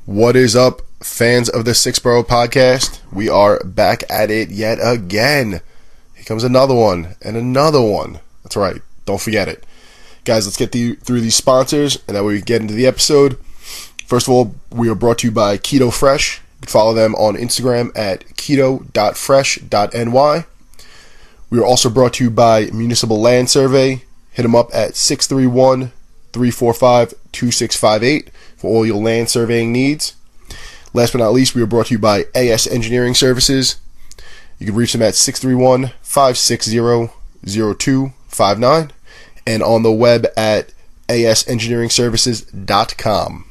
What is up, fans of the Spyrou podcast? We are back at it yet again. Here comes another one and another one. That's right. Don't forget it. Guys, let's get through these sponsors, and that way we get into the episode. First of all, we are brought to you by Keto Fresh. You can follow them on Instagram at keto.fresh.ny. We are also brought to you by Municipal Land Survey. Hit them up at 631-345-2658 for all your land surveying needs. Last but not least, we are brought to you by AS Engineering Services. You can reach them at 631-560-0259 and on the web at asengineeringservices.com.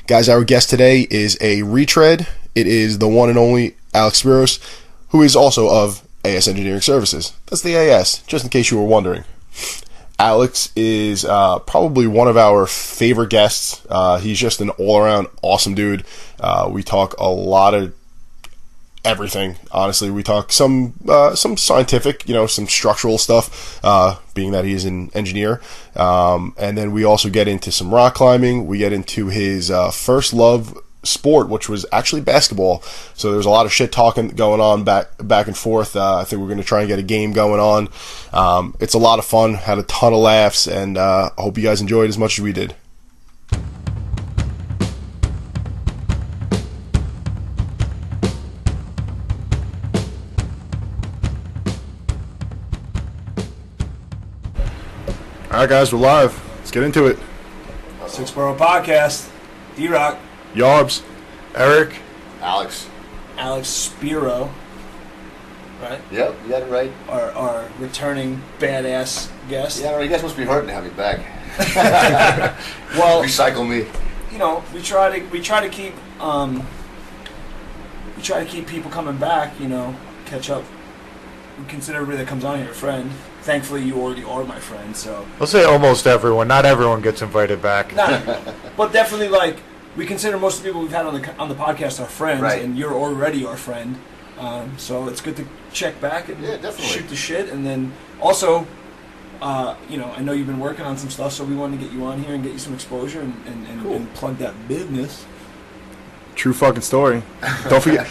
Guys, our guest today is a retread. It is the one and only Alex Spyros, who is also of AS Engineering Services. That's the AS, just in case you were wondering. Alex is probably one of our favorite guests. He's just an all-around awesome dude. We talk a lot of everything, honestly. We talk some scientific, some structural stuff, being that he's an engineer. And then we also get into some rock climbing. We get into his first love sport, which was actually basketball. So there's a lot of shit talking going on back and forth. I think we're going to try and get a game going on. It's a lot of fun, had a ton of laughs, and I hope you guys enjoyed as much as we did. All right, guys, we're live. Let's get into it. Spyrou podcast. D-Rock. Yarbs. Eric. Alex Spyrou. Right? Yep, you got it right. Our returning badass guest. Yeah, you guys must be hurting to have me back. Well, recycle me. We try to keep people coming back. Catch up. We consider everybody that comes on here a friend. Thankfully, you already are my friend. So I'll say almost everyone. Not everyone gets invited back. But definitely, we consider most of the people we've had on the podcast our friends, right. And you're already our friend. So it's good to check back and shoot the shit. And then also, I know you've been working on some stuff, so we wanted to get you on here and get you some exposure and plug that business. True fucking story. Don't forget,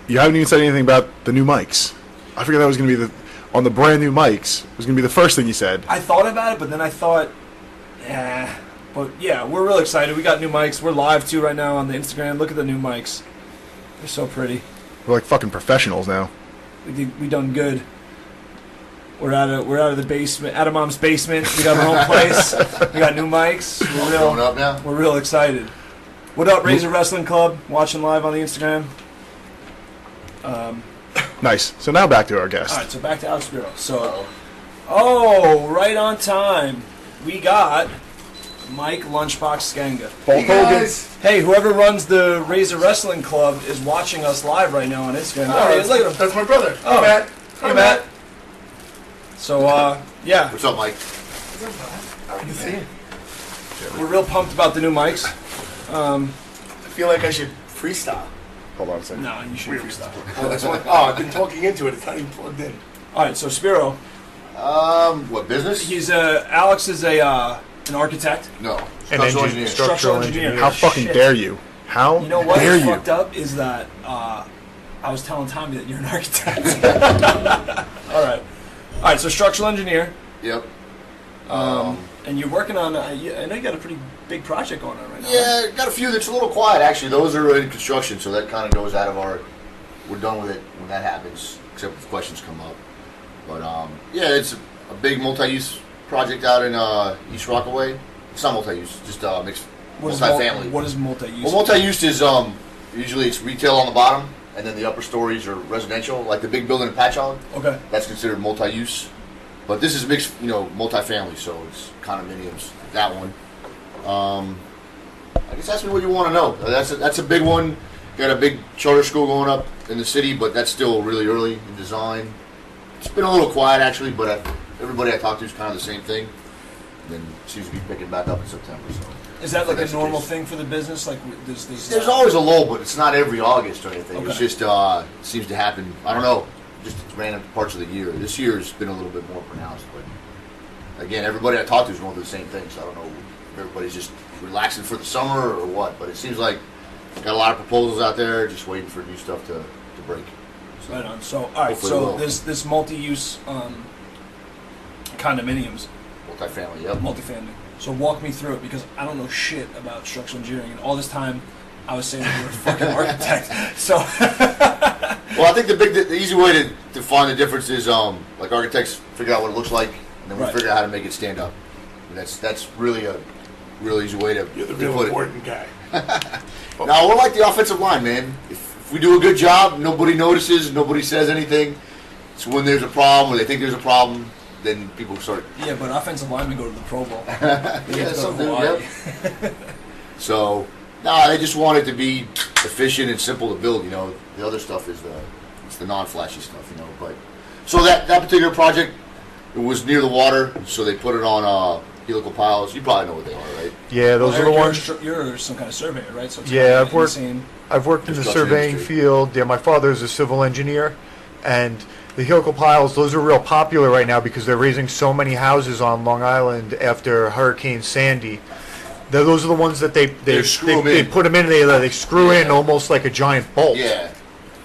you haven't even said anything about the new mics. I figured that was going to be on the brand new mics. It was going to be the first thing you said. I thought about it, but then I thought, But yeah, we're real excited. We got new mics. We're live too right now on the Instagram. Look at the new mics. They're so pretty. We're like fucking professionals now. We done good. We're out of the basement, out of mom's basement. We got our own place. We got new mics. We're Growing up now. We're real excited. What up, Razor Wrestling Club? Watching live on the Instagram. Nice. So now back to our guest. All right, so back to Alex Spyros. So, right on time. We got Mike Lunchbox Skanga. Hey guys. Hey, whoever runs the Razor Wrestling Club is watching us live right now on Instagram. Hey, look at him. That's my brother. Oh, Matt. Hey, Matt. So, yeah. What's up, Mike? Good to see you. We're real pumped about the new mics. I feel like I should freestyle. Hold on a second. No, you should freestyle. I've been talking into it. It's not even plugged in. All right, so Spyro. What business? Alex is an architect. No. An Structural engineer. structural engineer. How fucking dare you? How You know what? dare What's you? fucked up is that I was telling Tommy that you're an architect. All right. So structural engineer, Yep. and you're working on. I know you got a pretty big project going on right now. Yeah, got a few that's a little quiet actually. Those are in construction, so that kind of goes out of our. We're done with it when that happens, except if questions come up. But yeah, it's a big multi-use project out in East Rockaway. It's not multi-use, just mixed multi-family. What is multi-use? Well, multi-use is usually it's retail on the bottom, and then the upper stories are residential, like the big building in Patchogue. Okay. That's considered multi-use. But this is mixed, multi-family, so it's condominiums. That one. I guess ask me what you want to know. That's a big one. Got a big charter school going up in the city, but that's still really early in design. It's been a little quiet actually, but everybody I talk to is kind of the same thing. And then it seems to be picking back up in September. So Is that like a that's the normal case. thing for the business? Like There's always a lull, but it's not every August or anything. Okay. It's just seems to happen. I don't know, just random parts of the year. This year's been a little bit more pronounced, but again, everybody I talk to is going through the same thing. So I don't know. Everybody's just relaxing for the summer or what. But it seems like got a lot of proposals out there, just waiting for new stuff to break. So, right on. So, all right. So this multi-use condominiums. Multifamily, yep. Multifamily. So walk me through it, because I don't know shit about structural engineering, and all this time I was saying that you're a fucking architect. So. Well, I think the easy way to find the difference is like architects figure out what it looks like, and then we figure out how to make it stand up. And that's really a real easy way to. You're the real important guy. No, we're like the offensive line, man. If we do a good job, nobody notices, nobody says anything. So when there's a problem, or they think there's a problem, then people start. Yeah, but offensive linemen go to the Pro Bowl. Yeah, something. Yep. So. No, they just want it to be efficient and simple to build. You know, the other stuff is the non-flashy stuff. You know, but so that particular project, it was near the water, so they put it on helical piles. You probably know what they are, right? Yeah, those are the ones. You're some kind of surveyor, right? So yeah, I've worked in the surveying industry. field. Yeah, my father's a civil engineer, and the helical piles, those are real popular right now because they're raising so many houses on Long Island after Hurricane Sandy. Those are the ones that they put them in. They screw in almost like a giant bolt. Yeah.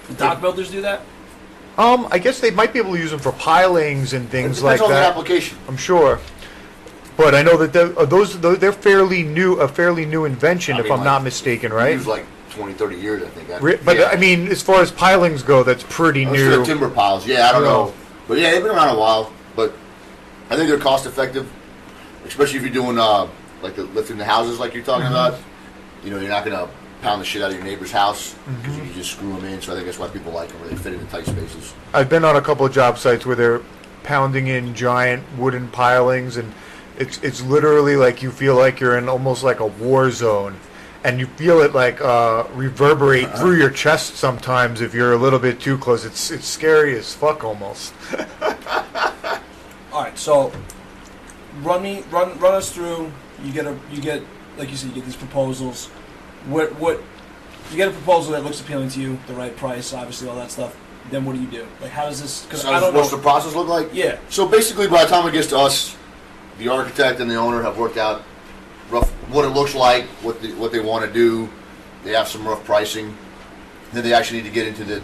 Do dock builders do that? I guess they might be able to use them for pilings and things like Depends on the that. application. I'm sure, but I know that they're fairly new, a fairly new invention, if I'm not mistaken, right? It was like 20, 30 years, I think. But I mean, as far as pilings go, that's pretty Those new. for the timber piles, yeah, I don't know, but yeah, they've been around a while. But I think they're cost effective, especially if you're doing like lifting the houses, like you're talking about. You know, you're not gonna pound the shit out of your neighbor's house because you can just screw them in. So I think that's why people like them, where they fit into tight spaces. I've been on a couple of job sites where they're pounding in giant wooden pilings, and it's literally like you feel like you're in almost like a war zone, and you feel it like reverberate through your chest sometimes if you're a little bit too close. It's scary as fuck almost. All right, so run us through. You get like you said, you get these proposals. What you get a proposal that looks appealing to you, the right price, obviously all that stuff. Then what do you do? Like, how does this? Because I don't know. What's the process look like? Yeah. So basically, by the time it gets to us, the architect and the owner have worked out rough what it looks like, what they want to do. They have some rough pricing. Then they actually need to get into the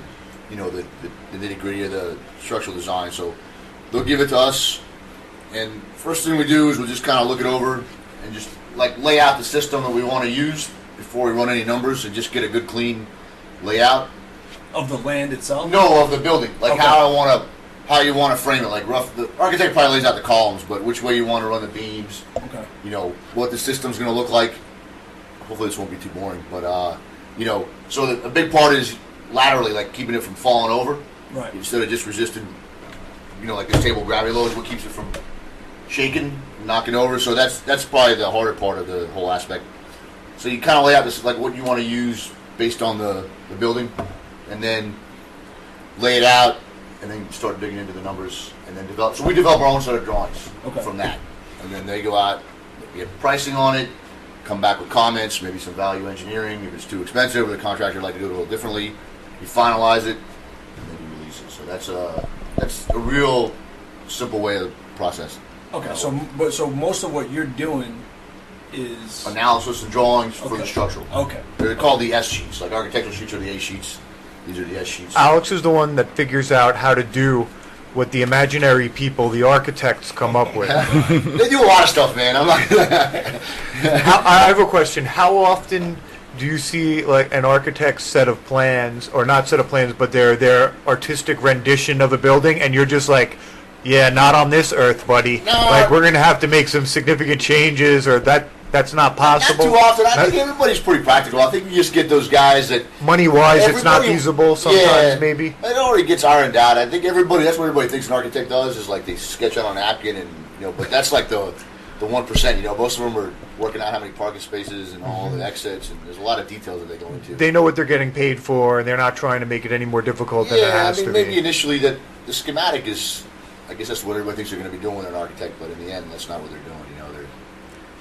nitty gritty of the structural design. So they'll give it to us, and first thing we do is we'll just kind of look it over and just like lay out the system that we want to use before we run any numbers, and just get a good clean layout of the land itself. No, of the building, like how you want to frame it. Like rough, the architect probably lays out the columns, but which way you want to run the beams. Okay. You know what the system's going to look like. Hopefully this won't be too boring, but so a big part is laterally, like keeping it from falling over. Right. Instead of just resisting, like this table gravity load is what keeps it from shaking, knocking over. So that's probably the harder part of the whole aspect. So you kind of lay out this like what you want to use based on the building, and then lay it out, and then start digging into the numbers, and then develop. So we develop our own set of drawings from that, and then they go out, get pricing on it, come back with comments, maybe some value engineering if it's too expensive, or the contractor would like to do it a little differently. You finalize it, and then you release it. So that's a real simple way of the process. Okay, so most of what you're doing is analysis and drawings for the structural. Okay. They're called the S sheets. Like architectural sheets are the A sheets. These are the S sheets. Alex is the one that figures out how to do what the imaginary people, the architects, come up with. They do a lot of stuff, man. I'm not gonna I have a question. How often do you see like an architect's set of plans, or not set of plans, but their artistic rendition of a building, and you're just like, yeah, not on this earth, buddy. No. Like, we're going to have to make some significant changes, or that's not possible. Not too often. I think everybody's pretty practical. I think you just get those guys that money-wise, it's not feasible sometimes, maybe. It already gets ironed out. I think that's what everybody thinks an architect does, is like they sketch out on a napkin, and but that's like the 1%. Most of them are working out how many parking spaces and all the exits, and there's a lot of details that they go into. They know what they're getting paid for, and they're not trying to make it any more difficult than it has to be. Maybe initially that the schematic is, I guess that's what everybody thinks they're going to be doing with an architect, but in the end, that's not what they're doing.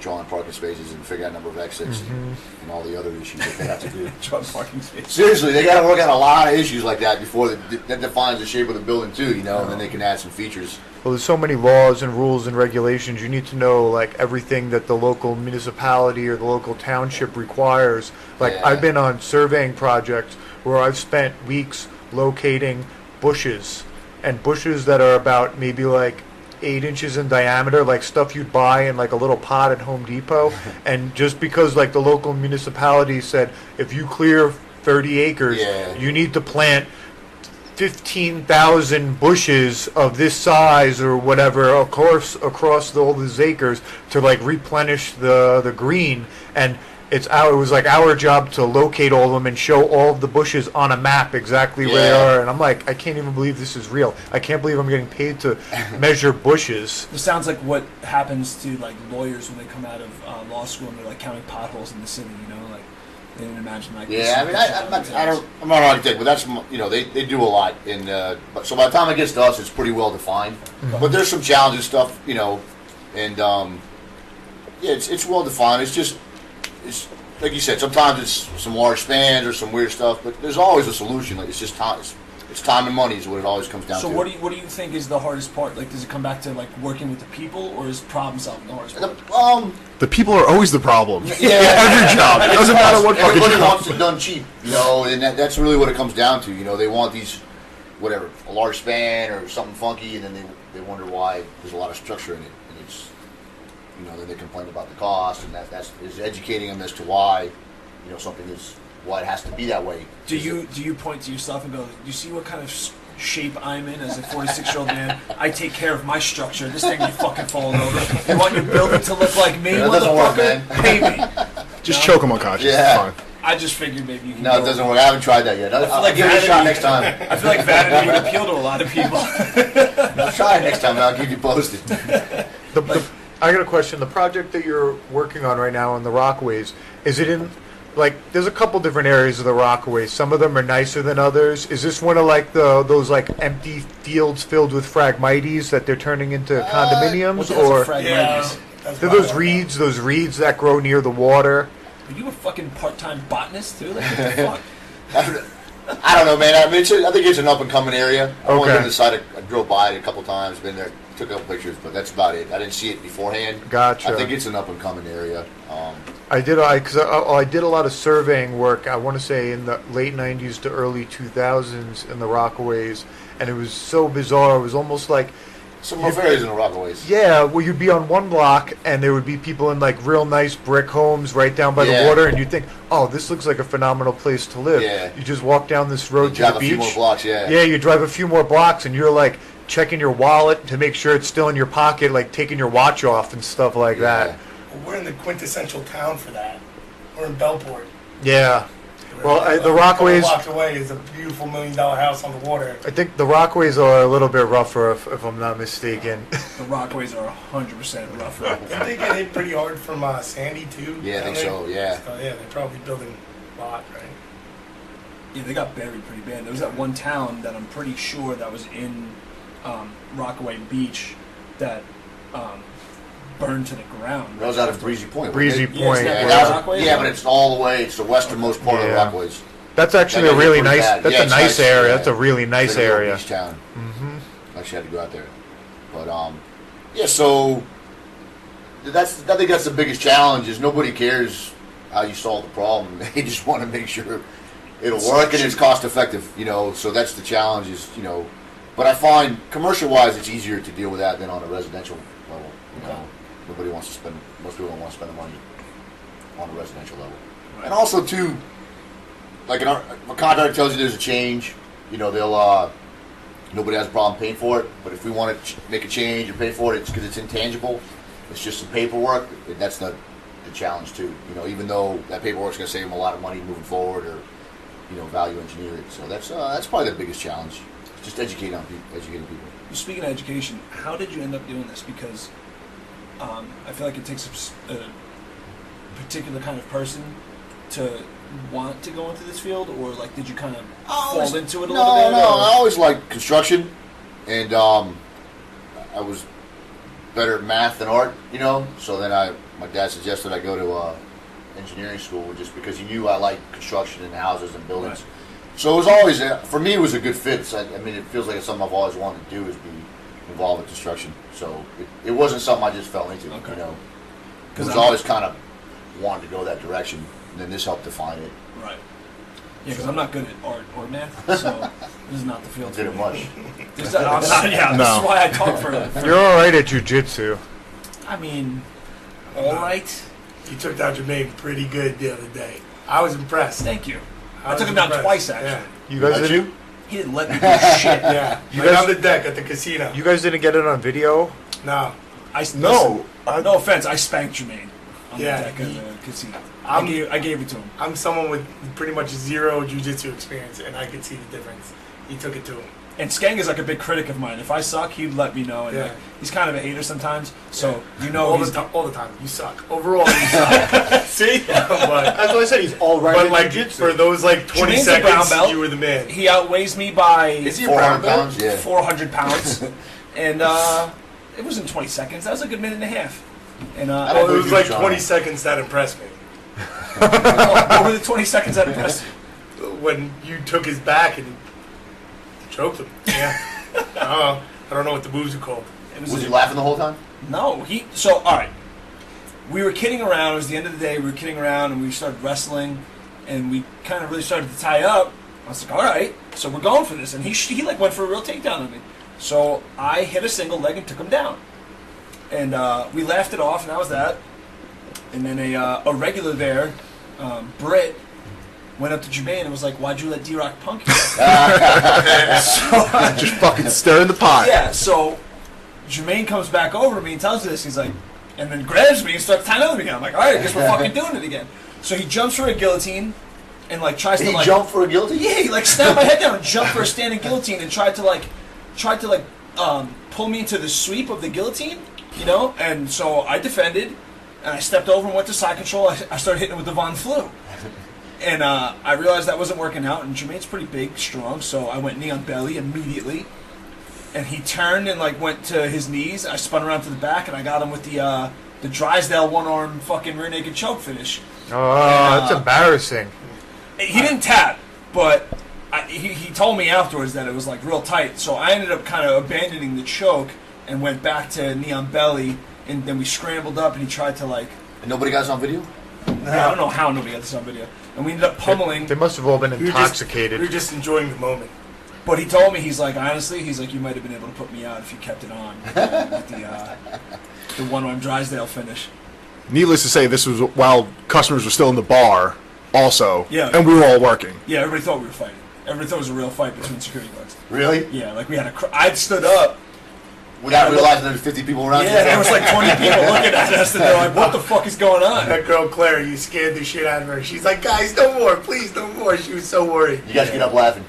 drawing parking spaces and figuring out number of exits and all the other issues that they have to do. Drawing parking spaces. Seriously, they got to work out a lot of issues like that before that defines the shape of the building too, you know, and then they can add some features. Well, there's so many laws and rules and regulations. You need to know like everything that the local municipality or the local township requires. Like I've been on surveying projects where I've spent weeks locating bushes, and bushes that are about maybe like 8 inches in diameter, like stuff you'd buy in like a little pot at Home Depot. And just because like the local municipality said, if you clear 30 acres, you need to plant 15,000 bushes of this size or whatever, of course, across all these acres to like replenish the green. And it was like our job to locate all of them and show all of the bushes on a map exactly where they are. And I'm like, I can't even believe this is real. I can't believe I'm getting paid to measure bushes. This sounds like what happens to like lawyers when they come out of law school and they're like counting potholes in the city. You know, like they didn't imagine like. Yeah, I mean, I'm not an architect, but that's, you know, they do a lot. But so by the time it gets to us, it's pretty well defined. But there's some challenging stuff, you know, and it's well defined. It's just. It's like you said. Sometimes it's some large spans or some weird stuff, but there's always a solution. Like it's just time. It's time and money is what it always comes down to. So what do you think is the hardest part? Like, does it come back to like working with the people, or is problem solving the hardest part? The people are always the problem. Yeah, every job. It doesn't matter what fucking everybody job. wants it done cheap, you know, and that's really what it comes down to. You know, they want these, whatever, a large span or something funky, and then they wonder why there's a lot of structure in it, and it's, you know, then they complain about the cost, and that's educating them as to why, you know, something is why it has to be that way. Do you point to yourself and go, do you see what kind of shape I'm in as a 46-year-old man? I take care of my structure. This thing you fucking falling over. You want your building to look like me, that doesn't work, man. Pay me. Just choke them unconscious. Yeah. It's fine. I just figured maybe you can. No, it doesn't work. I haven't tried that yet. I'll give it a shot next time. I feel like vanity would appeal to a lot of people. I'll try it next time, and I'll keep you posted. I got a question. The project that you're working on right now in the Rockaways, is it in, like, there's a couple different areas of the Rockaways. Some of them are nicer than others. Is this one of, like, those, like, empty fields filled with Phragmites that they're turning into condominiums? Or they're those reeds that grow near the water? Are you a fucking part-time botanist, too? Like, what the fuck? I don't know, man. I mean, I think it's an up-and-coming area. I've only been inside. I drove by it a couple times, been there, took a couple pictures, but that's about it. I didn't see it beforehand. Gotcha. I think it's an up-and-coming area. I did a lot of surveying work, I want to say, in the late 90s to early 2000s in the Rockaways, and it was so bizarre. It was almost like... Some rough areas in the Rockaways. Yeah, well, you'd be on one block, and there would be people in, like, real nice brick homes right down by the water, and you'd think, oh, this looks like a phenomenal place to live. Yeah. You just walk down this road to the beach. Drive a few more blocks, Yeah, you drive a few more blocks, and you're, like, checking your wallet to make sure it's still in your pocket, like taking your watch off and stuff like that. Well, we're in the quintessential town for that. We're in Bellport. Yeah. Well, the Rockaways... A couple blocks away is a beautiful $1 million house on the water. I think the Rockaways are a little bit rougher, if I'm not mistaken. The Rockaways are 100% rougher. Didn't they get hit pretty hard from Sandy, too? Yeah, I think so, yeah. So, yeah, they're probably building a lot, right? Yeah, they got buried pretty bad. There was that one town that I'm pretty sure that was in Rockaway Beach that burned to the ground. That was out of Breezy Point. Breezy Point. Yeah, but it's all the way. It's the westernmost part of the Rockaways. That's actually a really nice. That's a nice area. That's a really nice area. Beach town. Actually, had to go out there, but yeah. So I think that's the biggest challenge. Is nobody cares how you solve the problem. They just want to make sure it'll work and it's cost effective. You know, so that's the challenge. Is, you know, but I find commercial wise, it's easier to deal with that than on a residential level. You know, nobody wants to spend. Most people don't want to spend the money on a residential level, and also too. Like a contractor tells you there's a change, you know, they'll nobody has a problem paying for it. But if we want to make a change and pay for it, it's because it's intangible. It's just some paperwork. And that's the challenge too. You know, even though that paperwork's going to save them a lot of money moving forward, or you know, value engineer it. So that's probably the biggest challenge. Just educating people. Speaking of education, how did you end up doing this? Because I feel like it takes a particular kind of person to want to go into this field, or like did you kind of fall into it a little bit? No, I always liked construction, and I was better at math than art, you know. So then my dad suggested I go to engineering school just because he knew I liked construction and houses and buildings. Right. So it was always, for me, it was a good fit. So I mean, it feels like it's something I've always wanted to do is be involved with construction. So it wasn't something I just fell into, you know. It was always kind of wanted to go that direction, and then this helped define it. Right. Yeah, because I'm not good at art or math, so this is not the field. Did it much? This is why I talk for You're all right at jiu-jitsu. I mean, all right. You took down Jermaine pretty good the other day. I was impressed. Thank you. I took him down twice, actually. Yeah. You guys didn't? He didn't let me do shit. Yeah. You Right guys- on the deck at the casino. You guys didn't get it on video? No. No offense, I spanked Jermaine on Yeah, the deck of the casino. I'm- I gave it to him. I'm someone with pretty much zero jiu-jitsu experience, and I could see the difference. He took it to him. And Skeng is like a big critic of mine. If I suck, he'd let me know. And Yeah. like, he's kind of a hater sometimes, so you know all he's the time. You suck. Overall, you suck. See? but That's what I said. He's all right but at like jiu-jitsu. for those like 20 Jermaine's a brown seconds, belt. you were the man. He outweighs me by Is he a brown 400 belt? pounds? Yeah. 400 pounds, and it wasn't 20 seconds. That was a good minute and a half. And I Well, don't it was believe like you, John. 20 seconds that impressed me. what were the 20 seconds that impressed you? When you took his back and choked him. Yeah. I don't know what the moves are called. It Was he laughing the whole time? No, all right. We were kidding around. It was the end of the day. We were kidding around, and we started wrestling, and we kind of really started to tie up. I was like, all right, so we're going for this. And he like went for a real takedown on me. So I hit a single leg and took him down. And we laughed it off, and that was that. And then a regular there, Britt, went up to Jermaine and was like, why'd you let D-Rock punk you? Just fucking stirring the pot. Yeah, so Jermaine comes back over to me and tells me this. He's like, and then grabs me and starts tying up again. I'm like, all right, I guess we're fucking doing it again. So he jumps for a guillotine and like tries Did to he like jump for a guillotine? Yeah, he like snapped my head down and jumped for a standing guillotine and tried to pull me into the sweep of the guillotine, you know. And so I defended, and I stepped over and went to side control. I started hitting him with the Von Flu. And I realized that wasn't working out, and Jermaine's pretty big, strong, so I went knee on belly immediately. And he turned and like went to his knees. I spun around to the back, and I got him with the Drysdale one-arm fucking rear naked choke finish. Oh, that's embarrassing. He didn't tap, but he told me afterwards that it was like real tight. So I ended up kind of abandoning the choke and went back to knee on belly, and then we scrambled up, and he tried to like... And nobody got this on video? Yeah, I don't know how nobody got this on video. And we ended up pummeling. They must have all been We were intoxicated. just enjoying the moment. But he told me, he's like, honestly, he's like, you might have been able to put me out if you kept it on. With the one-arm Drysdale finish. Needless to say, this was while customers were still in the bar, also. Yeah. And we were all working. Yeah, everybody thought we were fighting. Everybody thought it was a real fight between security guards. Really? Yeah, like we had I'd stood up. Without realizing there was 50 people around you? Yeah, there was like 20 people looking at us, and they're like, what the fuck is going on? That girl Claire, you scared the shit out of her. She's like, guys, no more, please, no more. She was so worried. You guys get up laughing.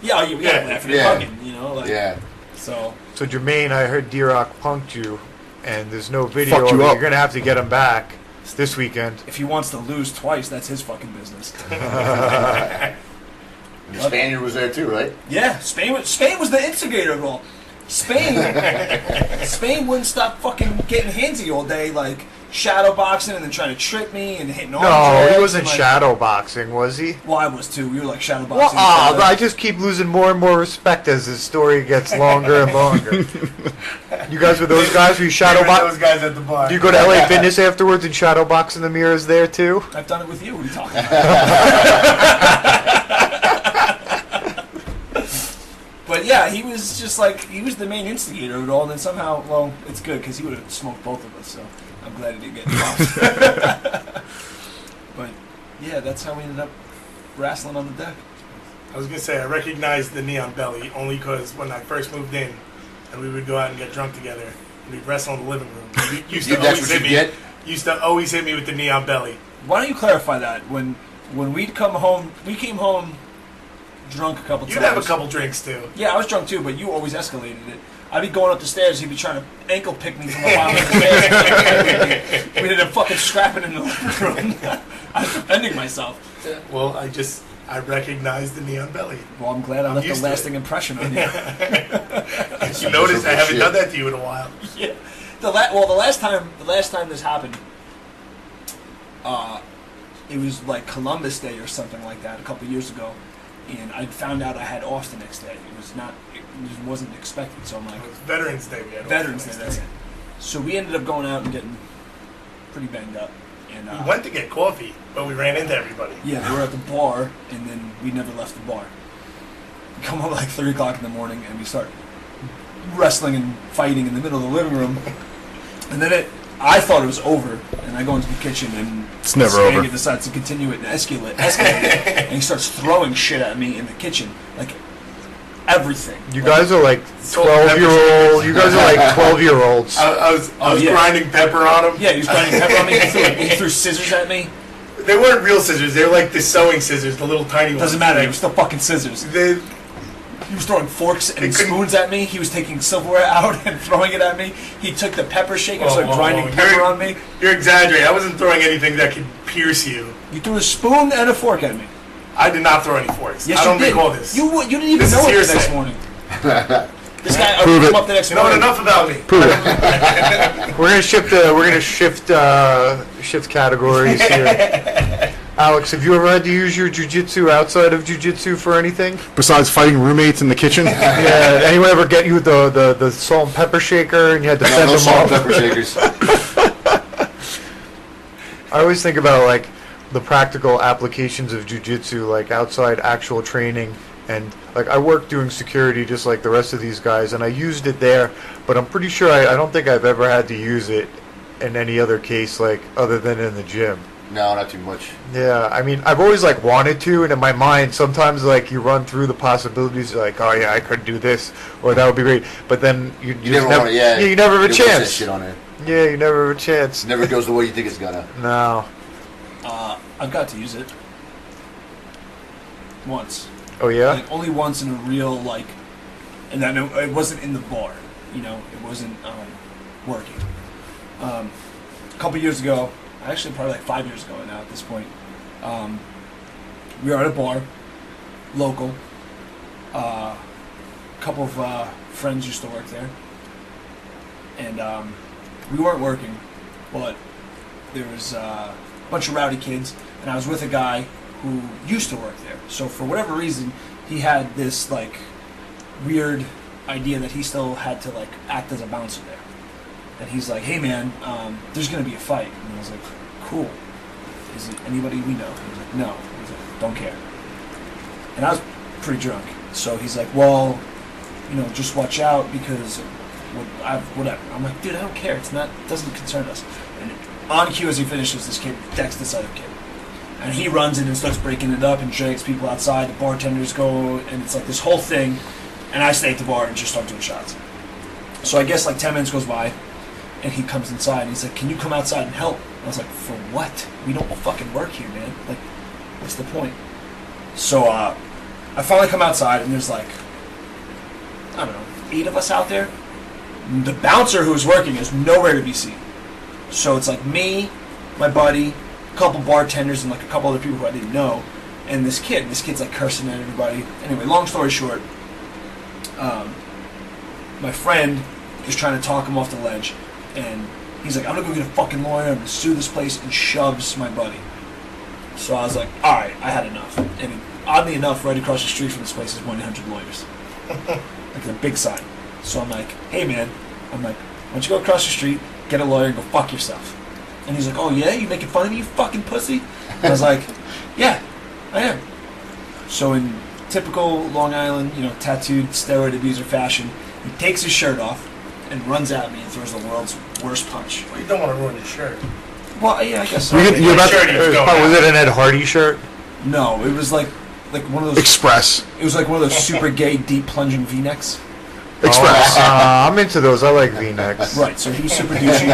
Yeah, we got laughing and hugging, you know? Like, Yeah. So, Jermaine, I heard D-Rock punked you, and there's no video Fucked of you it. up. You're going to have to get him back this weekend. if he wants to lose twice, that's his fucking business. And the Spaniard was there too, right? Yeah, Spain was the instigator of it all. Spain wouldn't stop fucking getting handsy all day, like shadow boxing and then trying to trip me and hitting arm No, drags he wasn't and, like, shadow boxing, was he? Well, I was too. We were like shadow Well, boxing. I just keep losing more and more respect as his story gets longer and longer. You guys were those guys who shadow Those box? guys at the bar. Do you go to LA Fitness afterwards and shadow box in the mirrors there too? I've done it with you. What are you talking about? But yeah, he was just like, he was the main instigator of it all, and then somehow, well, it's good, because he would have smoked both of us, so I'm glad he didn't get involved. But yeah, that's how we ended up wrestling on the deck. I was going to say, I recognized the knee on belly only because when I first moved in, and we would go out and get drunk together, and we'd wrestle in the living room. You used to That's always what hit you me. get? Used to always hit me with the knee on belly. Why don't you clarify that? When we'd come home, we came home drunk a couple You'd times. have a couple drinks too. Yeah, I was drunk too, but you always escalated it. I'd be going up the stairs, he'd be trying to ankle pick me from the bottom of the stairs. We ended up fucking scrapping in the living room. I was defending myself. Well, I recognized the knee on belly. Well, I'm glad I left a used to lasting impression on you. You noticed I haven't done that to you in a while. Yeah. the last time this happened, it was like Columbus Day or something like that a couple years ago, and I found out I had off the next day. It wasn't expected, so I'm like, It was Veterans Day. We had Veterans Day, that's it. So we ended up going out and getting pretty banged up. And We went to get coffee, but we ran into everybody. yeah, we were at the bar, and then we never left the bar. We come home at like 3 o'clock in the morning, and we start wrestling and fighting in the middle of the living room. And then I thought it was over, and I go into the kitchen, and It's never Spaniard over. decides to continue it and escalate and he starts throwing shit at me in the kitchen, like everything. You guys are like Salt, 12-year-old. You guys are like 12-year-olds. I was yeah. grinding pepper on him. Yeah, he was grinding pepper on me. He threw scissors at me. They weren't real scissors. They were like the sewing scissors, the little tiny ones. Doesn't matter. They were still fucking scissors. They, He was throwing forks and They couldn't- spoons at me. He was taking silverware out and throwing it at me. He took the pepper shaker and started grinding pepper on me. You're exaggerating. I wasn't throwing anything that could pierce you. You threw a spoon and a fork at me. I did not throw any forks. Yes, I don't you did. recall this. You didn't even This know is it the next hearsay. morning. This guy Prove came it. up the next You know what? morning. Enough about me. Prove it. We're gonna shift categories here. Alex, have you ever had to use your jujitsu outside of jujitsu for anything? Besides fighting roommates in the kitchen, Yeah. Anyone ever get you the salt and pepper shaker and you had to send No them salt and off? pepper shakers. I always think about like the practical applications of jujitsu, like outside actual training, and like I work doing security just like the rest of these guys, and I used it there, but I'm pretty sure I don't think I've ever had to use it in any other case, like other than in the gym. No, not too much. Yeah, I mean, I've always like wanted to, and in my mind, sometimes like you run through the possibilities, like, oh yeah, I could do this, or that would be great, but then you just You never want it, yeah. you never have a You don't want that chance. shit on it. Yeah, you never have a chance. It never goes the way you think it's gonna. No. I've got to use it once. Oh yeah. Like only once in a real like, and then it wasn't in the bar. You know, it wasn't working. A couple years ago, actually probably like 5 years ago now at this point, we were at a bar, local. A couple of friends used to work there, and we weren't working, but there was a bunch of rowdy kids, and I was with a guy who used to work there. So for whatever reason, he had this like weird idea that he still had to like act as a bouncer there. And he's like, "Hey man, there's gonna be a fight." And I was like, "Cool. Is it anybody we know?" He was like, "No." I was like, "Don't care." And I was pretty drunk, so he's like, "Well, you know, just watch out because whatever." I'm like, "Dude, I don't care. It doesn't concern us." And on cue, as he finishes, this kid decks this other kid. And he runs in and starts breaking it up and drags people outside. The bartenders go, and it's like this whole thing. And I stay at the bar and just start doing shots. So I guess like 10 minutes goes by, and he comes inside, and he's like, "Can you come outside and help?" I was like, "For what? We don't fucking work here, man. Like, what's the point?" So I finally come outside, and there's like, I don't know, 8 of us out there. The bouncer who's working is nowhere to be seen. So it's like me, my buddy, a couple bartenders, and like a couple other people who I didn't know, and this kid. This kid's like cursing at everybody. Anyway, long story short, my friend is trying to talk him off the ledge, and he's like, "I'm gonna go get a fucking lawyer, I'm gonna sue this place," and shoves my buddy. So I was like, alright, I had enough. And oddly enough, right across the street from this place is 1-800 Lawyers. Like a big sign. So I'm like, "Hey man," I'm like, "why don't you go across the street, get a lawyer, and go fuck yourself." And he's like, "Oh yeah, you making fun of me, you fucking pussy?" And I was like, "Yeah, I am." So in typical Long Island, you know, tattooed steroid abuser fashion, he takes his shirt off and runs at me and throws the world's worst punch. Well, you don't want to ruin your shirt. Well, yeah, I guess so. You're about Shirt he was going Was out. it an Ed Hardy shirt? No, it was like one of those. Express. It was like one of those super gay, deep plunging V-necks. Express. I'm into those. I like V-necks. Right, so he was super douchey.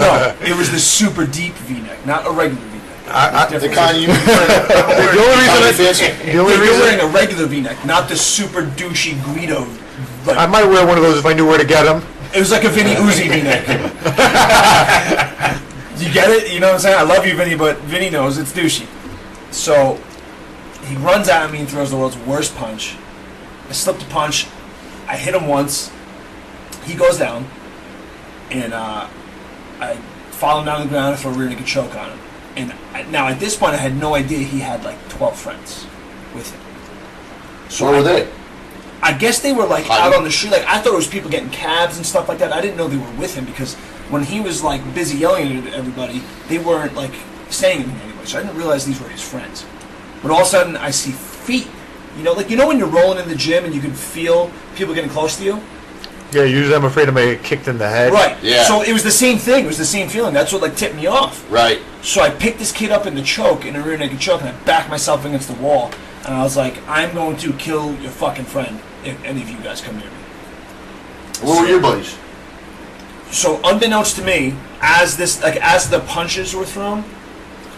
No, it was the super deep V-neck, not a regular V-neck. The Different. kind you The only reason fancy. the only You're reason wearing a regular V-neck, not the super douchey Guido. Like, I might wear one of those if I knew where to get them. it was like a Vinny Uzi V-neck. You get it? You know what I'm saying? I love you, Vinny, but Vinny knows it's douchey. So he runs at me and throws the world's worst punch. I slipped a punch. I hit him once. He goes down. and I follow him down to the ground and throw a rear naked choke on him. And now at this point, I had no idea he had like 12 friends with him. So Where were they? I guess they were like out on the street. Like I thought it was people getting cabs and stuff like that. I didn't know they were with him because when he was like busy yelling at everybody, they weren't like saying anything anyway. So I didn't realize these were his friends. But all of a sudden, I see feet. Like when you're rolling in the gym and you can feel people getting close to you. Yeah, usually I'm afraid I'm gonna get kicked in the head. Right. Yeah. So it was the same thing. It was the same feeling. That's what like tipped me off. Right. So I picked this kid up in a rear naked choke, and I backed myself against the wall. And I was like, I'm going to kill your fucking friend if any of you guys come near me. Where were your buddies? So unbeknownst to me, as the punches were thrown,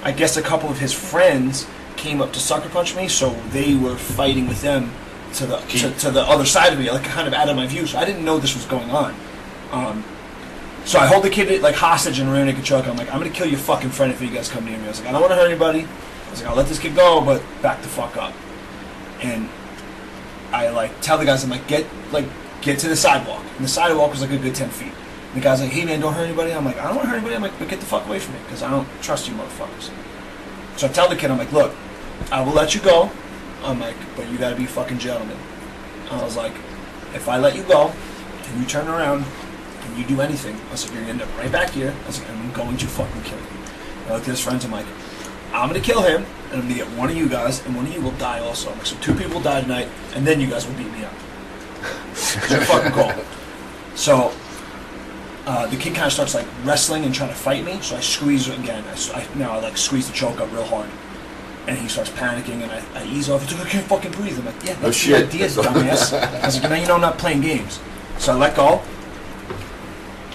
I guess a couple of his friends came up to sucker punch me, so they were fighting with them to the other side of me, like kind of out of my view. So I didn't know this was going on. So I hold the kid like hostage in a rear naked choke. I'm like, I'm gonna kill your fucking friend if you guys come near me. I was like, I don't want to hurt anybody. I was like, I'll let this kid go, but back the fuck up. And I like tell the guys, I'm like, get to the sidewalk. And the sidewalk was like a good 10 feet. And the guy's like, hey man, don't hurt anybody. I'm like, I don't want to hurt anybody. I'm like, but get the fuck away from me because I don't trust you motherfuckers. So I tell the kid, I'm like, look, I will let you go. I'm like, but you gotta be a fucking gentleman. I was like, if I let you go and you turn around and you do anything, I was like, you're gonna end up right back here. I was like, I'm going to fucking kill you. I looked at his friends, I'm like, I'm gonna kill him and I'm gonna get one of you guys and one of you will die also. I'm like, so 2 people will die tonight and then you guys will beat me up. It's your fucking call. So the kid kind of starts like wrestling and trying to fight me, so I squeeze again. I like squeeze the choke up real hard. And he starts panicking, and I ease off. He's like, I can't fucking breathe. I'm like, yeah, that's the idea, dumbass. I was like, now you know I'm not playing games. So I let go.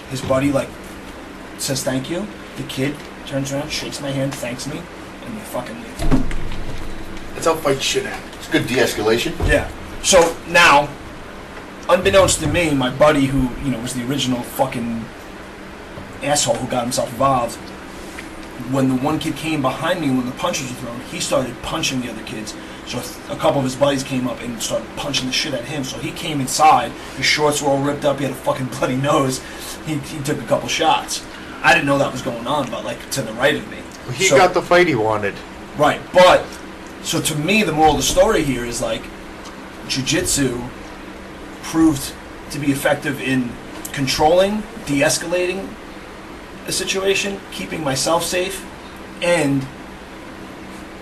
His buddy, like, says thank you. The kid turns around, shakes my hand, thanks me, and we fucking leave. That's how fight shit happen. It's good de-escalation. Yeah. So now, unbeknownst to me, my buddy, who, was the original fucking asshole who got himself involved, when the one kid came behind me when the punches were thrown, he started punching the other kids. So a couple of his buddies came up and started punching the shit at him. So he came inside. His shorts were all ripped up. He had a fucking bloody nose. He took a couple shots. I didn't know that was going on, but like to the right of me. He got the fight he wanted. Right, but so to me, the moral of the story here is like jiu-jitsu proved to be effective in controlling, de-escalating a situation, keeping myself safe, and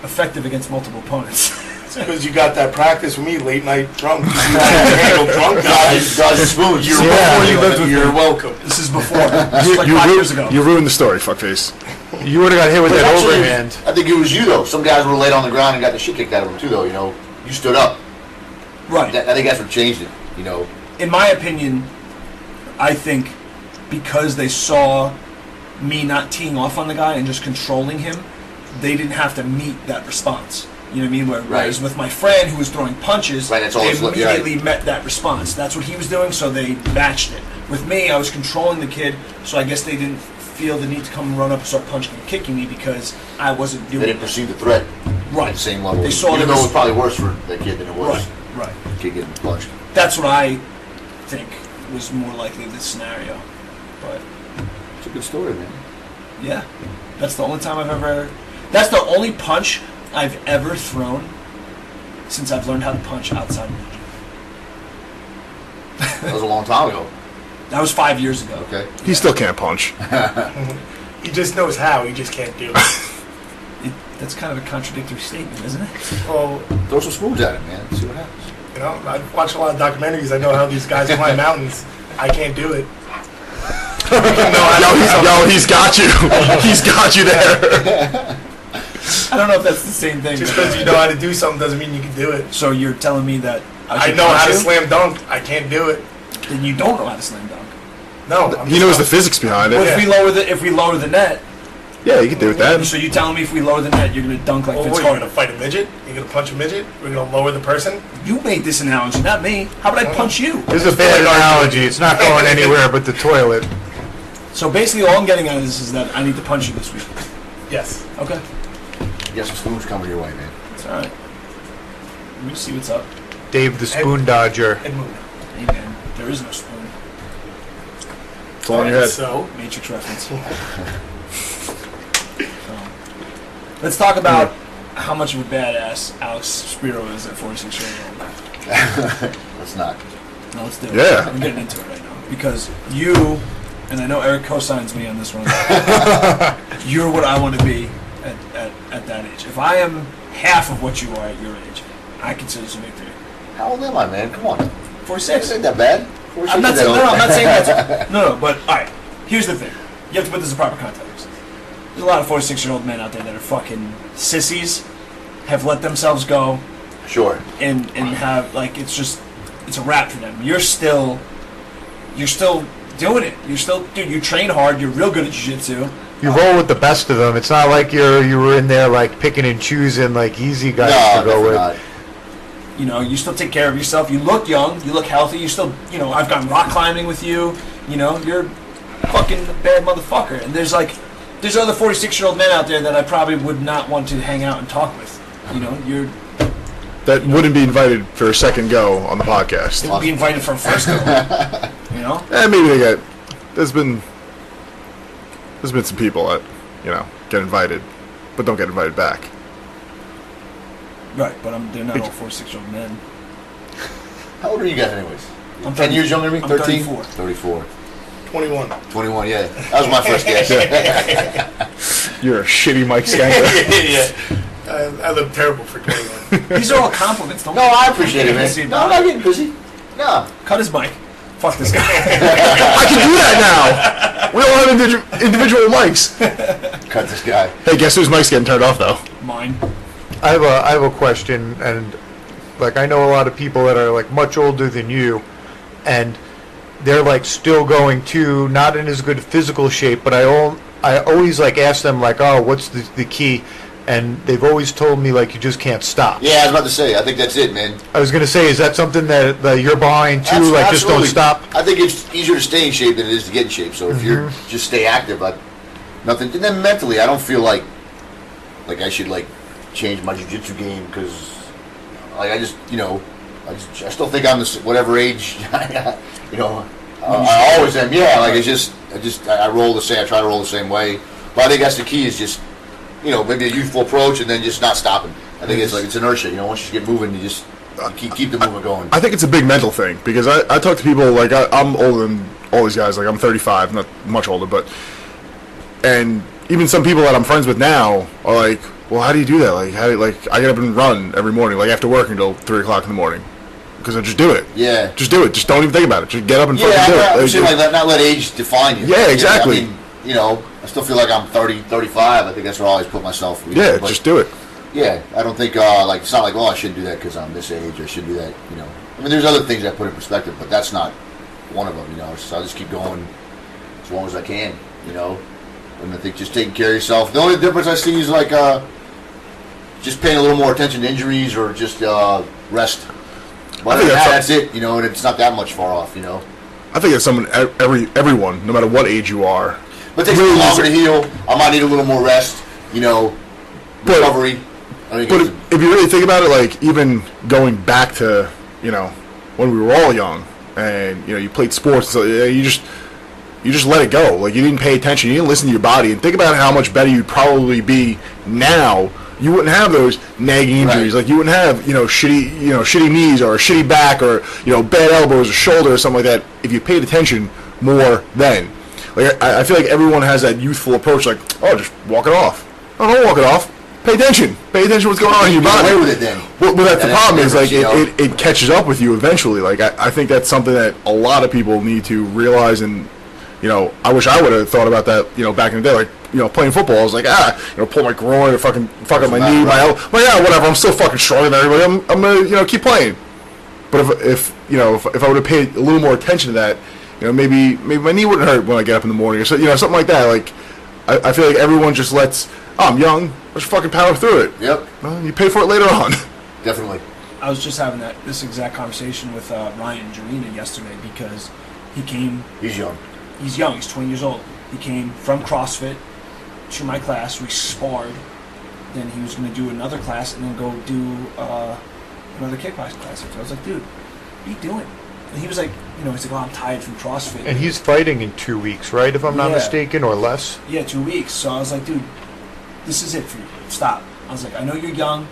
effective against multiple opponents. Because you got that practice with me, late night drunk. You handle drunk guys. Spoons. Before you lived with You're welcome. This is before. This is like 5 years ago. You ruined the story, fuckface. You would have got hit with But that actually, overhand. I think it was you though. Some guys were laid on the ground and got the shit kicked out of them too though. You stood up. Right. I think that's what changed it. In my opinion, I think because they saw me not teeing off on the guy and just controlling him, they didn't have to meet that response. You know what I mean? Whereas with my friend who was throwing punches, right, they immediately met that response. That's what he was doing, so they matched it. With me, I was controlling the kid, so I guess they didn't feel the need to come and run up and start punching and kicking me because I wasn't doing They didn't perceive the threat right. at the same level. They saw Even though it was probably worse for that kid than it was right. the kid getting punched. That's what I think was more likely this scenario. But It's a good story, man. yeah, that's the only time that's the only punch I've ever thrown since I've learned how to punch outside of the gym. That was a long time ago. That was 5 years ago. Okay. He still can't punch. He just knows how, he just can't do it. That's kind of a contradictory statement, isn't it? Well, Throw some spoons at it, man. See what happens. I watch a lot of documentaries. I know how these guys climb mountains. I can't do it. He's got you. He's got you there. I don't know if that's the same thing. Just because you know how to do something doesn't mean you can do it. So you're telling me that I know how to slam dunk. I can't do it. Then you don't know how to slam dunk. No, He knows the physics behind it. What if we lower the net? Yeah, you can do that. So you telling me if we lower the net, you're gonna dunk like Well, Vince what, you're Carter? going to fight a midget? You're going to punch a midget? We're going to lower the person? You made this analogy, not me. How about I punch you? This is a bad analogy. It's not going anywhere but the toilet. So basically, all I'm getting at is that I need to punch you this week. Yes. Okay. You got some spoons coming your way, man. It's all right. Let me see what's up. Dave the Spoon Dodger. And move. Hey man, there is no spoon. It's all in your head. So, Matrix reference. Let's talk about how much of a badass Alex Spyrou is at 46 years old. Let's not. No, let's do it. Yeah. I'm getting into it right now. Because you, and I know Eric co-signs me on this one, you're what I want to be at that age. If I am half of what you are at your age, I consider this a victory. How old am I, man? Come on. 46. This ain't that bad. I'm not saying that. No, but all right. Here's the thing. You have to put this in proper context. There's a lot of 46-year-old men out there that are fucking sissies, have let themselves go, Sure. and have it's a wrap for them. You're still doing it. Dude. You train hard. You're real good at jiu-jitsu. You roll with the best of them. It's not like you were in there like picking and choosing like easy guys to go with. Not. You know, you still take care of yourself. You look young. You look healthy. You still, I've gone rock climbing with you. You're a fucking bad motherfucker. And there's other 46-year-old men out there that I probably would not want to hang out and talk with. That wouldn't be invited for a second go on the podcast. They would be invited for a first go. Maybe they get. There's been some people that get invited, but don't get invited back. Right, but they're not all 46-year-old men. How old are you guys, anyways? I'm 10 years younger than me? I'm 13? 34. 34. 21. 21, yeah. That was my first guess. You're a shitty Mike Skanker. Yeah. I look terrible for 21. These are all compliments. Don't No, I appreciate it, man. No, I'm not getting busy. No. Cut his mic. Fuck this guy. I can do that now. We all have individual mics. Cut this guy. Hey, guess whose mic's getting turned off though? Mine. I have a question, and I know a lot of people that are much older than you, and they're still going to not in as good physical shape, but I always ask them oh, what's the key, and they've always told me you just can't stop. Yeah, I was about to say, I think that's it, man. I was gonna say, is that something that you're behind too? Absolutely. Just don't stop. I think it's easier to stay in shape than it is to get in shape. So if you're just stay active, nothing. And then mentally, I don't feel like I should change my jiu-jitsu game because I still think I'm whatever age I always am. Yeah, I roll the same. I try to roll the same way. But I think that's the key is just maybe a youthful approach and then just not stopping. I think it's inertia. Once you get moving, you just keep the movement going. I think it's a big mental thing because I talk to people I'm older than all these guys. I'm 35, not much older, and even some people that I'm friends with now are like, well, how do you do that? I get up and run every morning, after work until 3 o'clock in the morning. Because I just do it. Yeah. Just do it. Just don't even think about it. Just get up and fucking do it. Not let age define you. Yeah, exactly. I still feel like I'm 30, 35. I think that's where I always put myself. Yeah, just do it. Yeah, I don't think, it's not I shouldn't do that because I'm this age. I should do that, there's other things I put in perspective, but that's not one of them, So I'll just keep going as long as I can, And I think just taking care of yourself. The only difference I see is just paying a little more attention to injuries or just rest. But that's it, and it's not that much far off, I think it's everyone, no matter what age you are. But it takes a little longer to heal. I might need a little more rest, recovery. But if you really think about it, even going back to, when we were all young and, you played sports, so you just let it go. You didn't pay attention. You didn't listen to your body. And think about how much better you'd probably be now. You wouldn't have those nagging injuries. Right. You wouldn't have, shitty knees or a shitty back or, bad elbows or shoulder or something like that if you paid attention more then. I feel like everyone has that youthful approach, just walk it off. Oh, don't walk it off. Pay attention. Pay attention to what's going on in your body. Away with it then. Well, that's the problem is, it catches up with you eventually. I think that's something that a lot of people need to realize and, I wish I would have thought about that, back in the day. Playing football, I was pull my groin or fuck up my knee, my elbow. Whatever. I'm still fucking stronger than everybody. I'm gonna, keep playing. But if I would have paid a little more attention to that, maybe my knee wouldn't hurt when I get up in the morning or so, something like that. I feel like everyone just lets, I'm young, let's fucking power through it. Yep. Well, you pay for it later on. Definitely. I was just having this exact conversation with Ryan Jarina yesterday because he came. He's young. He's young. He's 20 years old. He came from CrossFit to my class. We sparred. Then he was going to do another class and then go do another kickboxing class. So I was like, dude, what are you doing? And he was like, he's like, oh, I'm tired from CrossFit. And he's fighting in 2 weeks, right? If I'm not mistaken, or less. Yeah, 2 weeks. So I was like, dude, this is it for you. Stop. I was like, I know you're young.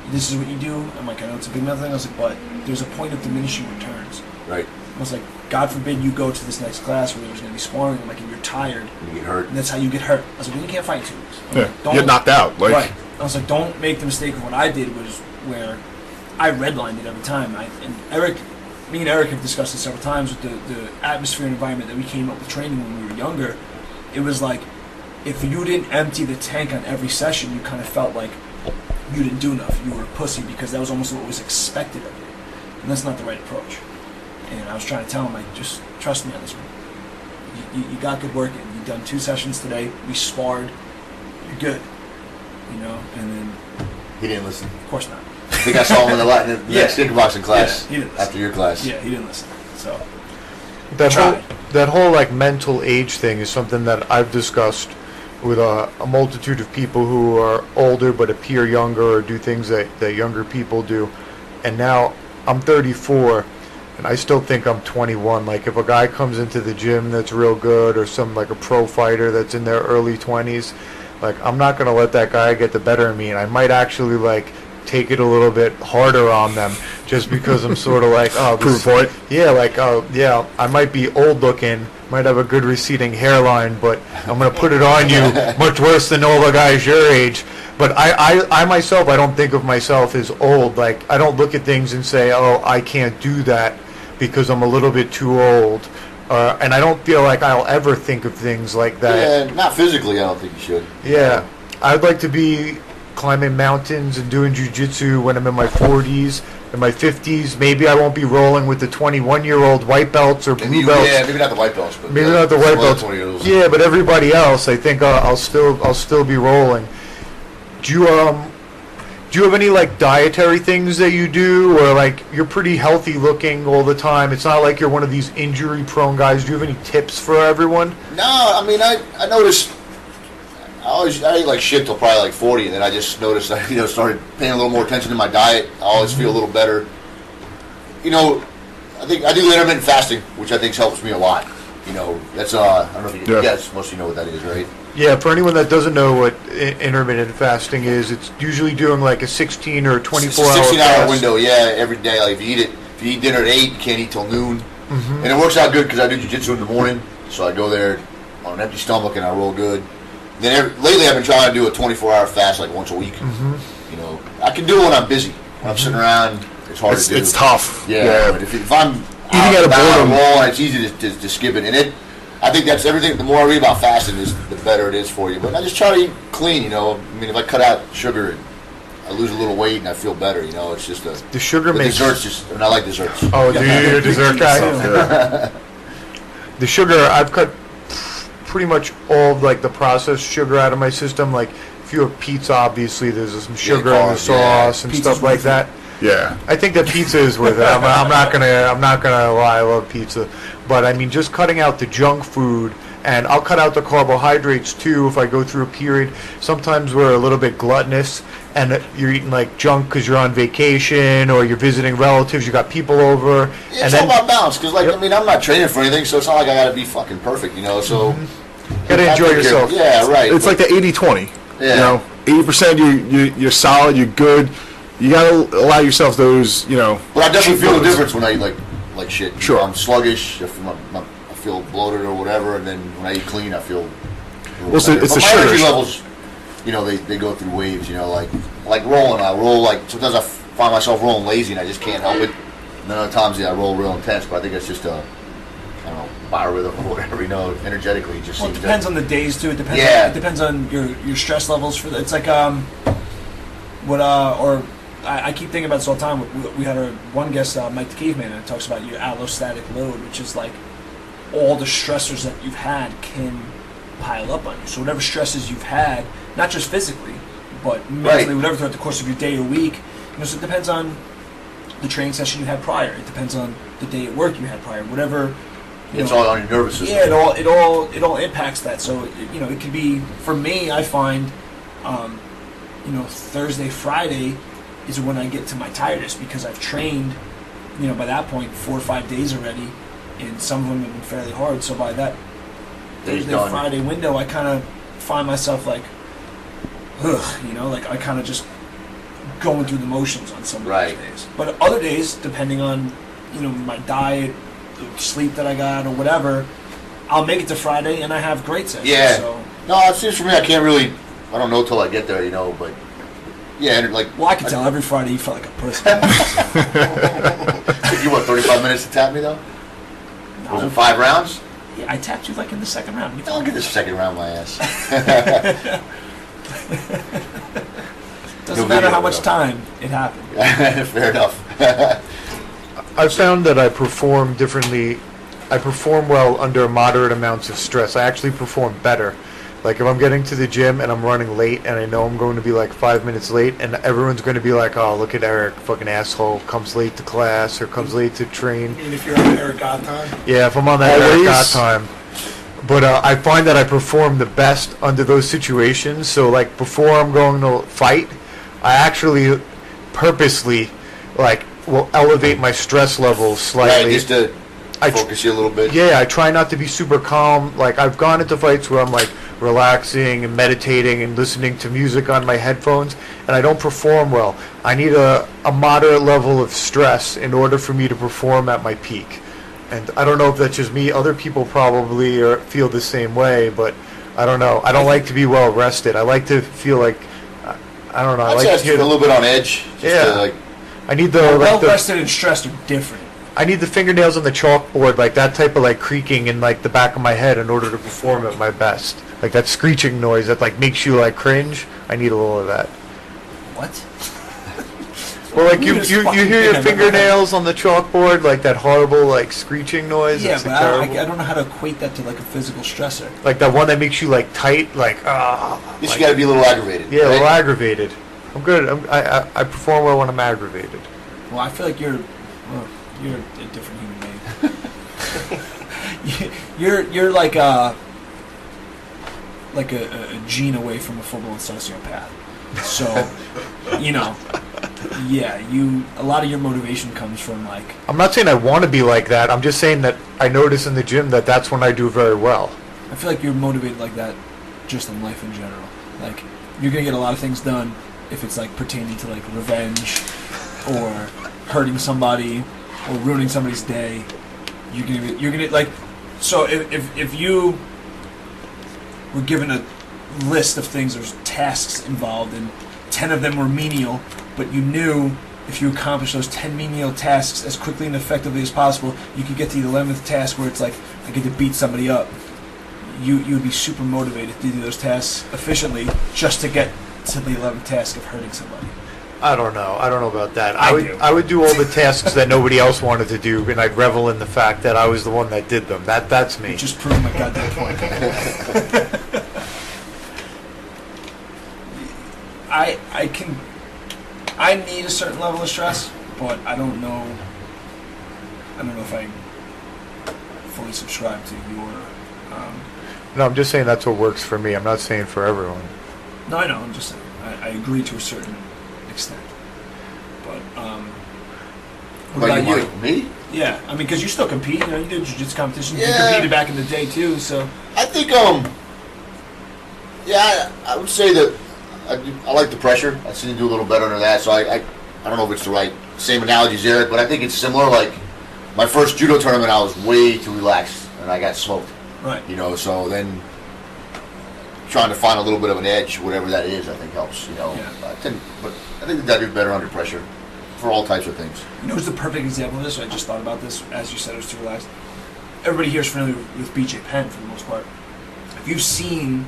This is what you do. I'm like, I know it's a big mental thing. I was like, but there's a point of diminishing returns. Right. I was like, God forbid you go to this next class where there's going to be sparring. I'm like, and you're tired. You get hurt. And that's how you get hurt. I was like, well, you can't fight in 2 weeks. Yeah, you're knocked out. Like, right. I was like, don't make the mistake of what I did, was where I redlined it every time. Me and Eric have discussed this several times with the atmosphere and environment that we came up with training when we were younger. It was like, if you didn't empty the tank on every session, you kind of felt like you didn't do enough. You were a pussy, because that was almost what was expected of you. And that's not the right approach. And I was trying to tell him, like, just trust me on this one. You got good work in. You've done 2 sessions today. We sparred. You're good. And then... He didn't listen. Of course not. I think I saw him in the next kickboxing class. Yeah, he didn't listen. After your class. Yeah, he didn't listen. So... That whole like mental age thing is something that I've discussed with a multitude of people who are older but appear younger, or do things that younger people do. And now I'm 34, and I still think I'm 21. Like, if a guy comes into the gym that's real good, or some like a pro fighter that's in their early 20s, like, I'm not gonna let that guy get the better of me, and I might actually like take it a little bit harder on them, just because I'm sort of like, oh, proof point. Yeah, like, oh, yeah, I might be old looking, might have a good receding hairline, but I'm going to put it on you much worse than all the guys your age. But I myself, I don't think of myself as old. Like, I don't look at things and say, oh, I can't do that because I'm a little bit too old. And I don't feel like I'll ever think of things like that. Yeah, not physically, I don't think you should. Yeah. I'd like to be climbing mountains and doing jiu-jitsu when I'm in my 40s, in my 50s. Maybe I won't be rolling with the 21-year-old white belts or blue belts. Yeah, maybe not the white belts, but maybe not the white belts. Yeah, but everybody else, I think I'll still be rolling. Do you have any like dietary things that you do, or like you're pretty healthy looking all the time? It's not like you're one of these injury-prone guys. Do you have any tips for everyone? No, I mean I noticed. I ate like shit till probably like 40, and then I just noticed I started paying a little more attention to my diet. I always feel a little better. I think I do intermittent fasting, which I think helps me a lot. That's I don't know if you guys, most of you know what that is, right? Yeah, for anyone that doesn't know what intermittent fasting is, it's usually doing like a 16 or 24-hour 16-hour window, yeah, every day. Like if you eat dinner at 8, you can't eat till noon. And it works out good because I do jiu-jitsu in the morning, so I go there on an empty stomach and I roll good. Then lately I've been trying to do a 24-hour fast like once a week. I can do it when I'm busy. When I'm sitting around, it's hard to do. It's tough. Yeah. But if I'm eating at a boredom, it's easy to skip it. And I think that's everything. The more I read about fasting, the better it is for you. But I just try to eat clean. I mean, if I cut out sugar, I lose a little weight and I feel better. It's just the sugar makes desserts. I like desserts. Oh, you're a dessert guy. The sugar, I've cut pretty much all of like the processed sugar out of my system. Like, if you have pizza, obviously there's some sugar in the sauce and stuff like that. Yeah, I think that pizza is worth it. I'm not gonna lie, I love pizza, but I mean, just cutting out the junk food, and I'll cut out the carbohydrates too if I go through a period. Sometimes we're a little bit gluttonous, and you're eating like junk because you're on vacation or you're visiting relatives. You got people over. Yeah, it's all about balance. Because I mean, I'm not training for anything, so it's not like I got to be fucking perfect. So. Gotta enjoy yourself. Yeah, right. It's like the 80-20. Yeah. 80% you're solid, you're good. You gotta allow yourself those, But I definitely feel the difference when I eat like shit. Sure. I'm sluggish. I feel bloated or whatever, and then when I eat clean, I feel. It's the my sugar energy levels. They go through waves. Like rolling. I roll like sometimes I find myself rolling lazy, and I just can't help it. And then other times, I roll real intense. But I think it's just I don't know, biorhythm or whatever, energetically it just seems it depends on the days too. It depends. Yeah. It depends on your stress levels. It's like I keep thinking about this all the time. We had one guest, Mike the Caveman, and it talks about your allostatic load, which is like all the stressors that you've had can pile up on you. So whatever stresses you've had, not just physically, but mentally, whatever throughout the course of your day or week, so it depends on the training session you had prior. It depends on the day at work you had prior. Whatever. It's all on your nervous system. Yeah, it all impacts that. So it could be, for me, I find, Thursday, Friday is when I get to my tiredest because I've trained by that point, 4 or 5 days already, and some of them have been fairly hard. So by that Thursday, Friday window, I kind of find myself like, ugh, like I kind of just going through the motions on some of those days. But other days, depending on, my diet, the sleep that I got, or whatever, I'll make it to Friday and I have great sessions. Yeah. So. No, it seems for me, I can't really, I don't know till I get there, but yeah, like. Well, I can tell every Friday you felt like a pussy. You 35 minutes to tap me though? No. Was it 5 rounds? Yeah, I tapped you like in the second round. I'll get the second round, my ass. Doesn't matter how much time it happened. Fair enough. I found that I perform differently. I perform well under moderate amounts of stress. I actually perform better. Like if I'm getting to the gym and I'm running late and I know I'm going to be like 5 minutes late and everyone's going to be like, oh, look at Eric, fucking asshole, comes late to class or comes late to train. Even if you're on Eric God time? Yeah, if I'm on that Eric God time. But I find that I perform the best under those situations. So like before I'm going to fight, I actually purposely will elevate my stress levels slightly. Right, just to focus you a little bit. Yeah, I try not to be super calm. Like I've gone into fights where I'm like relaxing and meditating and listening to music on my headphones, and I don't perform well. I need a moderate level of stress in order for me to perform at my peak. And I don't know if that's just me. Other people probably feel the same way, but I don't know. I don't like to be well rested. I like to feel like, I don't know. I like to get a little bit on edge. I need the well rested and stressed are different. I need the fingernails on the chalkboard, like that type of creaking in the back of my head in order to perform at my best. Like that screeching noise that makes you cringe. I need a little of that. What? Well, you hear your fingernails on the chalkboard, like that horrible screeching noise. Yeah, but I don't know how to equate that to a physical stressor. Like that one that makes you tight, You just got to be a little aggravated. Yeah, right? A little aggravated. I'm good. I perform well when I'm aggravated. Well, I feel like you're a different human being. you're like a gene away from a full-blown sociopath. So, a lot of your motivation comes from I'm not saying I want to be like that. I'm just saying that I notice in the gym that's when I do very well. I feel like you're motivated like that just in life in general. You're going to get a lot of things done if it's pertaining to revenge or hurting somebody or ruining somebody's day. You're gonna so if you were given a list of things, there's tasks involved, and 10 of them were menial, but you knew if you accomplish those 10 menial tasks as quickly and effectively as possible, you could get to the 11th task where it's I get to beat somebody up. You would be super motivated to do those tasks efficiently just to get to the 11th task of hurting somebody. I don't know about that. I would do all the tasks that nobody else wanted to do, and I'd revel in the fact that I was the one that did them. That's me. You just proved my goddamn point. I need a certain level of stress, but I don't know if I fully subscribe to your. No, I'm just saying that's what works for me. I'm not saying for everyone. No, I know. I'm just saying I agree to a certain extent. But what about you? Me? Yeah, I mean, because you still compete. You did jiu-jitsu competitions. Yeah. You competed back in the day too. So I think I would say that I like the pressure. I seem to do a little better under that. So I don't know if it's the same analogy as Eric, but I think it's similar. My first judo tournament, I was way too relaxed and I got smoked. Right. So then trying to find a little bit of an edge, whatever that is, I think helps. Yeah. But I think that I do better under pressure for all types of things. Who's the perfect example of this? I just thought about this as you said it was too relaxed. Everybody here is familiar with BJ Penn for the most part. If you've seen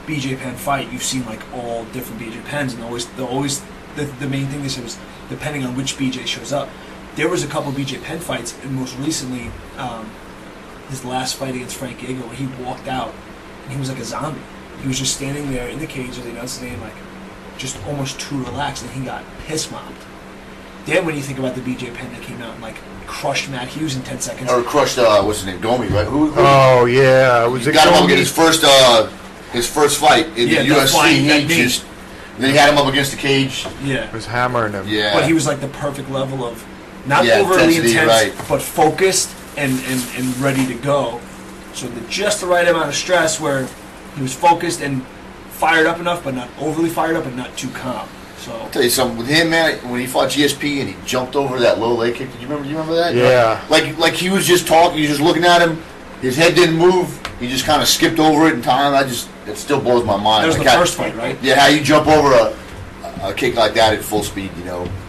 BJ Penn fight, you've seen all different BJ Penns, and the main thing they said was depending on which BJ shows up. There was a couple of BJ Penn fights, and most recently, his last fight against Frank Yeager, where he walked out and he was like a zombie. He was just standing there in the cage, as they announced his name, just almost too relaxed, and he got piss mobbed. Then when you think about the BJ Penn that came out and crushed Matt Hughes in 10 seconds. Or crushed what's his name, Gomi, right? Who? Oh yeah, was it? Got him up against his first fight in the UFC. Then he had him up against the cage. Yeah, he was hammering him. Yeah, but he was the perfect level of not overly intensity, intense, right. but focused and ready to go. So just the right amount of stress where he was focused and fired up enough, but not overly fired up and not too calm. So I'll tell you something with him, man. When he fought GSP and he jumped over that low leg kick, do you remember that? Yeah. Like he was just talking, he was just looking at him. His head didn't move. He just kind of skipped over it in time. It still blows my mind. that was Like the how- first fight, right? Yeah, how you jump over a kick like that at full speed,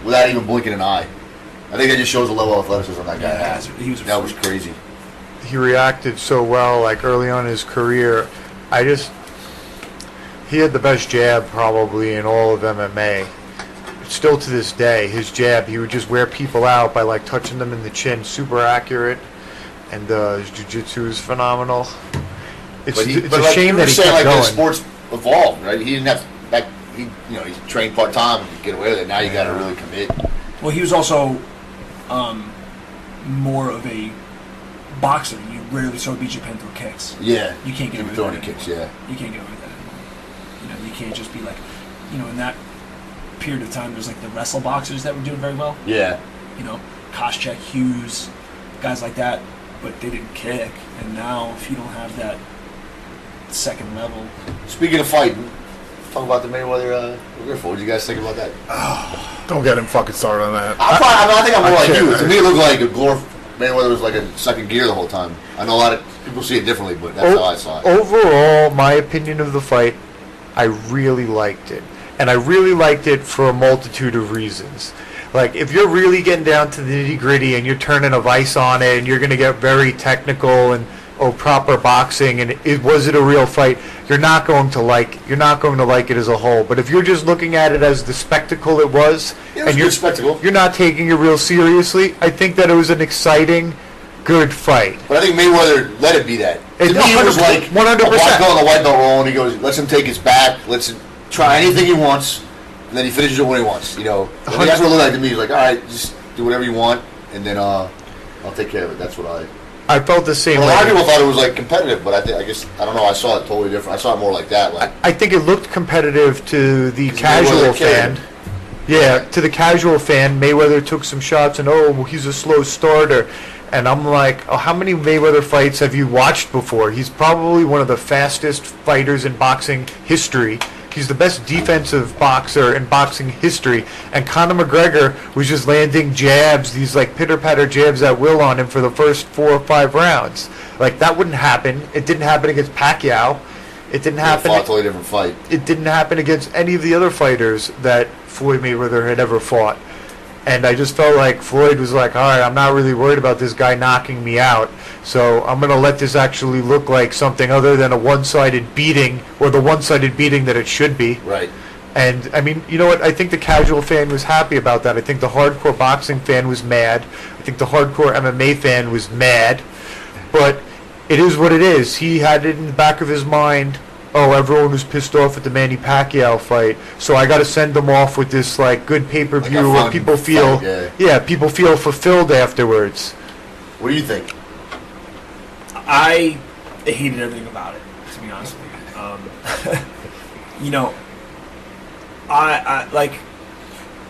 without even blinking an eye. I think that just shows the level of athleticism that guy Yeah, has. he was a That was freak. crazy. He reacted so well, like early on in his career. He had the best jab probably in all of MMA. Still to this day, his jab, he would just wear people out by like touching them in the chin, super accurate, and his jiu-jitsu is phenomenal. It's a shame that he kept like going. the sports evolved, right? He didn't have he trained part time to get away with it. Now you got to really commit. Well, he was also more of a boxer. You rarely saw BJ Penn throw kicks. Yeah, You can't get away with throwing that the kicks. anymore. Yeah, You can't get away with that anymore. You can't just be like, in that period of time, there's like the wrestle boxers that were doing very well. yeah. Koscheck, Hughes, guys like that, but they didn't kick. And now, if you don't have that second level, Speaking of fighting, talk about the Mayweather Griffith. What did you guys think about that? Don't get him fucking started on that. I think I'm more like you. can't. To me, it looked like Mayweather was like a second gear the whole time. I know a lot of people see it differently, but that's how I saw it. Overall, my opinion of the fight, I really liked it. And I really liked it for a multitude of reasons. Like, if you're really getting down to the nitty-gritty and you're turning a vice on it and you're going to get very technical and proper boxing and was it a real fight, you're not going to like it as a whole. But if you're just looking at it as the spectacle it was, Yeah, it was a good spectacle. you're not taking it real seriously, I think that it was an exciting, good fight. But I think Mayweather let it be that. To me, it was like 100%. a black belt on a white belt roll, and he goes, lets him take his back, lets him try anything he wants, and then he finishes it when he wants. I think that's what it looked like to me. He's like, all right, just do whatever you want, and then I'll take care of it. That's what I felt the same Well, a way. lot of people thought it was like competitive, but I don't know. I saw it totally different. I saw it more like that. Like I think it looked competitive to the Mayweather casual kid. fan. Yeah, to the casual fan, Mayweather took some shots and, he's a slow starter. And I'm like, how many Mayweather fights have you watched before? He's probably one of the fastest fighters in boxing history. He's the best defensive boxer in boxing history. And Conor McGregor was just landing jabs, these like pitter-patter jabs at will on him for the first 4 or 5 rounds. Like, that wouldn't happen. It didn't happen against Pacquiao. It didn't happen. fought a totally different fight. It didn't happen against any of the other fighters that Floyd Mayweather had ever fought. And I just felt like Floyd was like, all right, I'm not really worried about this guy knocking me out, so I'm going to let this actually look like something other than a one-sided beating, or the one-sided beating that it should be. Right. And, I mean, you know what? I think the casual fan was happy about that. I think the hardcore boxing fan was mad. I think the hardcore MMA fan was mad. But it is what it is. He had it in the back of his mind, everyone was pissed off at the Manny Pacquiao fight, so I got to send them off with this like good pay-per-view Like a where fun people feel, fight, people feel fulfilled afterwards. What do you think? I hated everything about it, to be honest with you.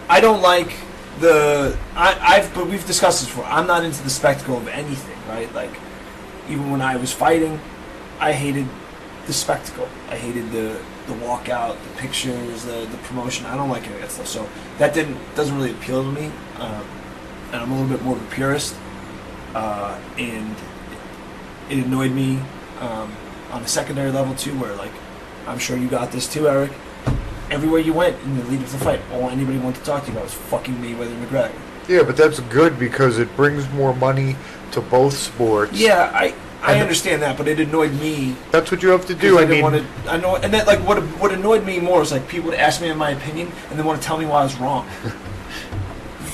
I don't like but we've discussed this before. I'm not into the spectacle of anything, right? Like, even when I was fighting, I hated the spectacle. I hated the walkout, the pictures, the promotion. I don't like any of that stuff. So that doesn't really appeal to me. And I'm a little bit more of a purist. And it annoyed me on a secondary level too, where like, I'm sure you got this too, Eric. Everywhere you went in the lead of the fight, all anybody wanted to talk to you about was fucking Mayweather and McGregor. Yeah, but that's good because it brings more money to both sports. Yeah, I understand that, but it annoyed me. That's what you have to do. I know, and that like what annoyed me more is like people would ask me my opinion and then want to tell me why I was wrong.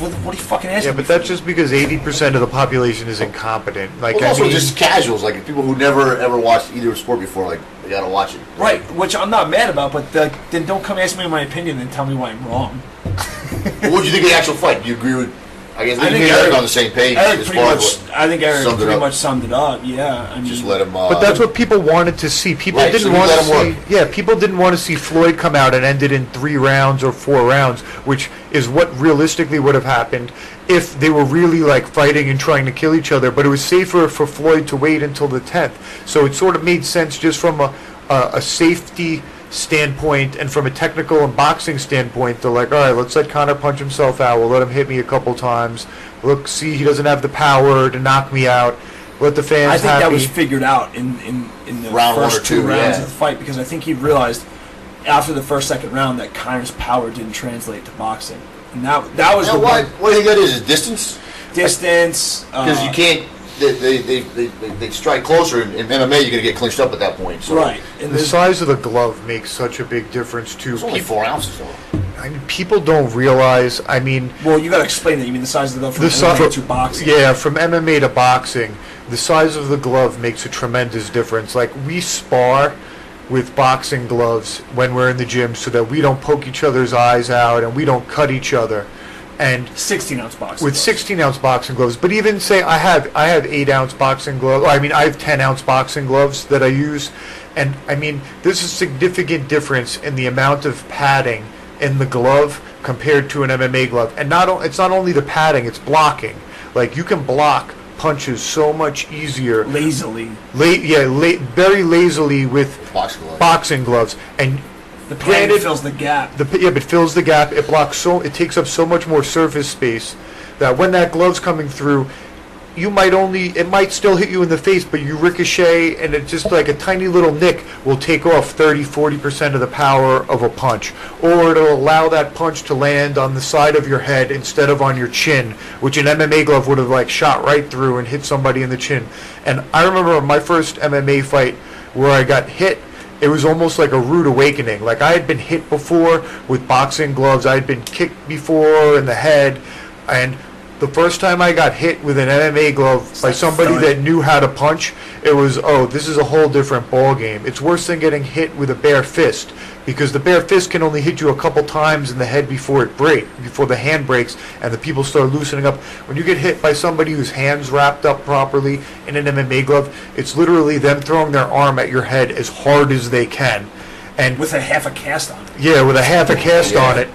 What are you fucking asking? Yeah, but that's just because 80% of the population is incompetent. Like, Well, also just casuals, like people who never ever watched either sport before, like they gotta watch it. Right, which I'm not mad about, but then don't come ask me my opinion and tell me why I'm wrong. What did you think of the actual fight? Do you agree with? I guess Eric on the same page. I think Eric pretty much summed it up. Yeah, I mean, just let him. But that's what people wanted to see. People didn't so want to see. Yeah, people didn't want to see Floyd come out and end it in 3 rounds or 4 rounds, which is what realistically would have happened if they were really like fighting and trying to kill each other. But it was safer for Floyd to wait until the 10th. So it sort of made sense just from a safety standpoint and from a technical and boxing standpoint. They're like, all right, let's let Conor punch himself out. We'll let him hit me a couple times. Look, see, he doesn't have the power to knock me out. Let the fans. I think happy. that was figured out in the first 2 rounds of the fight, because I think he realized after the second round that Conor's power didn't translate to boxing, and that was the one. What do you think that is? Distance. Because you can't. They strike closer. In MMA, you're going to get clinched up at that point. So. Right. And the size of the glove makes such a big difference too. It's only 4 ounces though. I mean, people don't realize. I mean, well, you got to explain that. You mean the size of the glove from MMA to boxing? Yeah, from MMA to boxing, the size of the glove makes a tremendous difference. Like, we spar with boxing gloves when we're in the gym so that we don't poke each other's eyes out and we don't cut each other. And 16-ounce boxing with 16-ounce boxing gloves. But even say I have 8-ounce boxing gloves. I mean, I have 10-ounce boxing gloves that I use, and I mean, there's a significant difference in the amount of padding in the glove compared to an MMA glove. And it's not only the padding; it's blocking. Like, you can block punches so much easier lazily. Very lazily with boxing gloves. And the padding fills the gap. It fills the gap. It blocks it takes up so much more surface space that when that glove's coming through, it might still hit you in the face, but you ricochet, and it's just like a tiny little nick will take off 30-40% of the power of a punch, or it'll allow that punch to land on the side of your head instead of on your chin, which an MMA glove would have like shot right through and hit somebody in the chin. And I remember my first MMA fight where I got hit. It was almost like a rude awakening. Like, I had been hit before with boxing gloves. I had been kicked before in the head. And the first time I got hit with an MMA glove by somebody that knew how to punch, it was, this is a whole different ball game. It's worse than getting hit with a bare fist, because the bare fist can only hit you a couple times in the head before the hand breaks and the people start loosening up. When you get hit by somebody whose hand's wrapped up properly in an MMA glove, it's literally them throwing their arm at your head as hard as they can. And with a half a cast on it. Yeah, with a half a cast on it.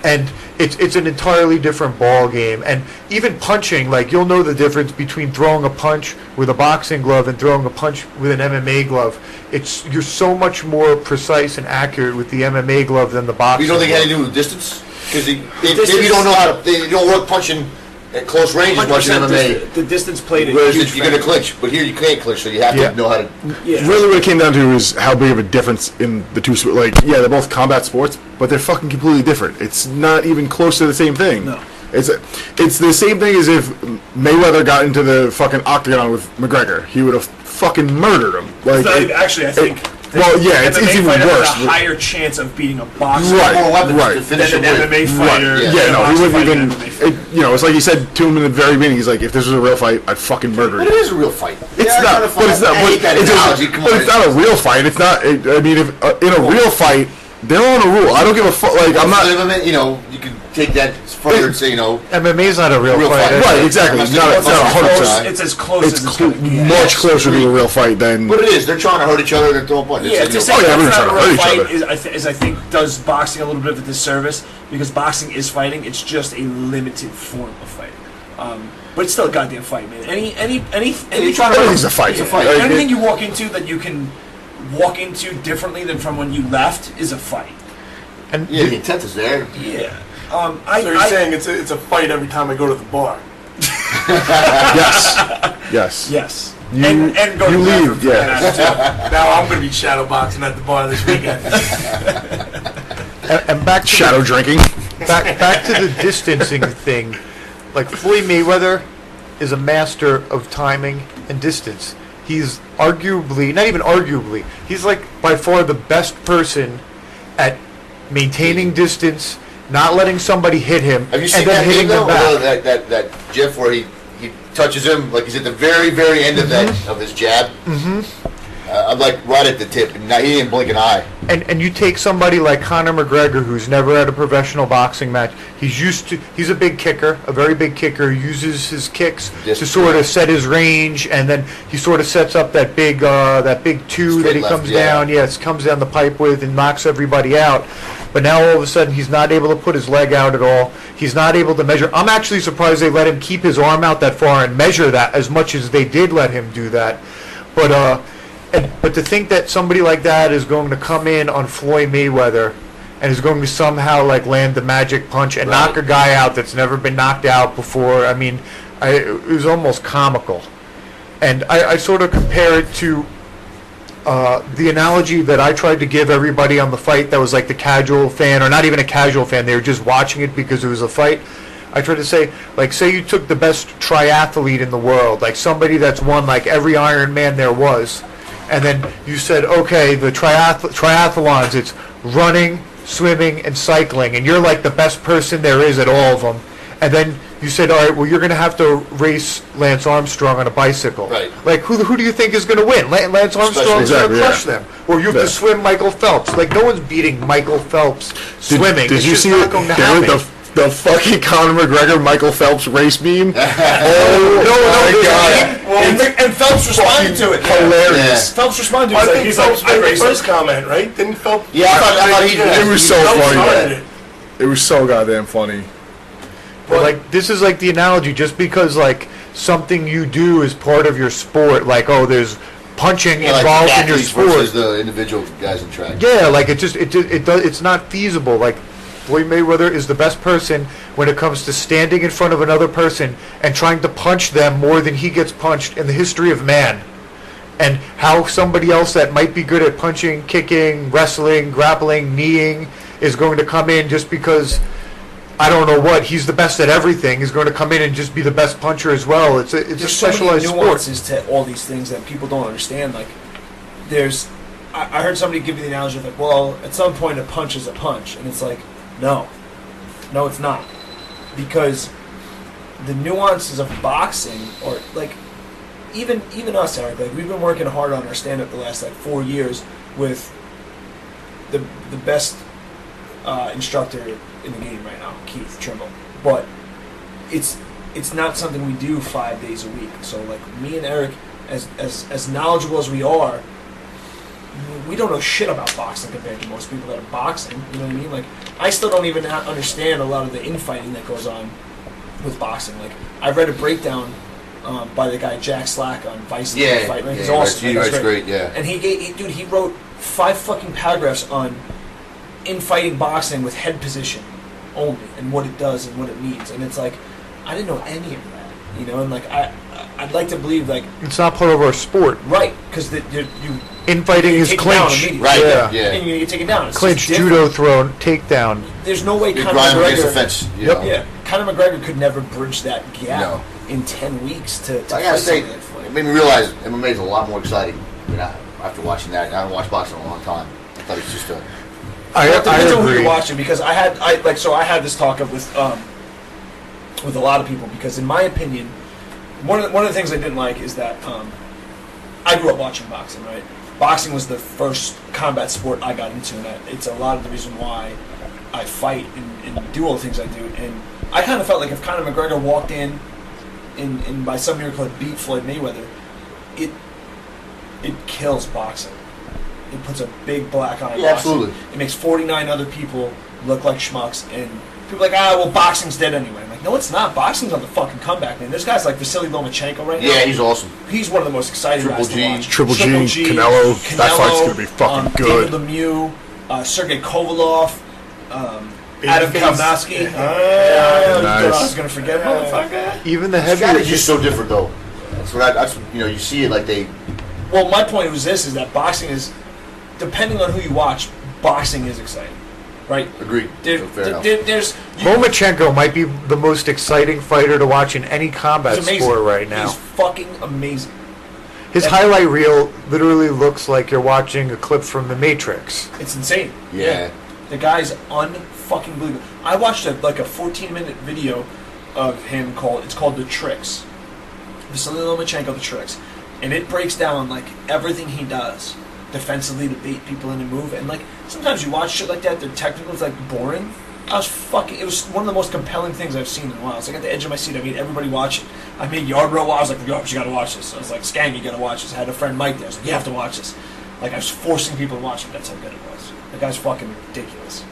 And it's an entirely different ball game. And even punching, like, you'll know the difference between throwing a punch with a boxing glove and throwing a punch with an MMA glove. You're so much more precise and accurate with the MMA glove than the boxing. You don't think it had to do with distance? Because maybe you don't know how to. They don't work punching at close range as much as MMA. The distance played. Whereas you're going to clinch, but here you can't clinch, so you have to know how to. Yeah. Really, what it came down to is how big of a difference in the two. Like, they're both combat sports, but they're fucking completely different. It's not even close to the same thing. No. It's the same thing as if Mayweather got into the fucking octagon with McGregor. He would have fucking murdered him. Like, actually, I think. It's even worse. Has a higher chance of beating a boxer right. than an MMA fighter. Right. Yeah, he wouldn't even. It's like you said to him in the very beginning. He's like, if this was a real fight, I'd fucking murder you. But it is a real fight. It's not. But it's not. But it's not a real fight. It's not. I mean, if in a real fight, they're on a rule. I don't give a fuck. Like, I'm not. You can take that further and say, MMA's not a real fight. Right, exactly. It's not 100%. It's as close as it's going to get. Much closer to a real fight than. But it is. They're trying to hurt each other. They're throwing punches. Yeah, to say it's not a real fight is, I think, does boxing a little bit of a disservice, because boxing is fighting. It's just a limited form of fighting. But it's still a goddamn fight, man. Everything's a fight. It's a fight. Anything you walk into that you can walk into differently than from when you left is a fight. And the intent is there. Yeah. So you're saying it's a fight every time I go to the bar? Yes. Yes. You go to leave. Yeah. Now I'm going to be shadow boxing at the bar this weekend. and back to shadow drinking. Back to the distancing thing. Like, Floyd Mayweather is a master of timing and distance. He's arguably, not even arguably, he's like by far the best person at maintaining distance, not letting somebody hit him, Have you seen and then that hitting game, them back. That GIF where he touches him like he's at the very, very end of that of his jab? Mm-hmm. I'm like right at the tip, and he didn't blink an eye. And you take somebody like Conor McGregor, who's never had a professional boxing match. He's a big kicker, a very big kicker. He uses his kicks to sort of set his range, and then he sort of sets up that big two that he comes down. Yes, comes down the pipe with and knocks everybody out. But now all of a sudden he's not able to put his leg out at all. He's not able to measure. I'm actually surprised they let him keep his arm out that far and measure that as much as they did let him do that. But to think that somebody like that is going to come in on Floyd Mayweather and is going to somehow like land the magic punch and knock a guy out that's never been knocked out before, I mean, it was almost comical. And I sort of compare it to the analogy that I tried to give everybody on the fight that was like the casual fan, or not even a casual fan, they were just watching it because it was a fight. I tried to say, like, say you took the best triathlete in the world, like somebody that's won like every Ironman there was, and then you said, okay, the triathlons, it's running, swimming, and cycling, and you're like the best person there is at all of them. And then you said, all right, well, you're going to have to race Lance Armstrong on a bicycle. Right. Like, who do you think is going to win? Lance Armstrong's going to crush them. Or you have to swim Michael Phelps. Like, no one's beating Michael Phelps swimming. Did you see the fucking Conor McGregor Michael Phelps race meme? No, God. And Phelps responded to it. Hilarious. Yeah. Phelps responded to it. I think Phelps made the first comment, right? Didn't Phelps? Yeah, I thought he did. It was so funny. It was so goddamn funny. But like, this is like the analogy, just because like something you do is part of your sport, like, oh, there's punching involved in your sport versus the individual guys in track. Yeah, like it's not feasible. Like, Floyd Mayweather is the best person when it comes to standing in front of another person and trying to punch them more than he gets punched in the history of man. And how somebody else that might be good at punching, kicking, wrestling, grappling, kneeing is going to come in just because, I don't know what, he's the best at everything, is going to come in and just be the best puncher as well. It's a specialized so many nuances sport. To all these things that people don't understand. Like, I heard somebody give you the analogy of like, well, at some point a punch is a punch, and it's like, no, it's not, because the nuances of boxing, or like even us, Eric, like we've been working hard on our stand-up the last like 4 years with the best instructor in the game right now, Keith Trimble, but it's not something we do 5 days a week. So like me and Eric, as knowledgeable as we are, we don't know shit about boxing compared to most people that are boxing. You know what I mean? Like, I still don't even understand a lot of the infighting that goes on with boxing. Like, I read a breakdown by the guy Jack Slack on Vice Fight. He's awesome. He's great. Yeah. And he wrote 5 fucking paragraphs on infighting boxing with head position only, and what it does and what it means. And it's like, I didn't know any of that. You know, and like I'd like to believe like it's not part of our sport, right? Because infighting is clinch, right? Yeah. And you get taken down. It's clinch, judo throw, takedown. There's no way Conor McGregor. Yeah, Conor McGregor could never bridge that gap in 10 weeks to I gotta say, it made me realize MMA is a lot more exciting. After watching that, I haven't watched boxing in a long time. I thought it's just a. I agree. Who you're watching, because I had this talk with a lot of people, because in my opinion, one of the things I didn't like is that I grew up watching boxing. Right, boxing was the first combat sport I got into, and it's a lot of the reason why I fight and do all the things I do. And I kind of felt like if Conor McGregor walked in and by some miracle had beat Floyd Mayweather, it kills boxing. It puts a big black eye on boxing. Absolutely. It makes 49 other people look like schmucks, and people are like, well, boxing's dead anyway. I'm like, no, it's not. Boxing's on the fucking comeback, man. There's guys like Vasily Lomachenko right now. Yeah, he's awesome. He's one of the most exciting guys to watch. Triple G, Canelo. That fight's going to be fucking good. David Lemieux, Sergey Kovalov, Adam Kalnowski. Nice. I was going to forget, motherfucker. Even the strategy heavyweight is so different, though. That's you see it like they. Well, my point was this: is that boxing is, depending on who you watch, boxing is exciting, right? Agreed. There's Lomachenko might be the most exciting fighter to watch in any combat sport right now. He's fucking amazing. His highlight reel literally looks like you're watching a clip from The Matrix. It's insane. Yeah. The guy's unfucking believable. I watched a 14-minute video of him called The Tricks. Vasily Lomachenko, The Tricks. and it breaks down like everything he does defensively to bait people in and move. And like sometimes you watch shit like that, they're technical, it's like boring. It was one of the most compelling things I've seen in a while. It's like at the edge of my seat. I made everybody watch it. I made Yard Row. I was like, yo, you gotta watch this. I was like, Skang, you gotta watch this. I had a friend Mike there. I was like, you have to watch this. Like I was forcing people to watch it. That's how good it was. The guy's fucking ridiculous.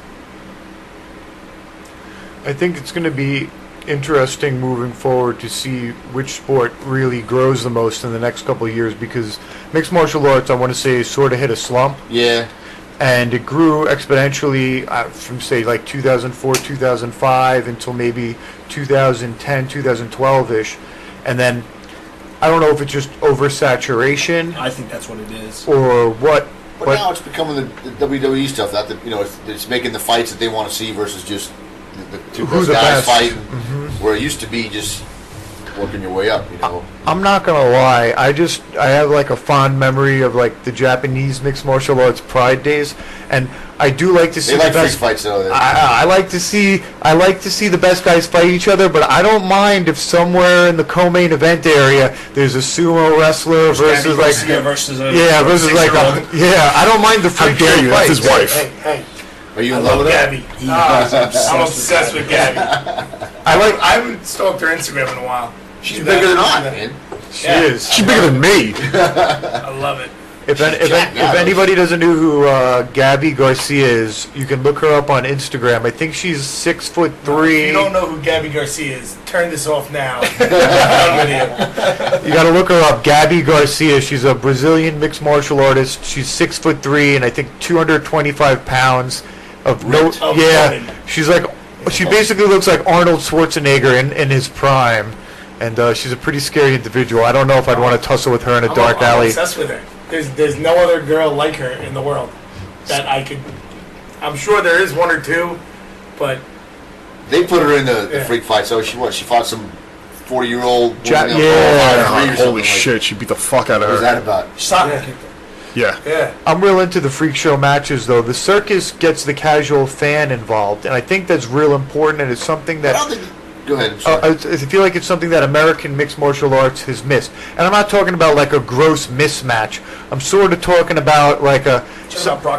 I think it's going to be interesting moving forward to see which sport really grows the most in the next couple of years, because mixed martial arts, I want to say, sort of hit a slump. Yeah. And it grew exponentially from, say, like 2004, 2005 until maybe 2010, 2012-ish. And then I don't know if it's just oversaturation. I think that's what it is. Or what. But now it's becoming the WWE stuff. That it's making the fights that they want to see versus just the two best guys fighting. Mm-hmm. Where it used to be just working your way up, I'm not gonna lie. I have like a fond memory of like the Japanese mixed martial arts Pride days, and I do like to see. They like freak fights though. I like to see the best guys fight each other, but I don't mind if somewhere in the co-main event area there's a sumo wrestler versus like I don't mind the freak How dare you? That's his wife. Hey. Are you in love with Gabby? I'm obsessed with Gabby. I haven't stalked her Instagram in a while. She's bigger than I, man. She is. She's bigger than me. I love it. If anybody doesn't know who Gabby Garcia is, you can look her up on Instagram. I think she's 6'3". If you don't know who Gabby Garcia is, turn this off now. You got to look her up, Gabby Garcia. She's a Brazilian mixed martial artist. She's 6'3" and I think 225 pounds she basically looks like Arnold Schwarzenegger in his prime, and she's a pretty scary individual. I don't know if I'd want to tussle with her in a dark alley. I'm obsessed with her. There's no other girl like her in the world that I could. I'm sure there is one or two, but they put her in the freak fight. So she fought some 40-year-old woman. Holy shit! She beat the fuck out of her. What was that about? Yeah. I'm real into the freak show matches, though. The circus gets the casual fan involved, and I think that's real important, and it's something that... Go ahead. I feel like it's something that American mixed martial arts has missed. And I'm not talking about like a gross mismatch. I'm sort of talking about like Brock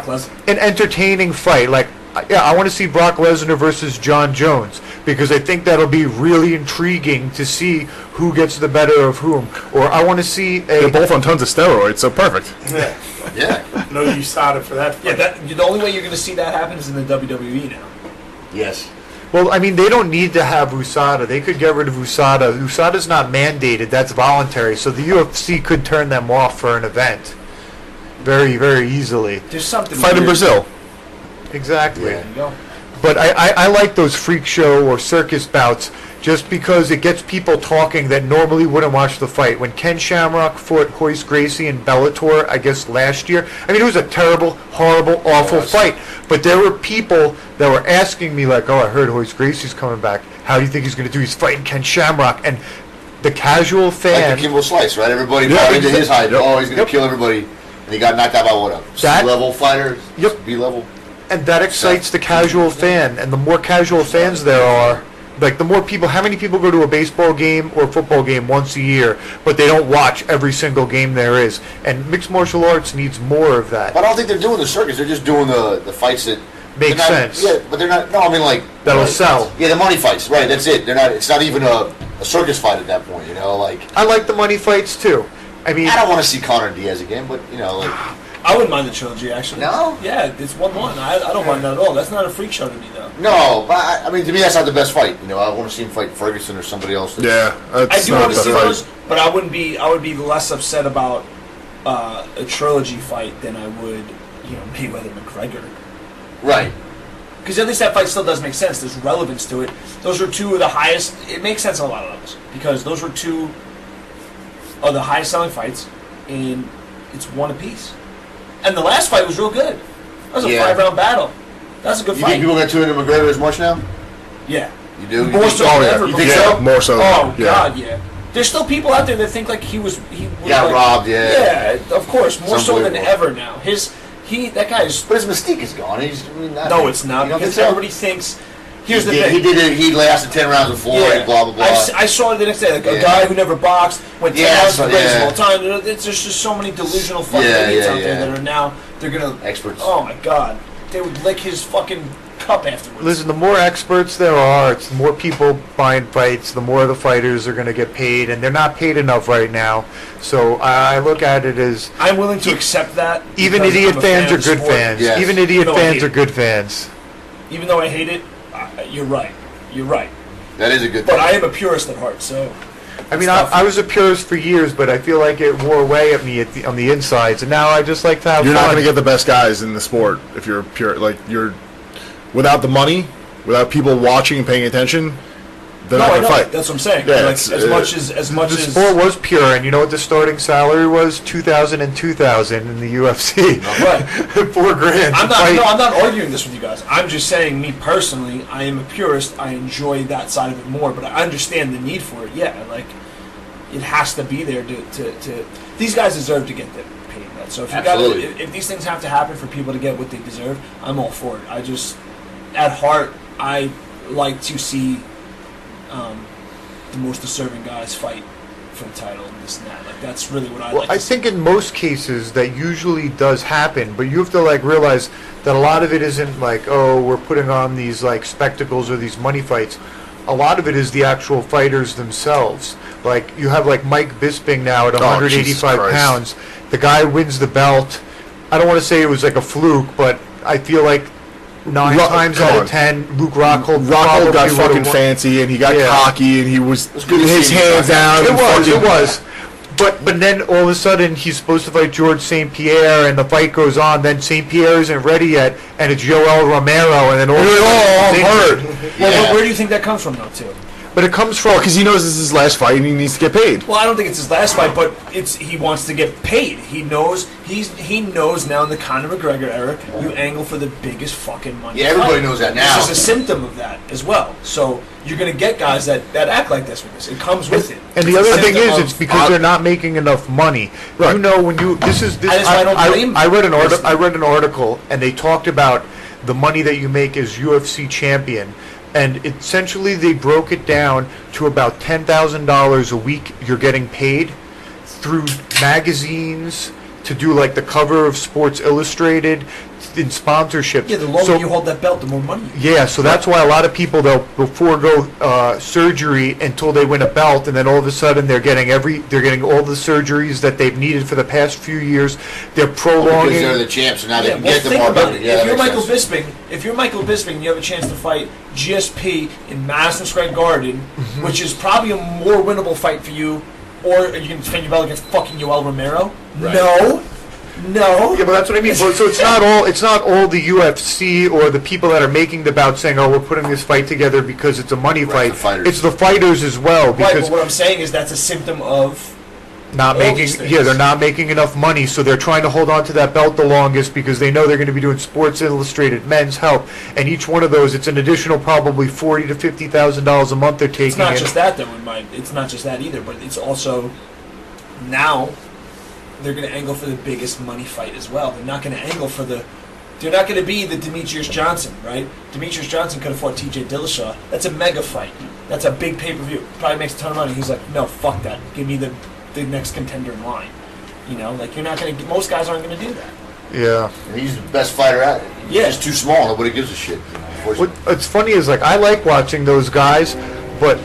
Lesnar. An entertaining fight. Like, I want to see Brock Lesnar versus John Jones, because I think that'll be really intriguing to see who gets the better of whom. Or I want to see They're both on tons of steroids, so perfect. Yeah. No USADA for that fight. Yeah, the only way you're going to see that happen is in the WWE now. Yes. Well, I mean, they don't need to have USADA. They could get rid of USADA. USADA's not mandated. That's voluntary. So the UFC could turn them off for an event very, very easily. There's something Fight in Brazil. Exactly. There you go. But I like those freak show or circus bouts just because it gets people talking that normally wouldn't watch the fight. When Ken Shamrock fought Royce Gracie in Bellator, I guess last year, I mean, it was a terrible, horrible, awful fight. But there were people that were asking me, like, I heard Royce Gracie's coming back. How do you think he's going to do? He's fighting Ken Shamrock. And the casual fan... Like the Kimbo Slice, right? Everybody bought into his hype. Oh, he's going to kill everybody. And he got knocked out by what? A C-level fighter? Yep. B-level? And that excites the casual fan. And the more casual fans there are, like the more people, how many people go to a baseball game or a football game once a year, but they don't watch every single game there is? And mixed martial arts needs more of that. But I don't think they're doing the circus. They're just doing the fights that make sense. Yeah, but they're not. No, I mean like that'll sell. Yeah, the money fights. Right, that's it. They're not. It's not even a circus fight at that point. Like I like the money fights too. I mean, I don't want to see Conor Diaz again, but like. I wouldn't mind the trilogy, actually. No? Yeah, it's 1-1. I don't mind that at all. That's not a freak show to me, though. No, but I mean, to me, that's not the best fight. I want to see him fight Ferguson or somebody else. Yeah, I do want to see those, but I would be less upset about a trilogy fight than I would, Mayweather McGregor. Right. Because at least that fight still does make sense. There's relevance to it. Those are two of the highest. It makes sense on a lot of levels because those were two of the highest selling fights, and it's one apiece. And the last fight was real good. That was a 5-round battle. That's a good fight. You think people get too into McGregor as much now? Yeah. You do? More so than ever. You think so? More so. Oh, God, yeah. There's still people out there that think like he got robbed, yeah. Yeah, of course. More so than ever now. That guy is... But his mystique is gone. No, it's not. Because everybody thinks... Here's the thing. He did it. He lasted 10 rounds of Floyd. Blah blah blah. I saw it the next day. Like a guy who never boxed went 10 rounds of greatest of all time. There's just so many delusional fucking idiots out there that are now they're gonna experts. Oh my god, they would lick his fucking cup afterwards. Listen, the more experts there are, it's the more people buying fights, the more the fighters are going to get paid, and they're not paid enough right now. So I look at it as I'm willing to accept that. Even idiot fans are good fans. Yes. Even idiot fans are good fans. Even though I hate it, you're right. You're right. That is a good But thing. I am a purist at heart, so. I mean, I was a purist for years, but I feel like it wore away at me on the insides, and now I just like to have You're fun. not going to get the best guys in the sport if you're pure. Like you're without the money, without people watching and paying attention. They're not going to fight. That's what I'm saying. Yeah, like, as much as the sport was pure, and you know what the starting salary was? $2,000 and $2,000 in the UFC. Right. $4,000. I'm not arguing this with you guys. I'm just saying, me personally, I am a purist. I enjoy that side of it more, but I understand the need for it. Yeah, like it has to be there to these guys deserve to get paid that. So if these things have to happen for people to get what they deserve, I'm all for it. I just, at heart, I like to see the most deserving guys fight for the title and this and that. Like that's really what I like. I think in most cases that usually does happen, but you have to like realize that a lot of it isn't like, oh, we're putting on these like spectacles or these money fights. A lot of it is the actual fighters themselves. Like you have like Mike Bisping now at 185 pounds. The guy wins the belt. I don't want to say it was like a fluke, but I feel like 9 times out of 10, Luke Rockhold got fucking fancy, and he got cocky, and he was his hands down. It was. But then all of a sudden he's supposed to fight George St. Pierre, and the fight goes on. Then St. Pierre isn't ready yet, and it's Yoel Romero, and then I'm hurt. Well, where do you think that comes from, though, too? But it comes from because he knows this is his last fight and he needs to get paid. Well, I don't think it's his last fight, but he wants to get paid. He knows now in the Conor McGregor era, you angle for the biggest fucking money. Yeah, everybody knows that now. This is a symptom of that as well. So you're going to get guys that act like this with this. It comes with it. And the other thing is, it's because they're not making enough money. Right. You know, when you I read an article, and they talked about the money that you make as UFC champion. And essentially, they broke it down to about $10,000 a week you're getting paid through magazines to do like the cover of Sports Illustrated in sponsorships. Yeah, the longer you hold that belt, the more money. Yeah, so that's why a lot of people they'll forego surgery until they win a belt, and then all of a sudden they're getting all the surgeries that they've needed for the past few years. They're prolonging. Because they're the champs, so now they can get them more money. Yeah, if you're Michael Bisping, you have a chance to fight GSP in Madison Square Garden, which is probably a more winnable fight for you, or you can defend your belt against fucking Yoel Romero. Right. No. Yeah, but that's what I mean. So it's not all the UFC or the people that are making the bout saying, "Oh, we're putting this fight together because it's a money fight." It's the fighters as well. Because but what I'm saying is that's a symptom of not making. Yeah, they're not making enough money, so they're trying to hold on to that belt the longest because they know they're going to be doing Sports Illustrated, Men's Health, and each one of those, it's an additional probably $40,000 to $50,000 a month they're taking. It's not just that, though. It's not just that either, but it's also now. They're going to angle for the biggest money fight as well. They're not going to angle for they're not going to be the Demetrius Johnson, right? Demetrius Johnson could have fought TJ Dillashaw. That's a mega fight. That's a big pay-per-view. Probably makes a ton of money. He's like, no, fuck that. Give me the next contender in line. You know, like you're not going to. Most guys aren't going to do that. Yeah. And he's the best fighter at it. He's just too small. Nobody gives a shit. What's funny is like I like watching those guys, but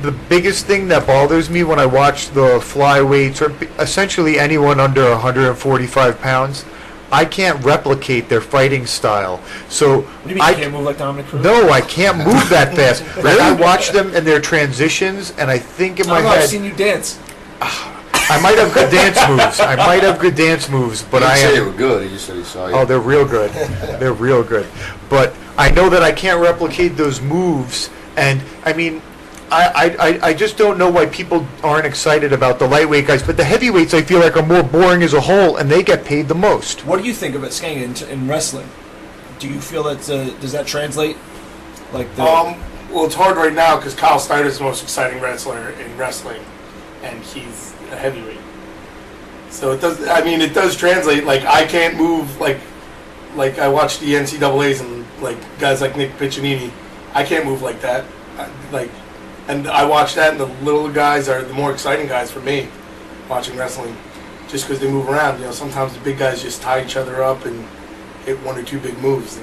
the biggest thing that bothers me when I watch the flyweights or essentially anyone under 145 pounds, I can't replicate their fighting style. So what do you mean you can't move like Dominic Cruz? No, I can't move that fast. Like I watch them and their transitions, and I think in my head, I've seen you dance. I might have good dance moves. But I didn't say they were good. He just said he saw you. Oh, they're real good. They're real good. But I know that I can't replicate those moves, and I mean. I just don't know why people aren't excited about the lightweight guys, but the heavyweights I feel like are more boring as a whole, and they get paid the most. What do you think of it, Skang, in wrestling? Do you feel that does that translate? Well, it's hard right now because Kyle Snyder's the most exciting wrestler in wrestling, and he's a heavyweight. So it does. I mean, it does translate. Like I can't move like I watch the NCAA's and like guys like Nick Piccinini. I can't move like that. And I watch that, and the little guys are the more exciting guys for me, watching wrestling, just because they move around. Sometimes the big guys just tie each other up and hit one or two big moves.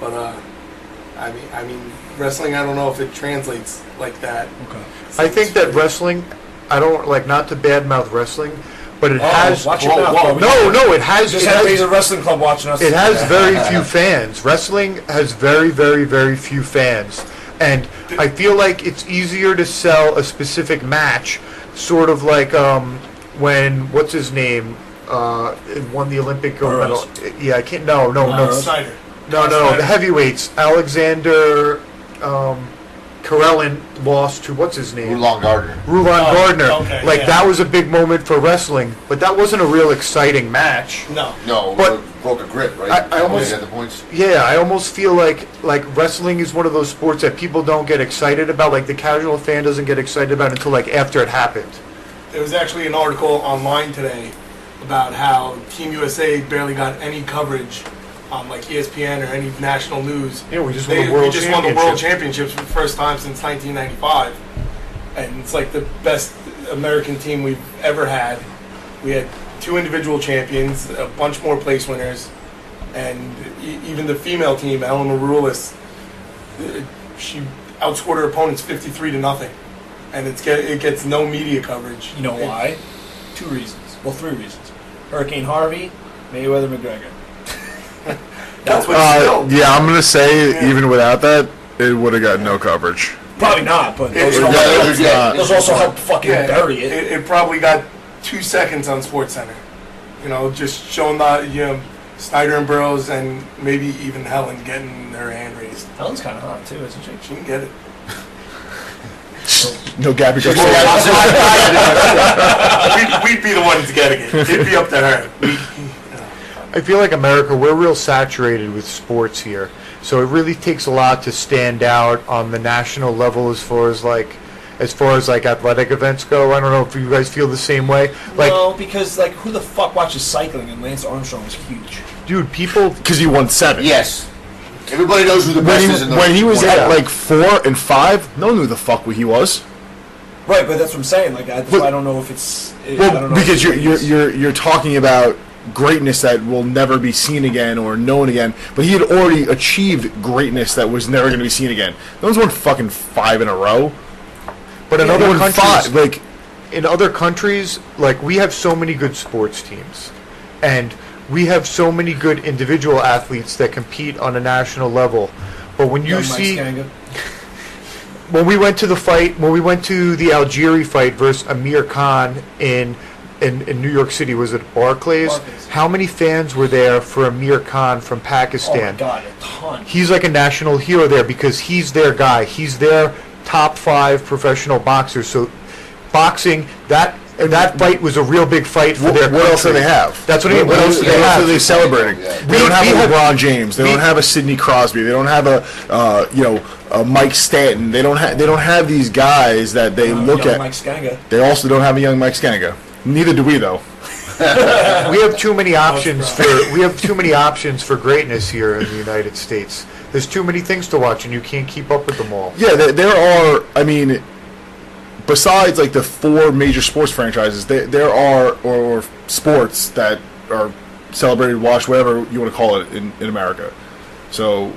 I mean, wrestling. I don't know if it translates like that. Okay. I think that wrestling, I don't not to badmouth wrestling, but it has. Watch your mouth. No, it has. Just had a wrestling club watching us. It has very few fans. Wrestling has very, very, very few fans, and I feel like it's easier to sell a specific match, sort of like when what's his name won the Olympic gold medal. Yeah, I can't. No. Snyder. No, the heavyweights. Alexander Karelin lost to what's his name? Rulon Gardner. Gardner. Okay, that was a big moment for wrestling, but that wasn't a real exciting match. No, but broke a grip, right? I almost had the points. Yeah, I almost feel like wrestling is one of those sports that people don't get excited about. Like the casual fan doesn't get excited about until after it happened. There was actually an article online today about how Team USA barely got any coverage on ESPN or any national news. Yeah, we just won the World Championships for the first time since 1995, and it's the best American team we've ever had. We had 2 individual champions, a bunch more place winners, and even the female team, Eleanor Rulis, she outscored her opponents 53-0, and it gets no media coverage. You know why? 2 reasons. Well, 3 reasons. Hurricane Harvey, Mayweather McGregor. That's what yeah, I'm gonna say even without that, it would have got no coverage. Probably not, but those also helped fucking bury it. It probably got 2 seconds on SportsCenter. Just showing Snyder and Burroughs and maybe even Helen getting their hand raised. Helen's kind of hot too, isn't she? She can get it. No Gabby Garcia. We'd be the ones getting it. It'd be up to her. I feel like America, we're real saturated with sports here, so it really takes a lot to stand out on the national level as far as athletic events go. I don't know if you guys feel the same way. No, because who the fuck watches cycling? And Lance Armstrong was huge. Dude, people, because he won 7. Yes. Everybody knows who the best is in the when he was at 4 and 5, no one knew who the fuck he was. Right, but that's what I'm saying. I don't know if it's. Because you're talking about greatness that will never be seen again or known again, but he had already achieved greatness that was never going to be seen again. No one's won fucking 5 in a row. But in other countries, in other countries, we have so many good sports teams, and we have so many good individual athletes that compete on a national level. But when you see, when we went to the Algeria fight versus Amir Khan in New York City, was it Barclays? How many fans were there for Amir Khan from Pakistan? Oh my God, a ton. He's like a national hero there because he's their guy. He's their top 5 professional boxers. So boxing, that fight was a real big fight for their country. What else do they have? That's what I mean. What else do they have? What are they celebrating? They don't have a LeBron James. They don't have a Sidney Crosby. They don't have a Mike Stanton. They don't have these guys that they look at. Mike Scanga. They also don't have a young Mike Scanga. Neither do we, though. We have too many options for greatness here in the United States. There's too many things to watch, and you can't keep up with them all. Yeah, there are. I mean, besides the 4 major sports franchises, there are or sports that are celebrated, watched, whatever you want to call it in America. So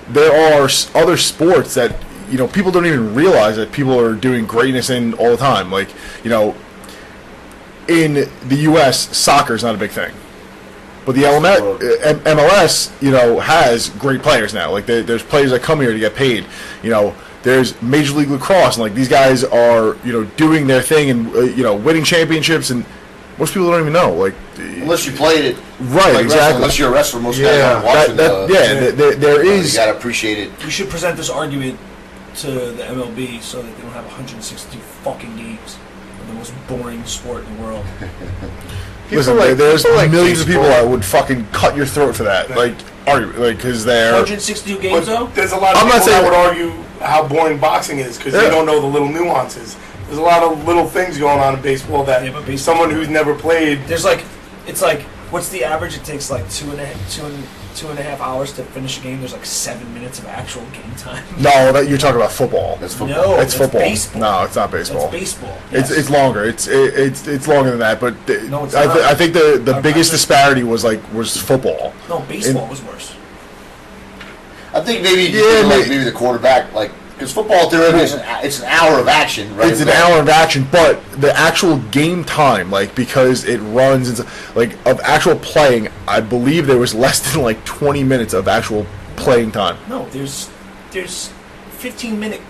there are other sports that people don't even realize that people are doing greatness in all the time. In the U.S., soccer is not a big thing, but the MLS, has great players now. There's players that come here to get paid. There's Major League Lacrosse, and these guys are doing their thing and winning championships, and most people don't even know. Unless you played it, right? Exactly. Unless you're a wrestler, most guys aren't watching. There is. You got to appreciate it. We should present this argument to the MLB so that they don't have 162 fucking games. The most boring sport in the world. Listen, there's millions of people that would fucking cut your throat for that. Because they're 162 games though. There's a lot of people that would argue how boring boxing is because they don't know the little nuances. There's a lot of little things going on in baseball that someone who's never played. There's it's What's the average? It takes like two and a half hours to finish a game. There's like 7 minutes of actual game time. No, that you're talking about football. That's football. No, It's football. Baseball. No, it's not baseball. That's baseball. Yes. It's longer. It's longer than that. But No, it's not. I think the I biggest remember- disparity was football. No, baseball was worse. I think maybe maybe- maybe the quarterback, like, because football theoretically it's an hour of action, right? It's an hour of action, but the actual game time, like, because it runs, like, of actual playing, I believe there was less than like 20 minutes of actual playing time. No, there's 15-minute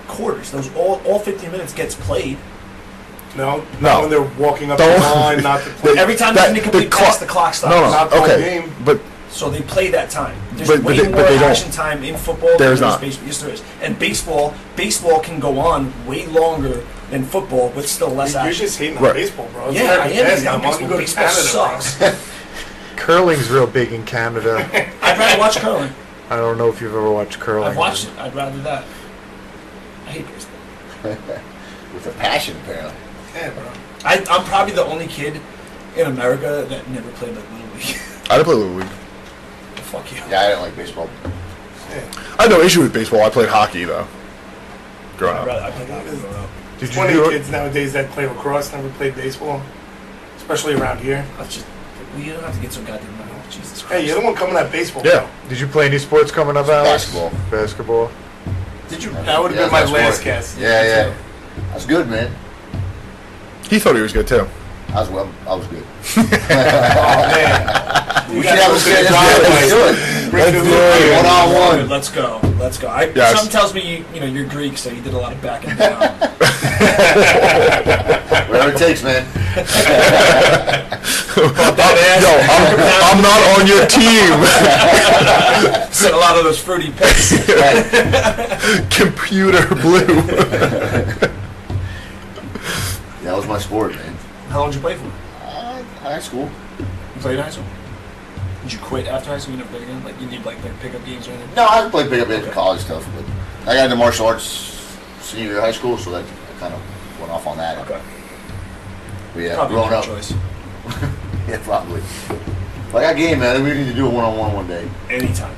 quarters. Those all 15 minutes gets played. No, No. not when they're walking up the Don't- line, not to play. Every time there's an incomplete pass, the clock stops. Not the whole okay, game. but So they play that time. There's But way they- more but they don't. action time in football There's than not. baseball. Yes, there is. And baseball can go on way longer than football with still less You're action. just hating on Right. baseball, bro. It's Yeah, I American am. pastime. Baseball, Why don't you go to baseball Canada, sucks. bro? Curling's real big in Canada. I'd rather watch curling. I don't know if you've ever watched curling. I've watched it. I'd rather that. I hate baseball. With a passion, apparently. Yeah, bro. I'm probably the only kid in America that never played like Little League. I didn't play Little League. Fuck you. Yeah, I didn't like baseball. I had no issue with baseball. I played hockey though. Growing up. I played hockey growing up. Did you 20 do kids nowadays that play lacrosse never played baseball, especially around here. That's just. Well, you don't have to get so goddamn loud. Jesus Christ. Hey, you're the one coming at baseball. Yeah. Did you play any sports coming up, Alex? Basketball. Basketball. Did you? That would have Yeah, been my that's last sport. guess. Yeah. That's good, man. He thought he was good too. I was good. Oh man, We should have a set. Let's do it. Let's do it. One on one. Let's go. Yes. Something tells me you're Greek, so you did a lot of backing down. Whatever it takes, man. Yo, I'm not on your team. Said a lot of those fruity picks. Computer blue. That was my sport, man. How long did you play for? High school. You played in high school? Did you quit after high school? You never played again? Like you need like pickup games or anything? No, I played pickup games in college stuff, but I got into martial arts senior year of high school, so that I kind of went off on that. Okay. But yeah, Probably a growing good up. choice. Yeah, probably. But I got game, man. We need to do a one-on-one one day. Anytime.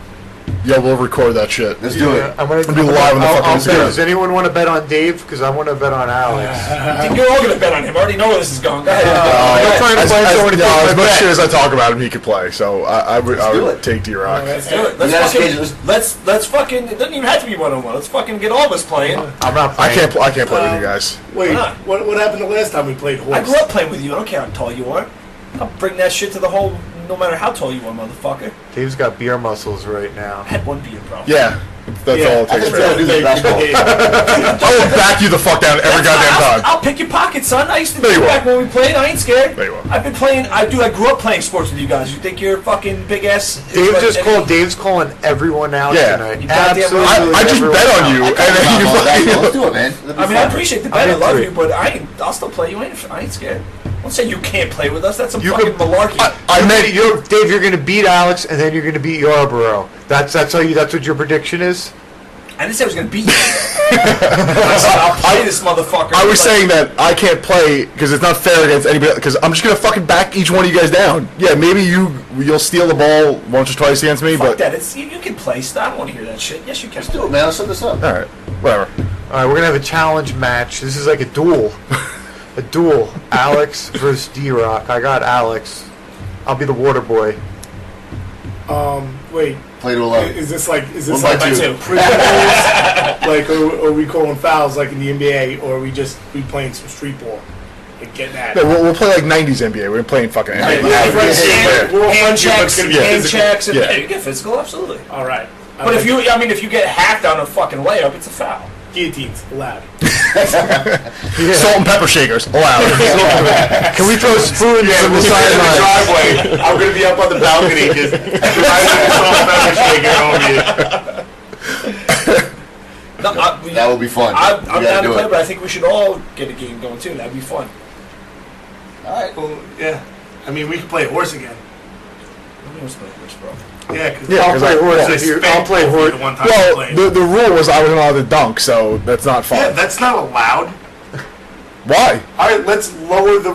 Yeah, we'll record that shit. Let's do it. I'm gonna be live on the fucking I'll bet. Instagram. Does anyone want to bet on Dave? Because I want to bet on Alex. I think you're all gonna bet on him. I already know where this is going. Go ahead. I'm trying to find someone to take as my much bet. shit as I talk about him, he could play. So I would do it. take D-Rock. Let's do it. We gotta schedule Let's this. let's fucking. It doesn't even have to be 1-on-1. Let's fucking get all of us playing. I'm not I playing. can't play with you guys. Wait, Why not? what happened the last time we played horse? I grew up playing with you. I don't care how tall you are. I'll bring that shit to the whole. No matter how tall you are, motherfucker. Dave's got beer muscles right now. I had one beer, bro. Yeah, that's Yeah, all it I takes. just try to do this basketball. I will back you the fuck down every goddamn time. I'll pick your pocket, son. I used to No, do you back won't. when we played. I ain't scared. No, you won't. I've been playing. I grew up playing sports with you guys. You think you're fucking big ass? Dave's calling everyone out Yeah. tonight. You goddamn Absolutely. right. I just everyone bet out. on you, and then you Let's fucking. do it, man. That'd be I mean, I fun. appreciate the bet. I I'm love into you, it. but I'll still play you. I ain't scared. Don't say you can't play with us. That's some You fucking could- malarkey. I meant Dave, you're going to beat Alex, and then you're going to beat Borough. That's what your prediction is. I didn't say I was gonna beat you. I said I'll play this motherfucker. I was Like, saying that I can't play because it's not fair against anybody. Because I'm just gonna fucking back each one of you guys down. Yeah, maybe you'll steal the ball once or twice against me, fuck but that. It's you can play. I don't want to hear that shit. Yes, you can. Let's do it, man. Let's set this up. all right, whatever. All right, we're going to have a challenge match. This is like a duel. A duel. Alex versus D-Rock. I got Alex. I'll be the water boy. Wait, Play to 11. is this like One by like two. principles? Like, are we calling fouls like in the NBA, or are we playing some street ball and getting at Yeah, it? we'll play like '90s NBA. We're playing fucking NBA. Yeah, Right, we're all Hand friends here, but checks, it's gonna be hand physical. checks, and Yeah. you get physical, absolutely. All right. But if you get hacked on a fucking layup, it's a foul. guillotines allowed. Salt and pepper shakers allowed. Can we throw spoons Yeah, on we'll the be in the sideline? driveway. I'm gonna be up on the balcony just No, That would be fun. I'm We gotta down to do play, it. but I think we should all get a game going too. That'd be fun. All right. Well, yeah. I mean, we can play horse again. Nobody wants to play horse, bro. Yeah, because Yeah, I'll 'cause play I- horse yeah, if you. it's I'll play horse. the one time I Well, played. the rule was I wasn't allowed to dunk, so that's not fun. Yeah, that's not allowed. Why? All right, let's lower the.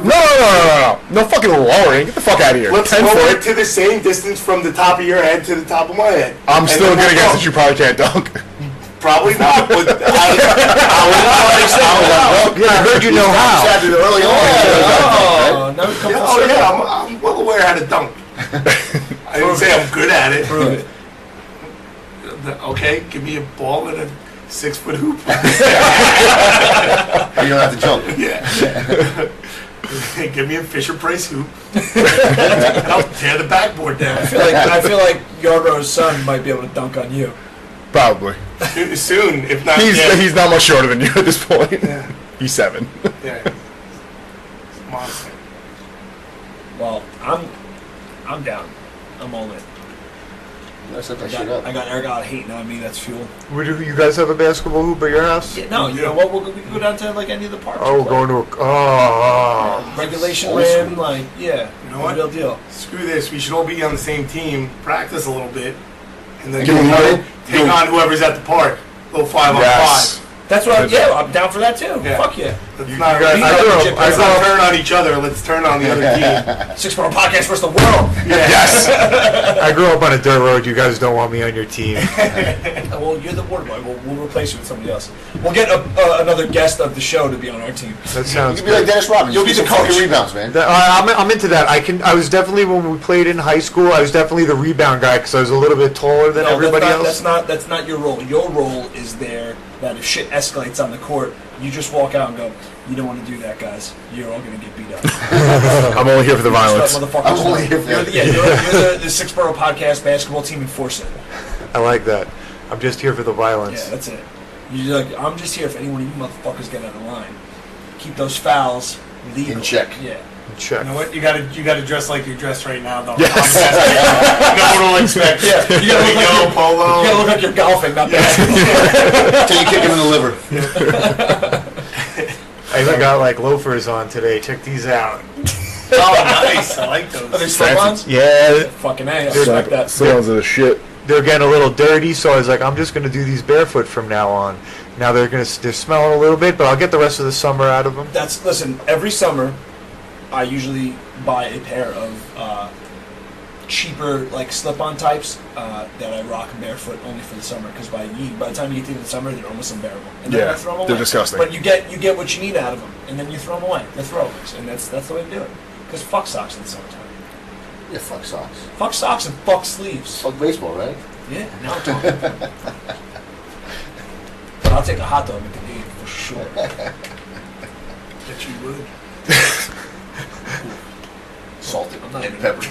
No fucking lowering. Get the fuck out of here. Let's 10 lower foot. it to the same distance from the top of your head to the top of my head. I'm And still then gonna we'll guess go. that you probably can't dunk. Probably not, but I heard you know how. Early on. Oh, now we've come full circle. I'm well aware how to dunk. I didn't say I'm good at it. Prove it. Okay, give me a ball and a 6-foot hoop. You don't have to jump. Yeah. Give me a Fisher Price hoop. And I'll tear the backboard down. I feel like Yarborough's son might be able to dunk on you. Probably. Soon, if not He's yet. he's not much shorter than you at this point. Yeah. He's 7. Yeah. Monster. Well, I'm down. I'm all in. I set that I shit got up. Eric hating on me. That's fuel. You guys have a basketball hoop at your house? Yeah, no, you know what? We can go down to like any of the parks. Oh, and play. going to a Regulation Old rim, school. like yeah, You know what? real deal. Screw this. We should all be on the same team, practice a little bit, and then Give 'em money? take on whoever's at the park. Little 5-on-5. Yes. That's what. I'm down for that too. Yeah. Fuck yeah. Let's not, guys- let's not turn on each other. Let's turn on the other team. Six Borough podcast versus the world. Yes. I grew up on a dirt road. You guys don't want me on your team. Well, you're the water boy. We'll replace you with somebody else. We'll get another guest of the show to be on our team. That You sounds can be like good. Dennis Rodman. You'll be Get the some fucking coach. rebounds, man. I'm into that. I was definitely, when we played in high school, I was definitely the rebound guy because I was a little bit taller than everybody else. That's not your role. Your role is there that if shit escalates on the court, you just walk out and go, you don't want to do that, guys. You're all going to get beat up. I'm only here for the violence. Motherfuckers. I'm only here for You're that. you're the Six Borough podcast basketball team enforcer. I like that. I'm just here for the violence. Yeah, that's it. You're like, I'm just here if any one of you motherfuckers get out of line. Keep those fouls legal. In check. Yeah. Check. You know what? You gotta dress like you're dressed right now, though. Yes. No one will expect. Yeah. You gotta look like Yellow you're, polo. you gotta look like you're golfing, not that. Till you kick him in the liver. I even got like loafers on today. Check these out. Oh, nice. I like Are they those. slip-ons? Yeah, Fucking A. I respect that. Sounds of the shit. they're getting a little dirty, so I was like, I'm just gonna do these barefoot from now on. Now they're smelling a little bit, but I'll get the rest of the summer out of them. Listen, every summer, I usually buy a pair of cheaper like slip-on types that I rock barefoot only for the summer because by the time you get to the summer, they're almost unbearable. And then Yeah, I throw them away. they're disgusting. But you get what you need out of them, and then you throw them away. They're throwaways, and that's the way to do it. Because fuck socks in the summertime. Yeah, fuck socks. Fuck socks and fuck sleeves. Fuck baseball, right? Yeah, now I'm talking. But I'll take a hot dog at the game for sure. That you would. Salted I'm not and even- pepper.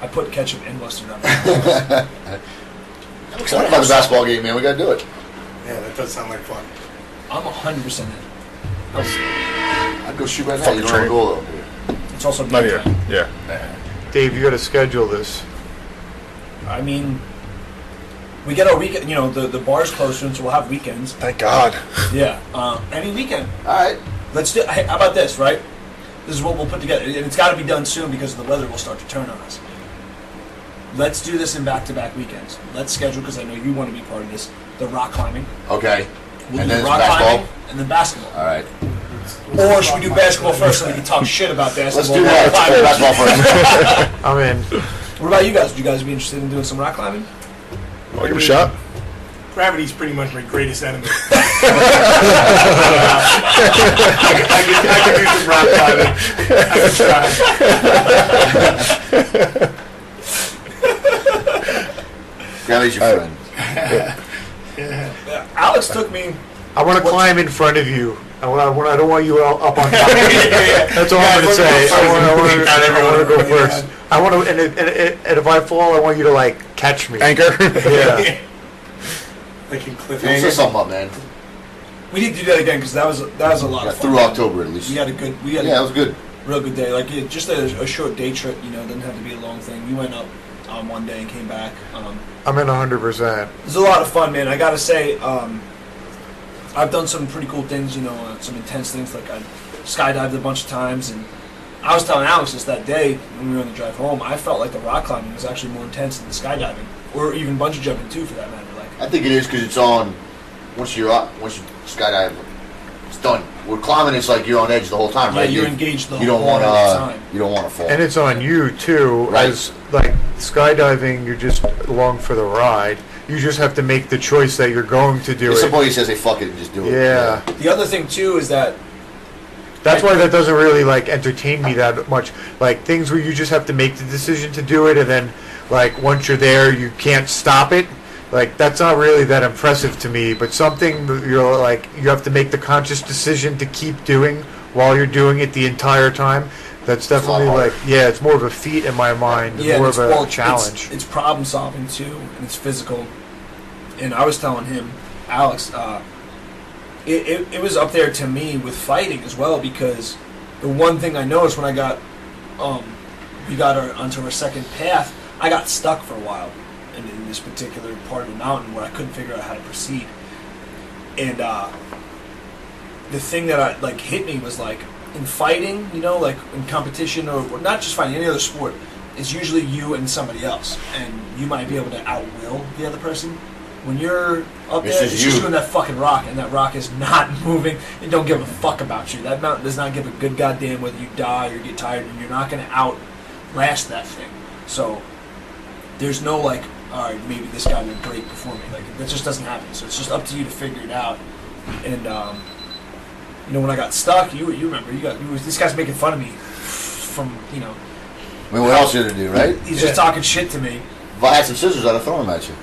I put ketchup and mustard on it. I'm excited about the basketball game, man. We gotta do it. Yeah, that does sound like fun. I'm 100% in. I'd go shoot right now. Fucking You don't have a train. goal though. It's also Not game here. time. Yeah. Dave, you got to schedule this. I mean, we get our weekend. You know, the bar's closed soon, so we'll have weekends. Thank God. Yeah, any weekend. All right. Let's do. Hey, how about this? Right, this is what we'll put together, and it's got to be done soon because the weather will start to turn on us. Let's do this in back-to-back weekends. Let's schedule because I know you want to be part of this. The rock climbing. Okay. We'll And do then rock it's basketball? climbing and then basketball. All right. Or should we do basketball first so we can talk shit about basketball? Let's do that. while Let's do climbing? basketball first. I'm in. What about you guys? Would you guys be interested in doing some rock climbing? I'll give it a shot. Gravity's pretty much my greatest enemy. I could do some rock climbing. I could try. Gravity's your friend. Yeah. Alex took me. I want to climb in front of you. I don't want you up on top. That's all I'm going to let me say. go I want to go first. first. I want to, and if I fall, I want you to like catch me. Anchor. Yeah. Like in Set cliffhanger. something up, man. We need to do that again because that was a lot Yeah, of fun. through October at least. We had a good. We had Yeah, it a was good. real good day. Like just a short day trip. You know, it didn't have to be a long thing. We went up on one day and came back. I'm in 100%. It was a lot of fun, man. I gotta say, I've done some pretty cool things, you know, some intense things. Like I skydived a bunch of times, and I was telling Alex just that day when we were on the drive home, I felt like the rock climbing was actually more intense than the skydiving, or even bungee jumping too, for that matter. Like, I think it is because it's on once you skydive, it's done. With climbing, it's like you're on edge the whole time, right? You're engaged the you don't whole want time. You don't want to fall. And it's on you too, Right. as like skydiving, you're just along for the ride. You just have to make the choice that you're going to do If it. somebody says, "Hey, fuck it," and just do it. Yeah. The other thing too is that That's why that doesn't really like entertain me that much. Like things where you just have to make the decision to do it, and then like once you're there, you can't stop it. Like that's not really that impressive to me. But something that you're like you have to make the conscious decision to keep doing while you're doing it the entire time. That's definitely harder. like it's more of a feat in my mind, yeah, more it's, of a well, challenge. It's problem solving too, and it's physical. And I was telling him, Alex, it was up there to me with fighting as well, because the one thing I noticed when I got we got onto our second path, I got stuck for a while in this particular part of the mountain where I couldn't figure out how to proceed. And the thing that hit me was like in fighting, like in competition or not just fighting, any other sport, it's usually you and somebody else, and you might be able to outwill the other person. When you're up there, it's just you and that fucking rock, and that rock is not moving. It don't give a fuck about you. That mountain does not give a good goddamn whether you die or get tired, and you're not going to outlast that thing. So there's no all right, maybe this guy will break before me. That just doesn't happen. So it's just up to you to figure it out. And when I got stuck, you remember, this guy's making fun of me from, I mean, what else are you gonna do, right? He's just talking shit to me. If I had some scissors, I'd have thrown them at you.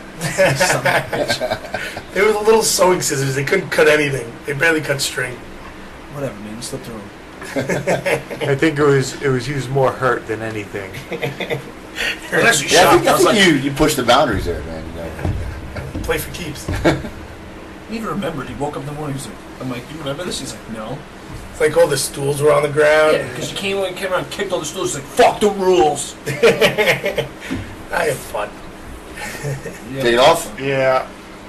Son of a bitch. They were the little sewing scissors. They couldn't cut anything. They barely cut string. Whatever, man. You slipped through them. I think it was he was more hurt than anything. I think you pushed the boundaries there, man. Play for keeps. He even remembered. He woke up in the morning. He's like, I'm like, you remember this? He's like, no. It's like all the stools were on the ground. Yeah, because you came around and kicked all the stools. He's like, fuck the rules. I had fun. Take it off? Yeah.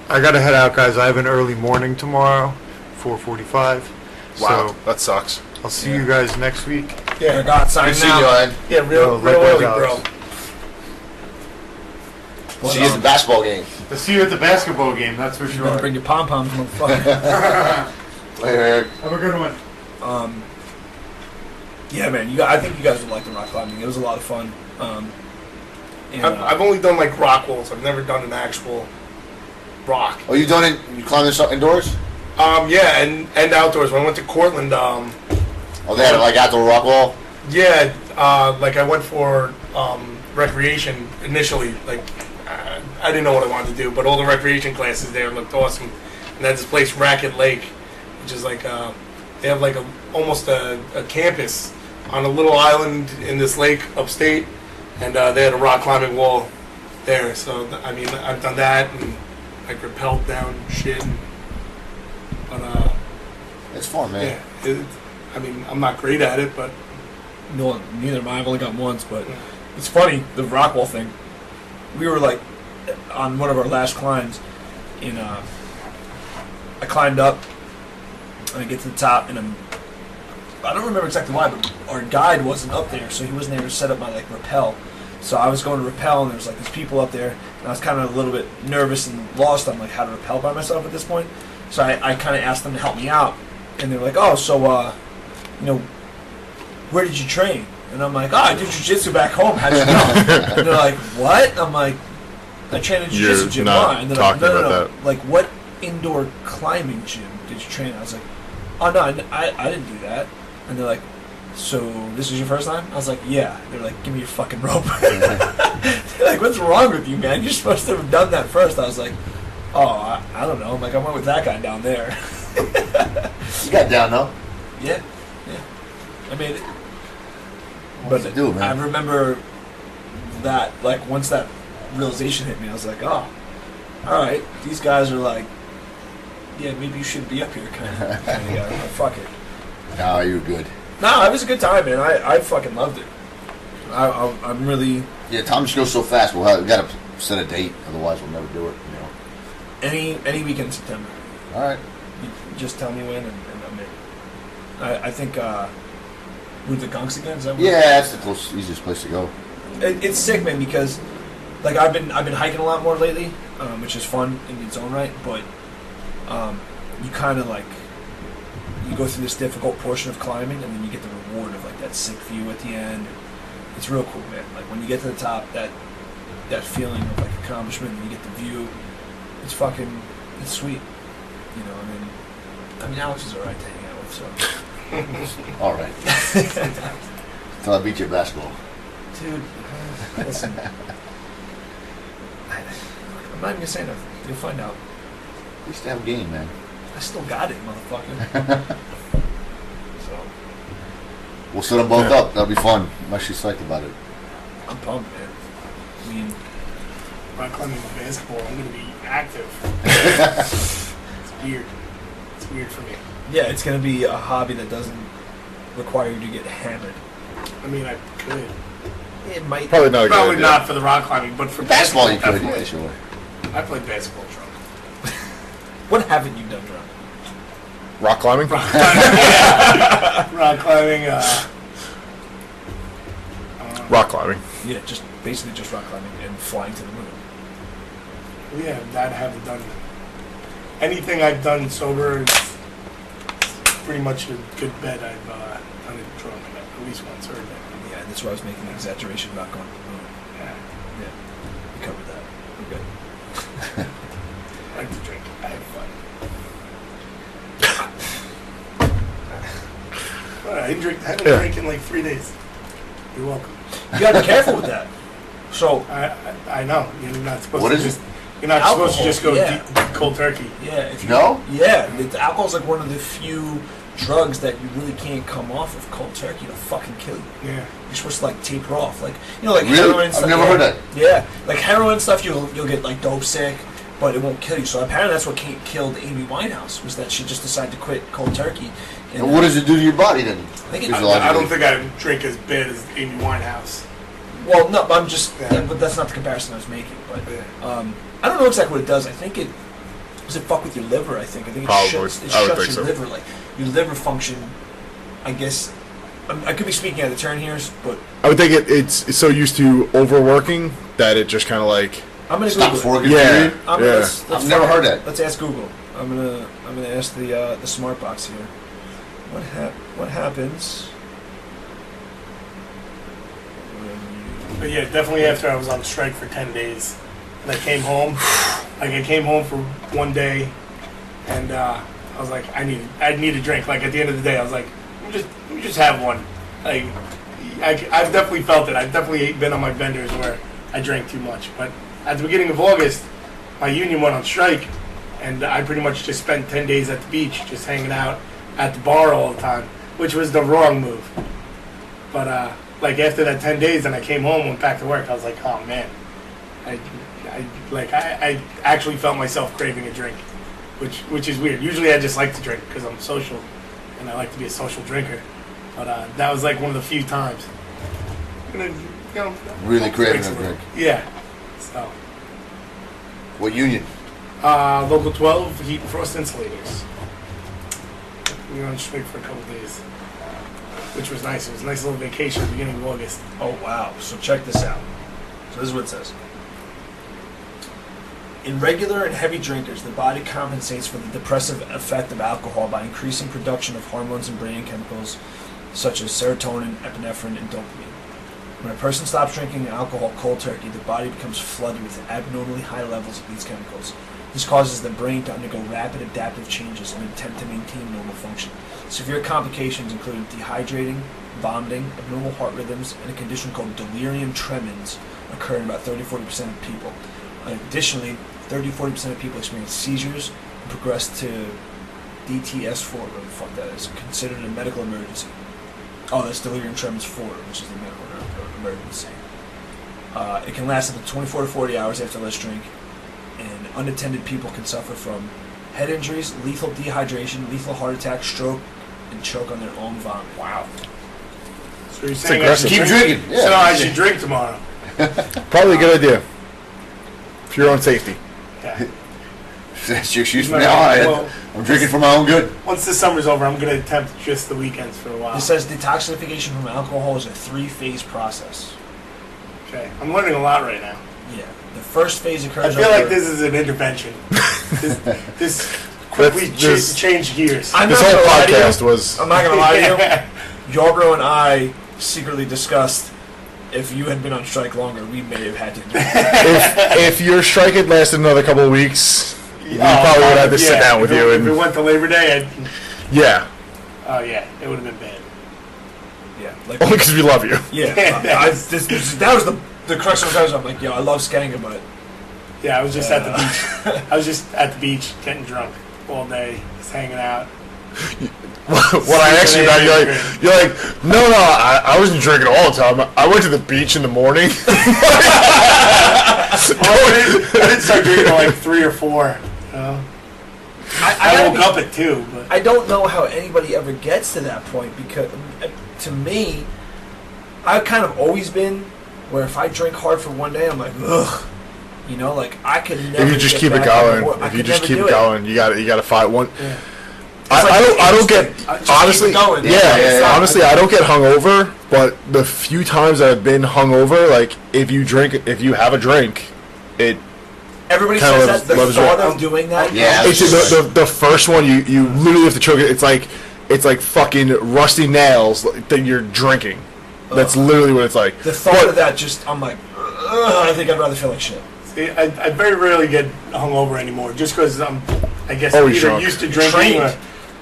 I gotta head out, guys. I have an early morning tomorrow, 4:45. Wow, So that sucks. I'll see you guys next week. Yeah, God, signing See you, out. Ed. yeah, real likewise, early, Alex. bro. See you at the basketball game. I'll see you at the basketball game, that's for You better bring your pom-poms, motherfucker. Later. Have a good one. Yeah, man. I think you guys would like the rock climbing. It was a lot of fun. And, I've only done rock walls. I've never done an actual rock. Oh, you done it? You climbed this indoors? Yeah, and outdoors. When I went to Cortland, Oh, they had outdoor rock wall? yeah, I went for recreation initially. I didn't know what I wanted to do, but all the recreation classes there looked awesome. And that's this place, Racket Lake, which is they have almost a campus on a little island in this lake upstate, and they had a rock climbing wall there. So I mean, I've done that and rappelled down shit. But It's fun, man. yeah, I mean, I'm not great at it, but no, neither am I. I've only got once, but it's funny, the rock wall thing. We were on one of our last climbs, and I climbed up, and I get to the top, and I don't remember exactly why, but our guide wasn't up there, so he wasn't able to set up my rappel. So I was going to rappel, and there was these people up there, and I was kind of a little bit nervous and lost on how to rappel by myself at this point. So I kind of asked them to help me out, and they were like, "Oh, so where did you train?" And I'm like, "Oh, I did jiu-jitsu back home. How'd you know?" And they're like, "What?" I'm like, "I trained at a jiu-jitsu You're gym." not Why? And they're talking like, no. about that. What indoor climbing gym did you train at? I was like, "Oh no, I didn't do that." And they're like, "So this was your first time?" I was like, "Yeah." They're like, "Give me your fucking rope." They're like, "What's wrong with you, man? You're supposed to have done that first." I was like, "Oh, I don't know." I'm like, "I went with that guy down there." You got down, though. Yeah. I made it. What did you do, man? I remember that, once that realization hit me, I was like, "Oh, all right, these guys are yeah, maybe you shouldn't be up here," kind of guy. Like, fuck it. No, you were good. No, it was a good time, man. I fucking loved it. I'm really Yeah, time just goes so fast. We got to set a date, otherwise we'll never do it. any weekend in September. All right. You just tell me when, and I'm in. I think with the Gunks again. Is that what Yeah, that's the easiest place to go. It's sick, man, because I've been hiking a lot more lately, which is fun in its own right. But you kind of like, you go through this difficult portion of climbing, and then you get the reward of like that sick view at the end. It's real cool, man. Like when you get to the top, that feeling of like accomplishment, and you get the view, it's sweet. You know, I mean, Alex is alright to hang out with, so. All right. Until I beat you at basketball. Dude, listen. I'm not even gonna say nothing. You'll find out. We used to have a game, man. I still got it, motherfucker. So. We'll set them both up. That'll be fun. I'm actually psyched about it. I'm pumped, man. I mean, rock climbing with basketball, I'm going to be active. It's weird. It's weird for me. yeah, it's gonna be a hobby that doesn't require you to get hammered. I mean, I could. It might. Probably not a good Probably idea. not for the rock climbing, but for Basketball, basketball, you could. definitely. Yeah, sure. I played basketball drunk. What haven't you done, drunk? Rock climbing? Rock climbing, yeah. Rock climbing, Rock climbing. Yeah, just basically just rock climbing and flying to the moon. yeah, that I haven't done. Anything I've done sober is pretty much a good bet I've done it drunk at least once or that. Yeah, and that's why I was making an exaggeration about going to the moon. Yeah, Yeah, we covered that. We're good. I like to drink. I have fun. Well, I haven't drank in like 3 days. You're welcome. You gotta be careful with that. So I know. You're not supposed What to is just. it? You're not supposed to just go Alcohol, yeah. deep cold turkey. yeah, if you No? Yeah, alcohol's like one of the few drugs that you really can't come off of cold turkey. It'll fucking kill you. Yeah. You're supposed to like taper off, like like Really? heroin I've stuff. never heard that. Yeah, like heroin stuff, you'll get like dope sick, but it won't kill you. So apparently that's what killed Amy Winehouse, was that she just decided to quit cold turkey. And what does it do to your body then? think it- Physiologically? I don't think I drink as bad as Amy Winehouse. Well, no, I'm just, Yeah. but that's not the comparison I was making. But Yeah. I don't know exactly what it does. I think does it fuck with your liver? I think it Probably. shuts, I would shuts think your so. liver, like your liver function. I guess I could be speaking out of turn here, but I would think it's so used to overworking that it just kind of like I'm gonna Stop Google it. working. yeah, I'm gonna, yeah. let's I've never heard that. Let's ask Google. I'm gonna ask the smart box here. What happens when But yeah, definitely after I was on strike for 10 days. And I came home. I came home for one day, and I was like, I need a drink. Like at the end of the day, I was like, let me just have one. Like I've definitely felt it. I've definitely been on my benders where I drank too much. But at the beginning of August, my union went on strike, and I pretty much just spent 10 days at the beach, just hanging out at the bar all the time, which was the wrong move. But like after that 10 days, and I came home, went back to work, I was like, oh man, I actually felt myself craving a drink, which is weird. Usually I just like to drink because I'm social, and I like to be a social drinker. But that was like one of the few times. Really craving a drink. Yeah. So What union? local 12 heat and frost insulators. We were on strike for a couple days, which was nice. It was a nice little vacation at the beginning of August. Oh, wow. So check this out. So this is what it says. In regular and heavy drinkers, the body compensates for the depressive effect of alcohol by increasing production of hormones and brain chemicals such as serotonin, epinephrine, and dopamine. When a person stops drinking alcohol cold turkey, the body becomes flooded with abnormally high levels of these chemicals. This causes the brain to undergo rapid adaptive changes in an attempt to maintain normal function. Severe complications include dehydrating, vomiting, abnormal heart rhythms, and a condition called delirium tremens occur in about 30-40% of people. Additionally, 30-40% of people experience seizures and progress to DTS-4, whatever the fuck that is, considered a medical emergency. Oh, that's delirium tremens 4, which is the medical emergency. It can last up to 24 to 40 hours after less drink, and unattended people can suffer from head injuries, lethal dehydration, lethal heart attack, stroke, and choke on their own vomit. Wow. So you're saying I aggressive. should Keep drink? drinking. Yeah. So I should drink tomorrow. probably a good idea for your own safety. Yeah. That's your excuse for No, now. well- I'm drinking for my own good. Once the summer's over, I'm going to attempt just the weekends for a while. It says detoxification from alcohol is a 3-phase process. Okay. I'm learning a lot right now. Yeah. The first phase I occurs feel like over- this is an intervention. this quickly change gears. I'm This not whole gonna lie to you. podcast was. I'm not gonna lie to you. Yarbrough and I secretly discussed if you had been on strike longer, we may have had to do it. If your strike had lasted another couple of weeks, we probably would have to sit down with you. If it went to Labor Day, yeah. Oh yeah, it would have been bad. Yeah, like Only because we love you. yeah. That was the crux of it. I'm like, yo, I love Skanga, but Yeah, I was just at the beach. I was just at the beach getting drunk all day, just hanging out. When I asked you about it, you're like, no, I wasn't drinking all the time. I went to the beach in the morning. I didn't start drinking till like 3 or 4. You know? I woke up at 2. But. I don't know how anybody ever gets to that point because, to me, I've kind of always been where if I drink hard for one day, I'm like, ugh. You know, like I could never. If you just keep it going, you gotta fight one. Yeah. I don't get honestly. Going. Yeah, honestly, I don't get hungover. But the few times I've been hungover, like if you have a drink, it. Everybody says that the thought of doing that. Yeah, it's the first one. You literally have to choke it. It's like fucking rusty nails that you're drinking. That's literally what it's like. The thought of that, just I'm like, I think I'd rather feel like shit. See, I very rarely get hungover anymore, just because I'm, I guess, Always either drunk. used to drinking,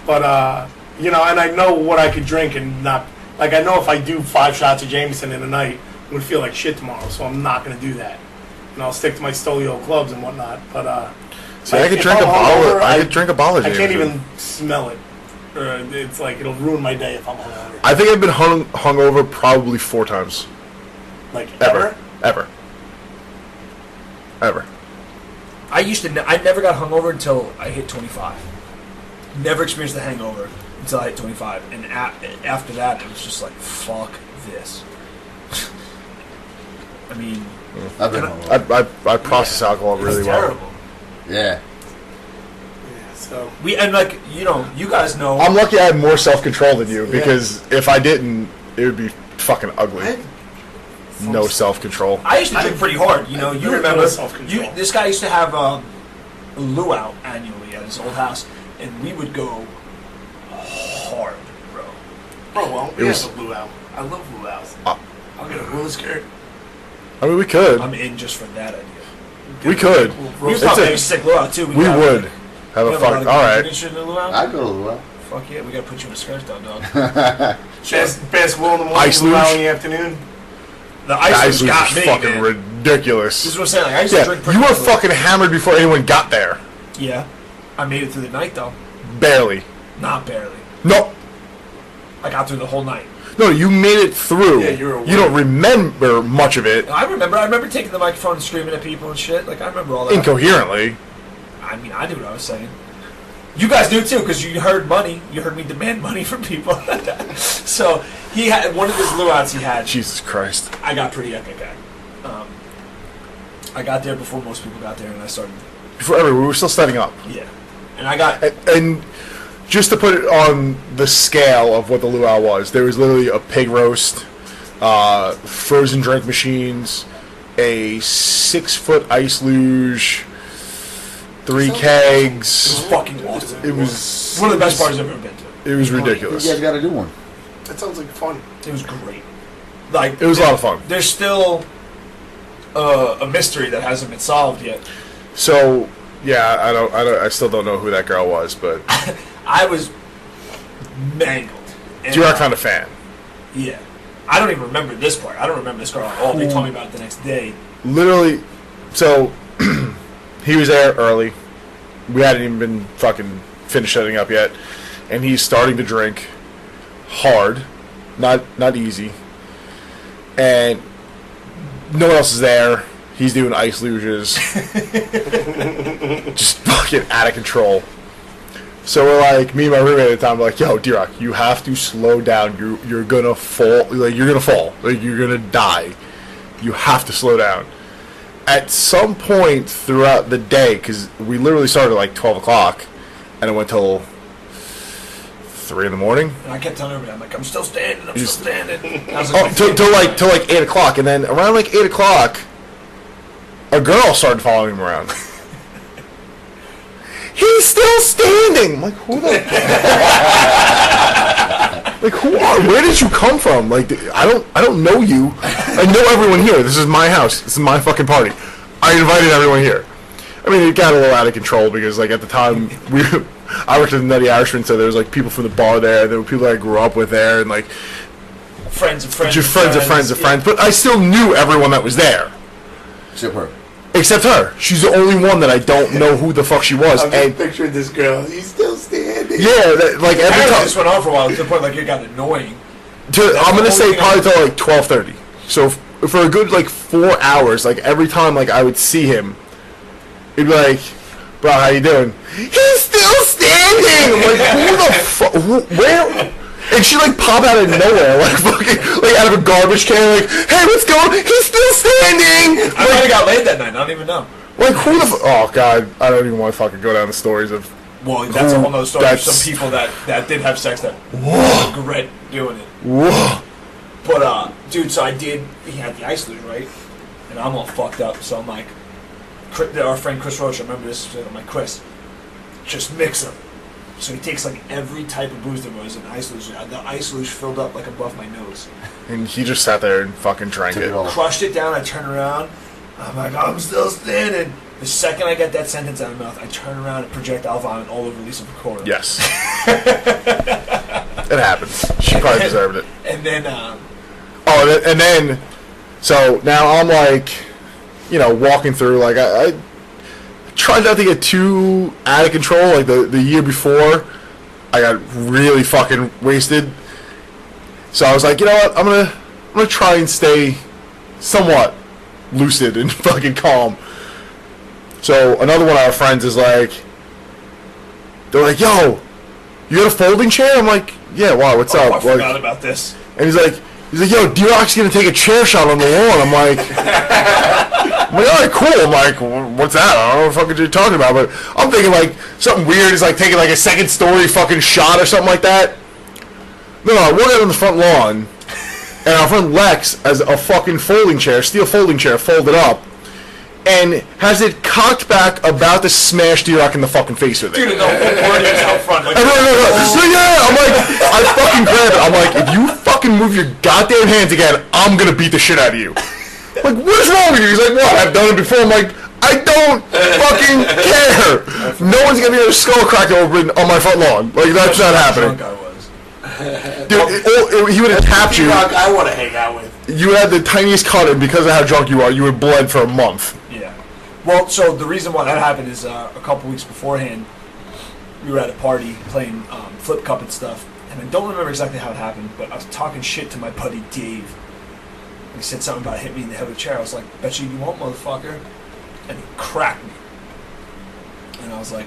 but you know, and I know what I could drink and not. Like I know if I do 5 shots of Jameson in a night, I'm gonna feel like shit tomorrow, so I'm not gonna do that. And I'll stick to my Stolio clubs and whatnot. But see, I could drink a bottle. I could drink a bottle of I can't Jameson. even smell it. It's like it'll ruin my day if I'm hungover. I think I've been hungover probably 4 times. Like Ever. I never got hungover until I hit 25. Never experienced the hangover until I hit 25, and after that, it was just like, fuck this. I mean, I've been I process alcohol really it's well. terrible. Yeah. So And like, you know, you guys know. I'm lucky I have more self-control than you because if I didn't, it would be fucking ugly. No self-control. I used to drink pretty hard. You know, you Very remember. little self-control. This guy used to have a luau annually at his old house, and we would go hard, bro. Oh well, we It have was- a luau. I love luau's. Uh, I'll get a hula skirt. I mean, we could. I'm in just for that idea. We could. We It's probably a- have a sick luau too. We would have a fuck. All right. In the luau? I'd go to the well. Fuck yeah, we gotta put you in a skirt though, dog. Basketball in the morning, Ice luau luge? in the afternoon. The Ice ice was got me, fucking man. ridiculous. This is what I'm saying. Like, I used to Yeah, drink pretty you were quickly. fucking hammered before anyone got there. Yeah. I made it through the night though. Barely. Not barely. No. I got through the whole night. No, you made it through. Yeah, you were You don't remember much of it I remember taking the microphone and screaming at people and shit. Like, I remember all that. incoherently. I mean, I knew what I was saying. You guys knew too, because you heard money. You heard me demand money from people. So he had one of his luau's. He had. Jesus Christ. I got pretty epic at. I got there before most people got there, and I started. Forever, we were still setting up. Yeah, and I got. And just to put it on the scale of what the luau was, there was literally a pig roast, frozen drink machines, a 6-foot ice luge, 3 kegs. It was fucking awesome. It was One of the best parties I've ever been to. It was You ridiculous. guys got to do one. That sounds like fun. It was great. Like It was a lot of fun. There's still a mystery that hasn't been solved yet. So yeah, I still don't know who that girl was, but I was mangled. And, you're a kind of fan. Yeah. I don't even remember this part. I don't remember this girl at all. They told me about it the next day. Literally, so he was there early. We hadn't even been fucking finished setting up yet, and he's starting to drink hard, not easy, and no one else is there. He's doing ice luges, just fucking out of control. So we're like, me and my roommate at the time, we're like, yo, D-Rock, you have to slow down. You're gonna fall. Like, you're gonna fall. Like, you're gonna die. You have to slow down. At some point throughout the day, because we literally started at like 12 o'clock, and it went till 3 in the morning. And I kept telling everybody, I'm like, I'm still standing. I'm He's- still standing. I was Oh, till like 8 o'clock, and then around like 8 o'clock, a girl started following him around. He's still standing. I'm like, who the? Like, who are? Where did you come from? Like, I don't know you. I know everyone here. This is my house. This is my fucking party. I invited everyone here. I mean, it got a little out of control because, like, at the time I worked at the Nutty Irishman, so there was like people from the bar there. There were people that I grew up with there, and like friends of friends, just friends of friends of friends. But I still knew everyone that was there, except her. Except her. She's the only one that I don't know who the fuck she was. I'm just picturing this girl. He's still standing. Yeah, like every time. This went on for a while to the point like it got annoying. I'm gonna say probably till like 12:30. So for a good like 4 hours, like every time like I would see him, he'd be like, "Bro, how you doing?" He's still standing. I'm like, who the fuck? Where? And she like pop out of nowhere, like fucking, like out of a garbage can, like, "Hey, what's going? He's still standing." I might have got laid that night. I don't even know. Like who the? Oh god, I don't even want to fucking go down the stories of. Well, that's a whole nother story. There's some people that did have sex that regret doing it. Whoa. But dude, so he had the ice luge, right? And I'm all fucked up, so I'm like, our friend Chris Roach, I remember this. I'm like, Chris, just mix them. So he takes like every type of booze there was in ice luge. The ice luge filled up like above my nose. And he just sat there and fucking drank it. Crushed it down. I turn around. I'm like, I'm still standing. The second I get that sentence out of my mouth, I turn around and projectile vomit all over Lisa Pecora. Yes. It happens. She probably deserved it. And then, and then, so now I'm like, walking through, like, I tried not to get too out of control. Like, the year before, I got really fucking wasted. So I was like, you know what, I'm gonna try and stay somewhat lucid and fucking calm. So another one of our friends is like, they're like, "Yo, you got a folding chair?" I'm like, "Yeah, wow, what's up?" I forgot about this. And he's like, "Yo, D-Rock's gonna take a chair shot on the lawn." I'm like, all right, cool. I'm like, what's that? I don't know what the fuck you're talking about, but I'm thinking like something weird is like taking like a second story fucking shot or something like that. No, I walk out on the front lawn, and our friend Lex has a fucking folding chair, steel folding chair, folded up, and has it cocked back about to smash D-Rock in the fucking face with it. Dude, the whole party is out front. Like, no. So yeah, I'm like, I fucking grab it. I'm like, if you fucking move your goddamn hands again, I'm gonna beat the shit out of you. Like, what is wrong with you? He's like, what? I've done it before. I'm like, I don't fucking care. No one's gonna get their skull cracked open on my front lawn. Like, that's not happening. Dude, he would have tapped you. I want to hang out with. You had the tiniest cut, and because of how drunk you are, you would bled for a month. Yeah. Well, so the reason why that happened is a couple weeks beforehand, we were at a party playing flip cup and stuff, and I don't remember exactly how it happened, but I was talking shit to my buddy Dave. He said something about hit me in the head with a chair. I was like, "Bet you won't, motherfucker," and he cracked me. And I was like,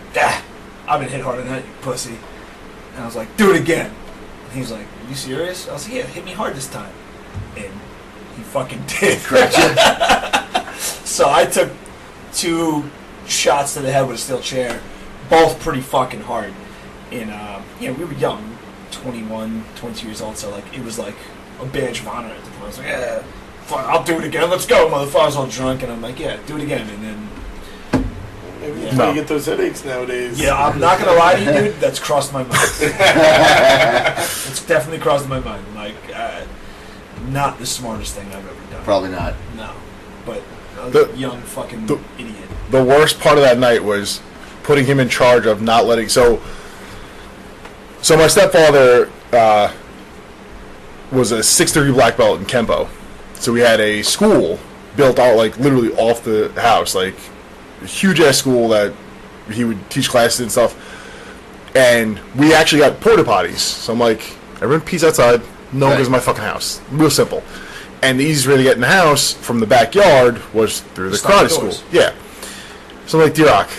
"I've been hit harder than that, you pussy." And I was like, "Do it again." And he was like, "Are you serious?" I was like, "Yeah, hit me hard this time." And he fucking did. So I took 2 shots to the head with a steel chair, both pretty fucking hard. And we were young, 21, 22 years old, so like it was like a badge of honor at the point. I was like, "Yeah, fuck, I'll do it again. Let's go, motherfucker." I was all drunk, and I'm like, "Yeah, do it again." And then maybe that's how you get those headaches nowadays. Yeah, I'm not gonna lie to you, dude. That's crossed my mind. It's definitely crossed my mind. Like, not the smartest thing I've ever done. Probably not. No, but I was a young fucking idiot. The worst part of that night was putting him in charge of not letting. So my stepfather was a 6-degree black belt in Kempo. So we had a school built out like literally off the house, like a huge ass school that he would teach classes and stuff. And we actually got porta potties. So I'm like, everyone pees outside. No one goes to my fucking house. Real simple. And the easiest way to get in the house from the backyard was through the karate school. Yeah. So I'm like, D-Rock,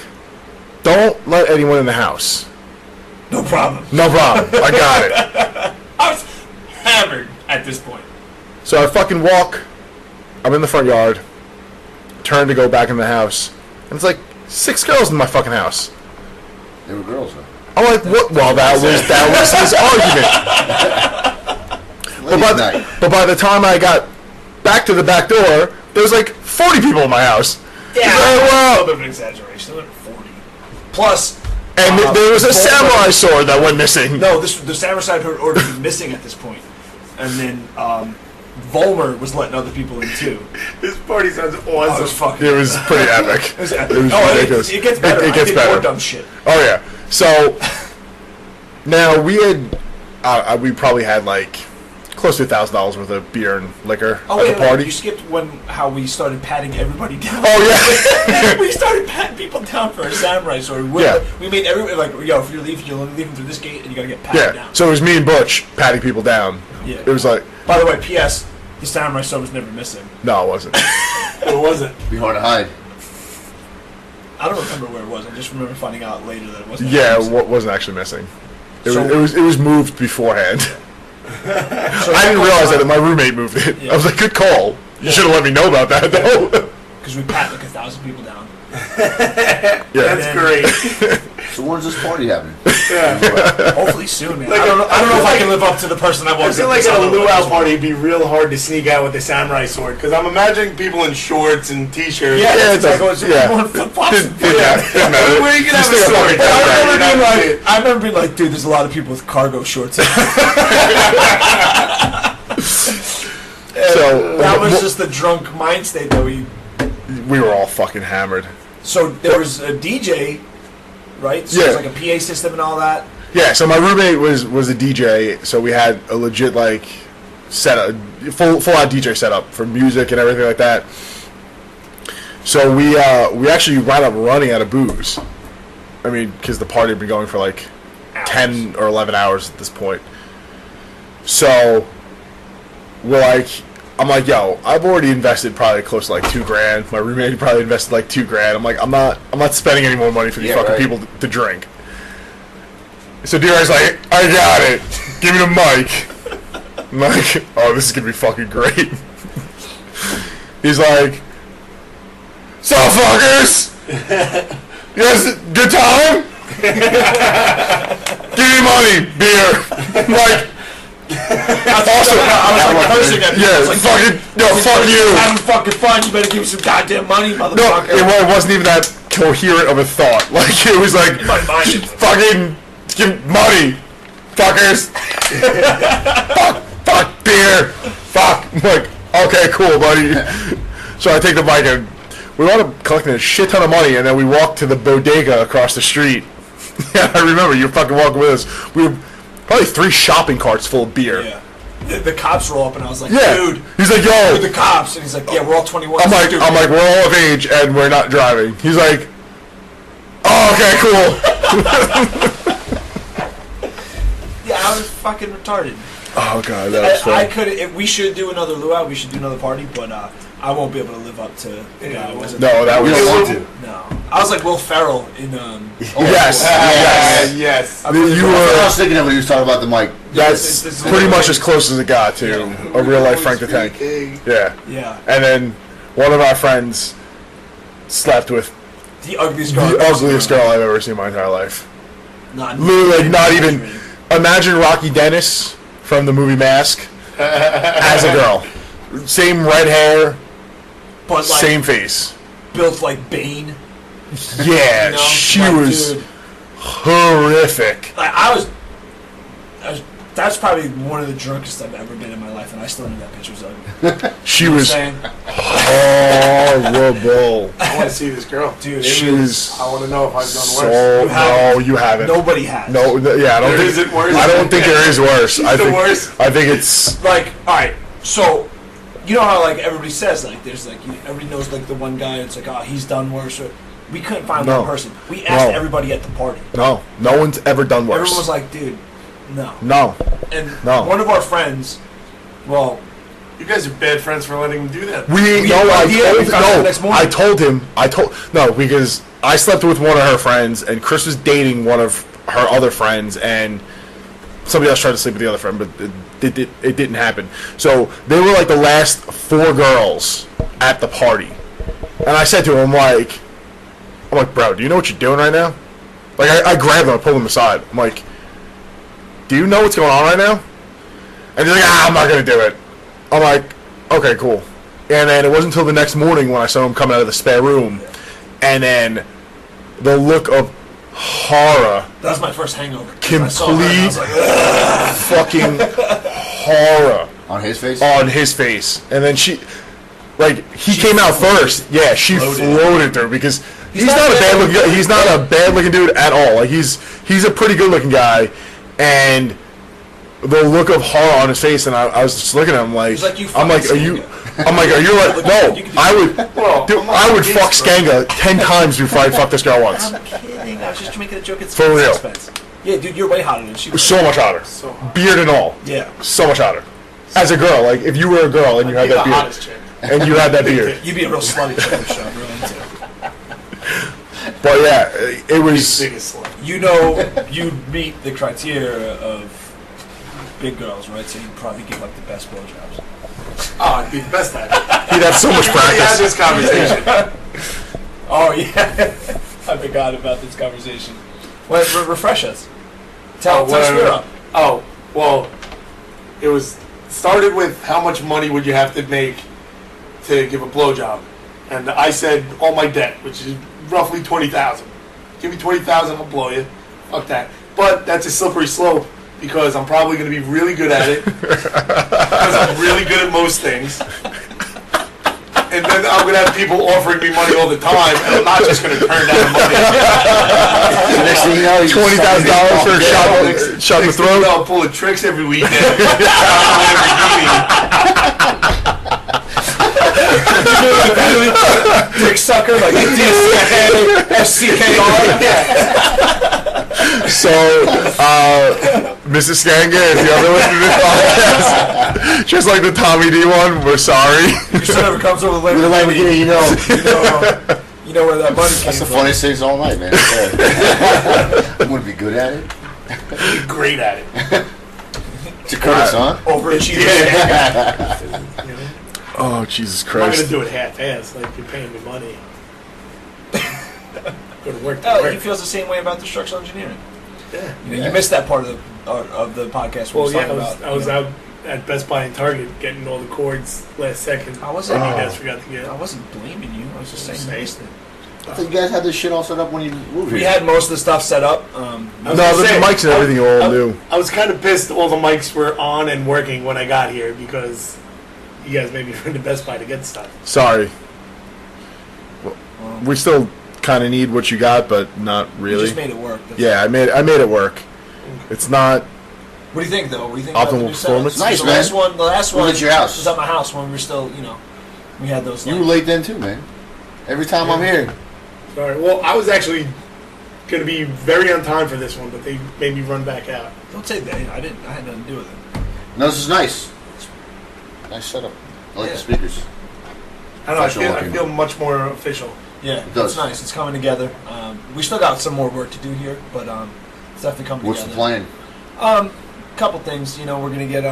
don't let anyone in the house. No problem. No problem. I got it. I was hammered at this point. So I fucking walk. I'm in the front yard. Turn to go back in the house. And it's like 6 girls in my fucking house. They were girls, though. I'm like, what? Well, that was his argument. But by the time I got back to the back door, there was like 40 people in my house. Yeah, a little bit of an exaggeration. There were 40. Plus, And there was a samurai sword that went missing. No, the samurai sword had already been missing at this point. And then Volmer was letting other people in too. This party sounds awesome. Oh, it was fucking. It was pretty epic. It was epic. It was ridiculous. It gets better. It gets I did better. more dumb shit. Oh yeah. So now we had we probably had like close to $1,000 worth of beer and liquor at the party. You skipped how we started patting everybody down. Oh yeah. We started patting people down for a samurai sword. We made everybody like, yo, if you're leaving, you're only leaving through this gate, and you gotta get patted down. So it was me and Butch patting people down. Yeah. It was like. By the way, P.S. The samurai sword was never missing. No, it wasn't. It wasn't. Be hard to hide. I don't remember where it was. I just remember finding out later that it wasn't. Yeah, it wasn't actually missing. It was moved beforehand. I didn't realize that my roommate moved it. Yeah. I was like, good call. You should have let me know about that, though. Because we pat like 1,000 people down. Yeah. That's great. So when's this party happening? Hopefully soon, man. I don't know if I can live up to the person I was. I feel like at a luau party, it'd be real hard to sneak out with a samurai sword because I'm imagining people in shorts and t-shirts. Yeah, it's like, flip-flops. Where you can have a sword? I remember being like, dude, there's a lot of people with cargo shorts. So that was just the drunk mind state that we were all fucking hammered. So there was a DJ, right? So it was like a PA system and all that. Yeah, so my roommate was a DJ, so we had a legit like setup, full out DJ setup for music and everything like that. So we actually wound up running out of booze. I mean, because the party had been going for like 10 or 11 hours at this point. So I'm like, yo, I've already invested probably close to like $2,000. My roommate probably invested like $2,000. I'm like, I'm not spending any more money for these fucking people to drink. So D-Ray's like, I got it. Give me the mic. I'm like, oh, this is gonna be fucking great. He's like, so fuckers, you guys, good time? Give me money, beer. I'm like, Also, I was like cursing at people. Yeah, like, fucking, no, fuck you. Having fucking fun. You better give me some goddamn money, motherfucker. No, it wasn't even that coherent of a thought. Like, it was like, fucking, give money, fuckers. fuck, beer. Fuck. I'm like, okay, cool, buddy. So I take the bike and we wound up collecting a shit ton of money, and then we walked to the bodega across the street. Yeah, I remember you fucking walking with us. We were probably 3 shopping carts full of beer. Yeah. The cops roll up, and I was like, yeah. Dude. He's like, yo. With the cops. And he's like, yeah, we're all 21. I'm like, we're all of age, and we're not driving. He's like, oh, okay, cool. Yeah, I was fucking retarded. Oh, God, that was fun. I could. If we should do another luau. We should do another party, but I won't be able to live up to the guy who wasn't. No, that was. You don't want to. No. I was like Will Ferrell in. Yes. I was thinking of when he was talking about the mic. That's pretty much as close as it got to a real life Frank the Tank. Yeah. Yeah. And then one of our friends slept with the ugliest girl. The ugliest girl I've ever seen in my entire life. Literally, not even. Imagine Rocky Dennis from the movie Mask as a girl. Same red hair, but like, same face. Built like Bane. Yeah, she was horrific. Like, I was. That's probably one of the drunkest I've ever been in my life, and I still knew that bitch was ugly. She was horrible. I want to see this girl, dude. She was. I want to know if I've done worse. No, you haven't. Nobody has. No, yeah, I don't think. Is it worse? I don't think there is worse. I think worst. I think it's like, all right. So, you know how like everybody says like there's like everybody knows like the one guy. It's like, oh, he's done worse. Or, we couldn't find one person. We asked everybody at the party. No one's ever done worse. Everyone was like, dude, no. And one of our friends, well, you guys are bad friends for letting him do that. Because I slept with one of her friends, and Chris was dating one of her other friends, and somebody else tried to sleep with the other friend, but it didn't happen. So they were like the last 4 girls at the party, and I said to him, I'm like, bro, do you know what you're doing right now? Like, I grabbed him, I pulled him aside. I'm like, do you know what's going on right now? And he's like, I'm not going to do it. I'm like, okay, cool. And then it wasn't until the next morning when I saw him coming out of the spare room, and then the look of horror. That was my first hangover. Complete fucking horror. On his face? On his face. And then he came out first. Yeah, she floated through because he's not a bad looking guy. He's not a bad looking dude at all. Like he's a pretty good looking guy, and the look of horror on his face, and I was just looking at him like, are you like, no, I would fuck Skanga 10 times before I'd fuck this girl once. I'm kidding. I was just making a joke. It's For real. Expense. Yeah, dude, you're way hotter than she was. So much hotter. Beard and all. Yeah. So much hotter. As a girl, like if you were a girl and you had that beard, and you had that beard, you'd be a real slutty chick to shove real into. But yeah, it was. You know, you'd meet the criteria of big girls, right? So you'd probably give like the best blowjobs. Oh, I'd be the best at it. He'd have so much We had practice. this conversation. Oh yeah, I forgot about this conversation. Well, refresh us. Tell Spyrou. Oh, well, it was started with how much money would you have to make to give a blowjob, and I said all my debt, which is roughly $20,000. Give me $20,000, I'll blow you. Fuck that. But that's a slippery slope because I'm probably going to be really good at it because I'm really good at most things. And then I'm going to have people offering me money all the time, and I'm not just going to turn down the money. Next thing you know, $20,000 for a shot in the throat. I'll pull tricks every weekend. Dick sucker, like DSKR. So, Mrs. Skanga, if you ever listen to this podcast, just like the Tommy D one, we're sorry. Your son ever comes over With the Lamborghini, you know where that money came that's the from. funniest things all night, man. I'm gonna be good at it. Be great at it. It's a Curtis, huh? Overachieving. Oh, Jesus I'm not Christ. going to do it half-ass, like you're paying me money. Go to work to He work. feels the same way about the structural engineering. Yeah. You missed that part of the podcast. Well, yeah, talking about, I was out at Best Buy and Target getting all the cords last second. I wasn't. And you guys forgot to get. I wasn't blaming you. I was just saying you missed it. I thought you guys had this shit all set up when you moved here. We had most of the stuff set up. No, but the mics and everything are all new. I was kind of pissed all the mics were on and working when I got here because you guys made me run to Best Buy to get stuff. Sorry. We still kind of need what you got, but not You really. just made it work. Yeah, I made it work. It's not. What do you think, though? What do you think Optimal about the new performance? setup? Nice, the man. last one at your house. was at my house when we were still, we had those. You were late then too, man. Every time I'm here. Sorry. Well, I was actually going to be very on time for this one, but they made me run back out. Don't say that. I didn't. I had nothing to do with it. No, this is nice. Nice setup. I like the speakers. I don't know. Official I feel much more official. Yeah, It does. it's nice. It's coming together. We still got some more work to do here, but it's definitely coming What's the together. plan? Couple things. We're gonna get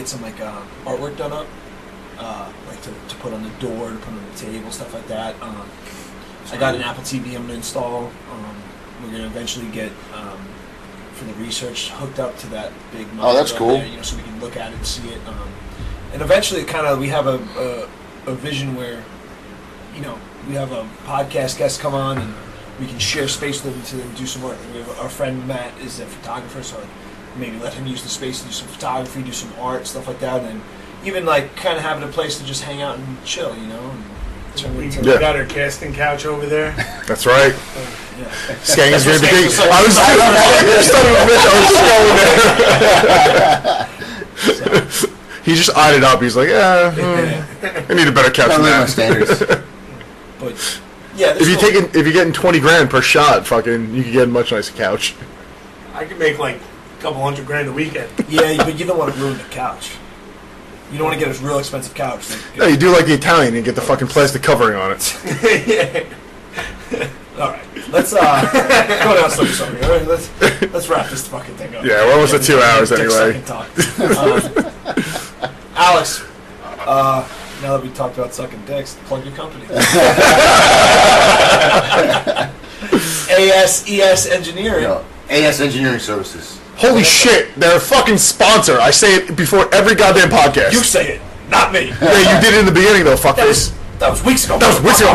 some like artwork done up, like to put on the door, to put on the table, stuff like that. I got an Apple TV I'm gonna install. We're gonna eventually get for the research hooked up to that big. Oh, that's monitor up cool. there, so we can look at it and see it. And eventually, we have a vision where, we have a podcast guest come on and we can share space with them to do some work. We have our friend Matt is a photographer, so maybe let him use the space to do some photography, do some art, stuff like that, and even kind of having a place to just hang out and chill, and turn it We into got our casting couch over there. That's right. yeah. Skanga's gonna be big. Skanga's like- I was starting. He just eyed it up. He's like, I need a better couch Gotta than live my that. standards. But yeah, If you're getting $20,000 per shot, fucking, you could get a much nicer couch. I could make like a couple $100,000 a weekend. yeah, but you don't want to ruin the couch. You don't want to get a real expensive couch. No, you do like the Italian and get the fucking plastic covering on it. All right, let's go down slowly. Sorry. All right, let's wrap this fucking thing up. Yeah, we're almost at 2 hours anyway. Alex, now that we talked about sucking dicks, plug your company. ASES Engineering. AS Engineering Services. Holy shit, they're a fucking sponsor. I say it before every goddamn podcast. You say it, not me. Yeah, you did it in the beginning though, fuckface. That was weeks ago. That was weeks ago.